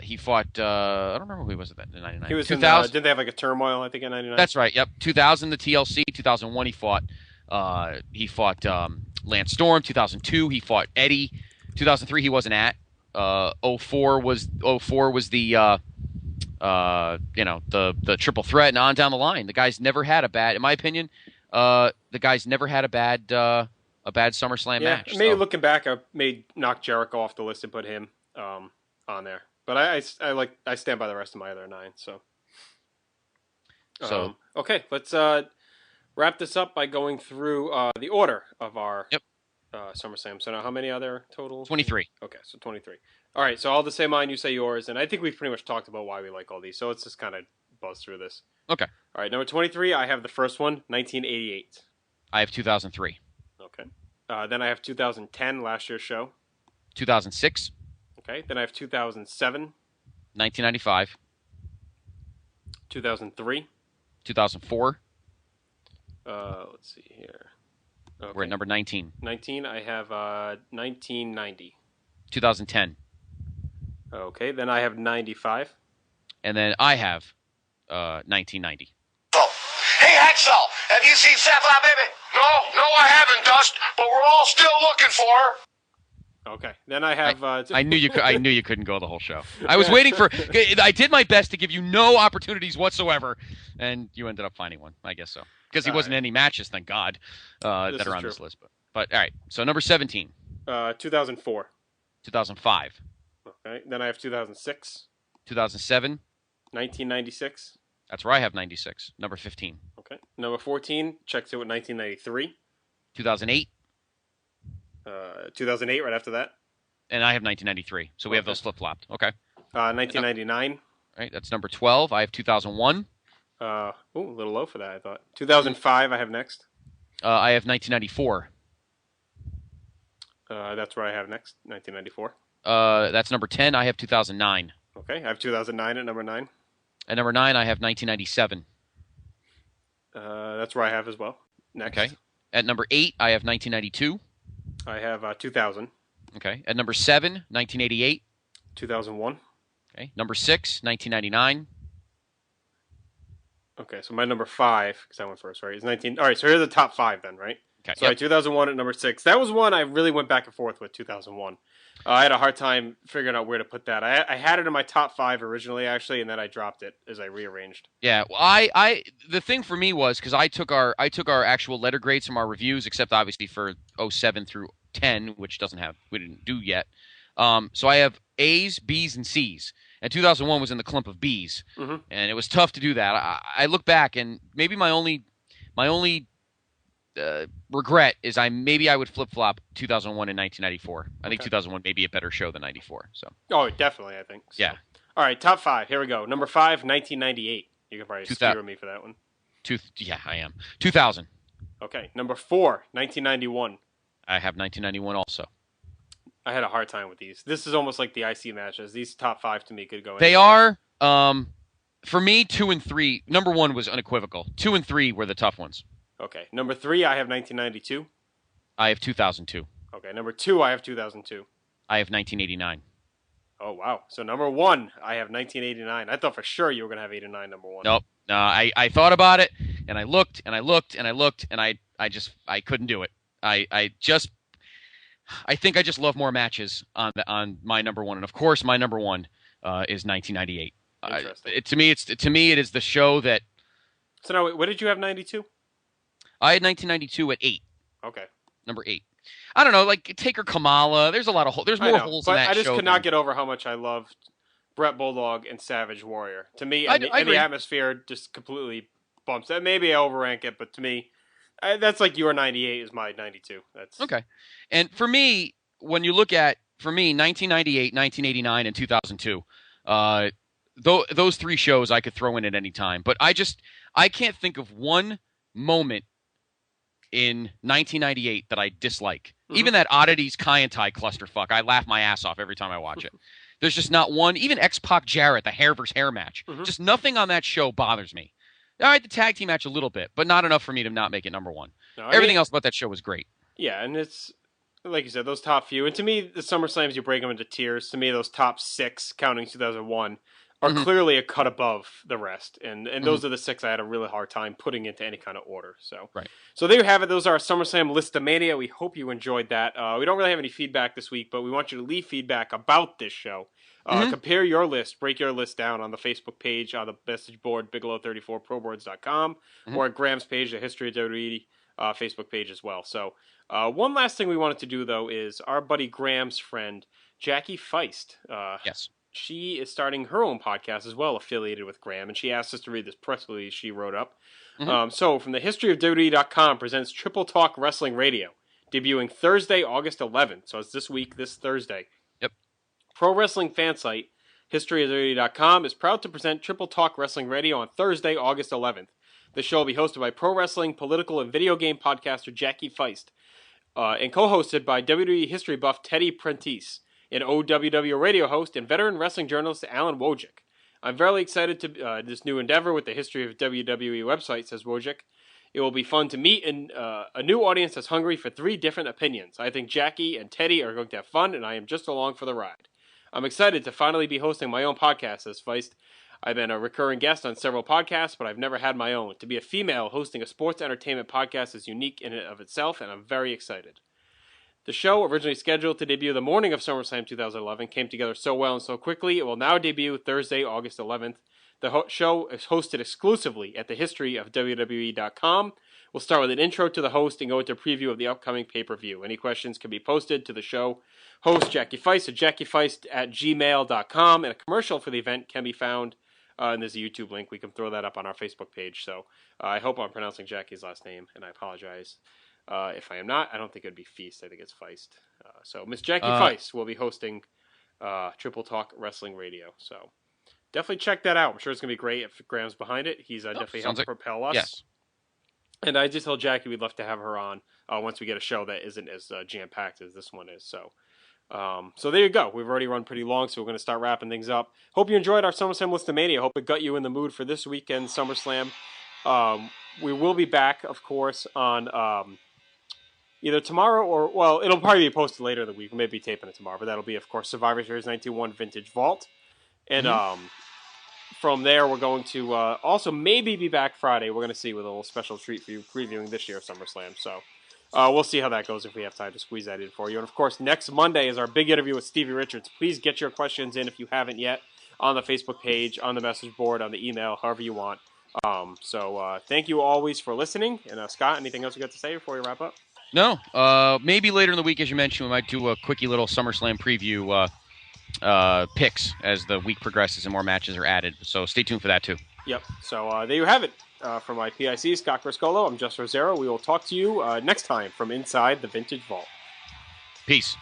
H: he fought. I don't remember who he was at that in 99.
G: He was
H: 2000.
G: didn't they have like a turmoil? I think in 99.
H: That's right. Yep. 2000, the TLC. 2001, he fought. Lance Storm. 2002, he fought Eddie. 2003, he wasn't at. 04 was the the triple threat and on down the line. The guy's never had a bad, in my opinion. The guy's never had a bad SummerSlam match.
G: Maybe looking back, I may knock Jericho off the list and put him on there. But I stand by the rest of my other 9. So okay, let's wrap this up by going through the order of our SummerSlam. So now, how many are there total?
H: 23.
G: Okay, so 23. All right, so I'll just say mine, you say yours, and I think we've pretty much talked about why we like all these. So let's just kind of buzz through this.
H: Okay.
G: All right, number 23, I have the first one, 1988.
H: I have 2003.
G: Okay. Then I have 2010, last year's show.
H: 2006.
G: Okay. Then I have 2007.
H: 1995.
G: 2003.
H: 2004.
G: Let's see here. Okay.
H: We're at number 19.
G: 19, I have 1990.
H: 2010.
G: Okay. Then I have 95.
H: And then I have 1990.
C: Hey, Axel, have you seen Sapphire Baby? No, I haven't, Dust, but we're all still looking for her.
G: Okay. Then I have.
H: I knew you couldn't go the whole show. I was waiting for. I did my best to give you no opportunities whatsoever, and you ended up finding one. I guess so, because he wasn't in any matches, thank God, that are on this list. But all right. So number 17.
G: 2004.
H: 2005.
G: Okay. Then I have 2006.
H: 2007.
G: 1996.
H: That's where I have 96. Number 15.
G: Okay. Number 14 checks in with 1993.
H: 2008.
G: 2008 right after that.
H: And I have 1993. So we have those flip-flopped. Okay.
G: 1999.
H: All right, that's number 12. I have 2001.
G: A little low for that, I thought. 2005 I have next.
H: I have 1994.
G: That's where I have next, 1994.
H: That's number 10. I have 2009.
G: Okay, I have 2009 at number 9.
H: At number 9, I have 1997.
G: That's where I have as well. Next.
H: Okay. At number 8, I have 1992.
G: I have 2000.
H: Okay. At number 7, 1988.
G: 2001.
H: Okay. Number 6, 1999.
G: Okay, so my number 5, because I went first, right, is 19. All right, so here are the top 5 then, right?
H: Okay.
G: So I had 2001 at number 6. That was one I really went back and forth with, 2001. I had a hard time figuring out where to put that. I had it in my top 5 originally, actually, and then I dropped it as I rearranged.
H: Yeah, well, I the thing for me was because I took our actual letter grades from our reviews, except obviously for 07 through 10, which we didn't do yet. So I have A's, B's, and C's. And 2001 was in the clump of B's, and it was tough to do that. I look back, and maybe my only regret is I would flip-flop 2001 and 1994. I think 2001 may be a better show than 94. So.
G: Oh, definitely, I think. So.
H: Yeah.
G: All right, top 5. Here we go. Number 5, 1998. You can probably skewer me for that one.
H: Yeah, I am. 2000.
G: Okay. Number 4, 1991.
H: I have 1991 also.
G: I had a hard time with these. This is almost like the IC matches. These top 5 to me could go.
H: They are. For me, 2 and 3. Number 1 was unequivocal. 2 and 3 were the tough ones.
G: Okay. Number 3, I have 1992.
H: I have 2002.
G: Okay. Number 2, I have 2002.
H: I have 1989.
G: Oh, wow. So number 1, I have 1989. I thought for sure you were going to have 89 number 1.
H: Nope. No, I thought about it, and I looked, and I looked, and I looked, and I couldn't do it. I think I just love more matches on my number 1, and of course my number 1 is 1998. To me, it is the show that
G: So now, what did you have 92?
H: I had 1992 at 8.
G: Okay.
H: Number 8. I don't know, like Taker Kamala. There's a lot of there's more holes in that show.
G: But I just could not get over how much I loved Brett Bulldog and Savage Warrior. To me,
H: I
G: the
H: agree.
G: atmosphere just completely bumps that. Maybe I overrank it, but to me, that's like your 98 is my 92. That's
H: okay. And for me, when you look at 1998, 1989, and 2002, those 3 shows I could throw in at any time. But I can't think of one moment in 1998 that I dislike. Mm-hmm. Even that Oddities Kyantai clusterfuck, I laugh my ass off every time I watch it. There's just not one. Even X-Pac Jarrett, the hair versus hair match, just nothing on that show bothers me. All right, the tag team match a little bit, but not enough for me to not make it number 1. No, everything else about that show was great.
G: Yeah, and it's like you said, those top few. And to me, the SummerSlams, you break them into tiers. To me, those top 6, counting 2001, are clearly a cut above the rest. And those are the 6 I had a really hard time putting into any kind of order. So there you have it. Those are our SummerSlam List-A-Mania. We hope you enjoyed that. We don't really have any feedback this week, but we want you to leave feedback about this show. Compare your list, break your list down on the Facebook page, on the message board, Bigelow34proboards.com, or at Graham's page, the History of WWE Facebook page as well. So one last thing we wanted to do, though, is our buddy Graham's friend, Jackie Feist.
H: Yes.
G: She is starting her own podcast as well, affiliated with Graham, and she asked us to read this press release she wrote up. So, from the History of WWE.com presents Triple Talk Wrestling Radio, debuting Thursday, August 11th. So it's this week, this Thursday.
H: Yep.
G: Pro wrestling fan site, historyofwrestling.com, is proud to present Triple Talk Wrestling Radio on Thursday, August 11th. The show will be hosted by pro wrestling, political, and video game podcaster Jackie Feist, and co-hosted by WWE history buff Teddy Prentice, an OWW radio host and veteran wrestling journalist Alan Wojcik. I'm very excited to this new endeavor with the History of WWE website, says Wojcik. It will be fun to meet a new audience that's hungry for 3 different opinions. I think Jackie and Teddy are going to have fun, and I am just along for the ride. I'm excited to finally be hosting my own podcast, says Feist. I've been a recurring guest on several podcasts, but I've never had my own. To be a female hosting a sports entertainment podcast is unique in and of itself, and I'm very excited. The show, originally scheduled to debut the morning of SummerSlam 2011, came together so well and so quickly, it will now debut Thursday, August 11th. The show is hosted exclusively at the History of WWE.com. We'll start with an intro to the host and go into a preview of the upcoming pay-per-view. Any questions can be posted to the show host, Jackie Feist, at jackiefeist@gmail.com, and a commercial for the event can be found, and there's a YouTube link. We can throw that up on our Facebook page. So I hope I'm pronouncing Jackie's last name, and I apologize. If I am not, I don't think it would be Feast. I think it's Feist. So Miss Jackie Feist will be hosting Triple Talk Wrestling Radio. So definitely check that out. I'm sure it's going to be great if Graham's behind it. He's definitely helped propel us.
H: Yes.
G: And I just told Jackie we'd love to have her on once we get a show that isn't as jam-packed as this one is. So there you go. We've already run pretty long, so we're going to start wrapping things up. Hope you enjoyed our SummerSlam List-A-Mania. Hope it got you in the mood for this weekend SummerSlam. We will be back, of course, on either tomorrow or, well, it'll probably be posted later in the week. We may be taping it tomorrow, but that'll be, of course, Survivor Series 1991 Vintage Vault. And from there, we're going to also maybe be back Friday. We're going to see with a little special treat for you previewing this year's SummerSlam. So we'll see how that goes if we have time to squeeze that in for you. And, of course, next Monday is our big interview with Stevie Richards. Please get your questions in if you haven't yet on the Facebook page, on the message board, on the email, however you want. So thank you always for listening. And Scott, anything else you got to say before we wrap up?
H: No. Maybe later in the week, as you mentioned, we might do a quickie little SummerSlam preview picks as the week progresses and more matches are added. So stay tuned for that, too.
G: Yep. So there you have it. From my PIC, Scott Criscolo, I'm Just Rosero. We will talk to you next time from inside the Vintage Vault.
H: Peace.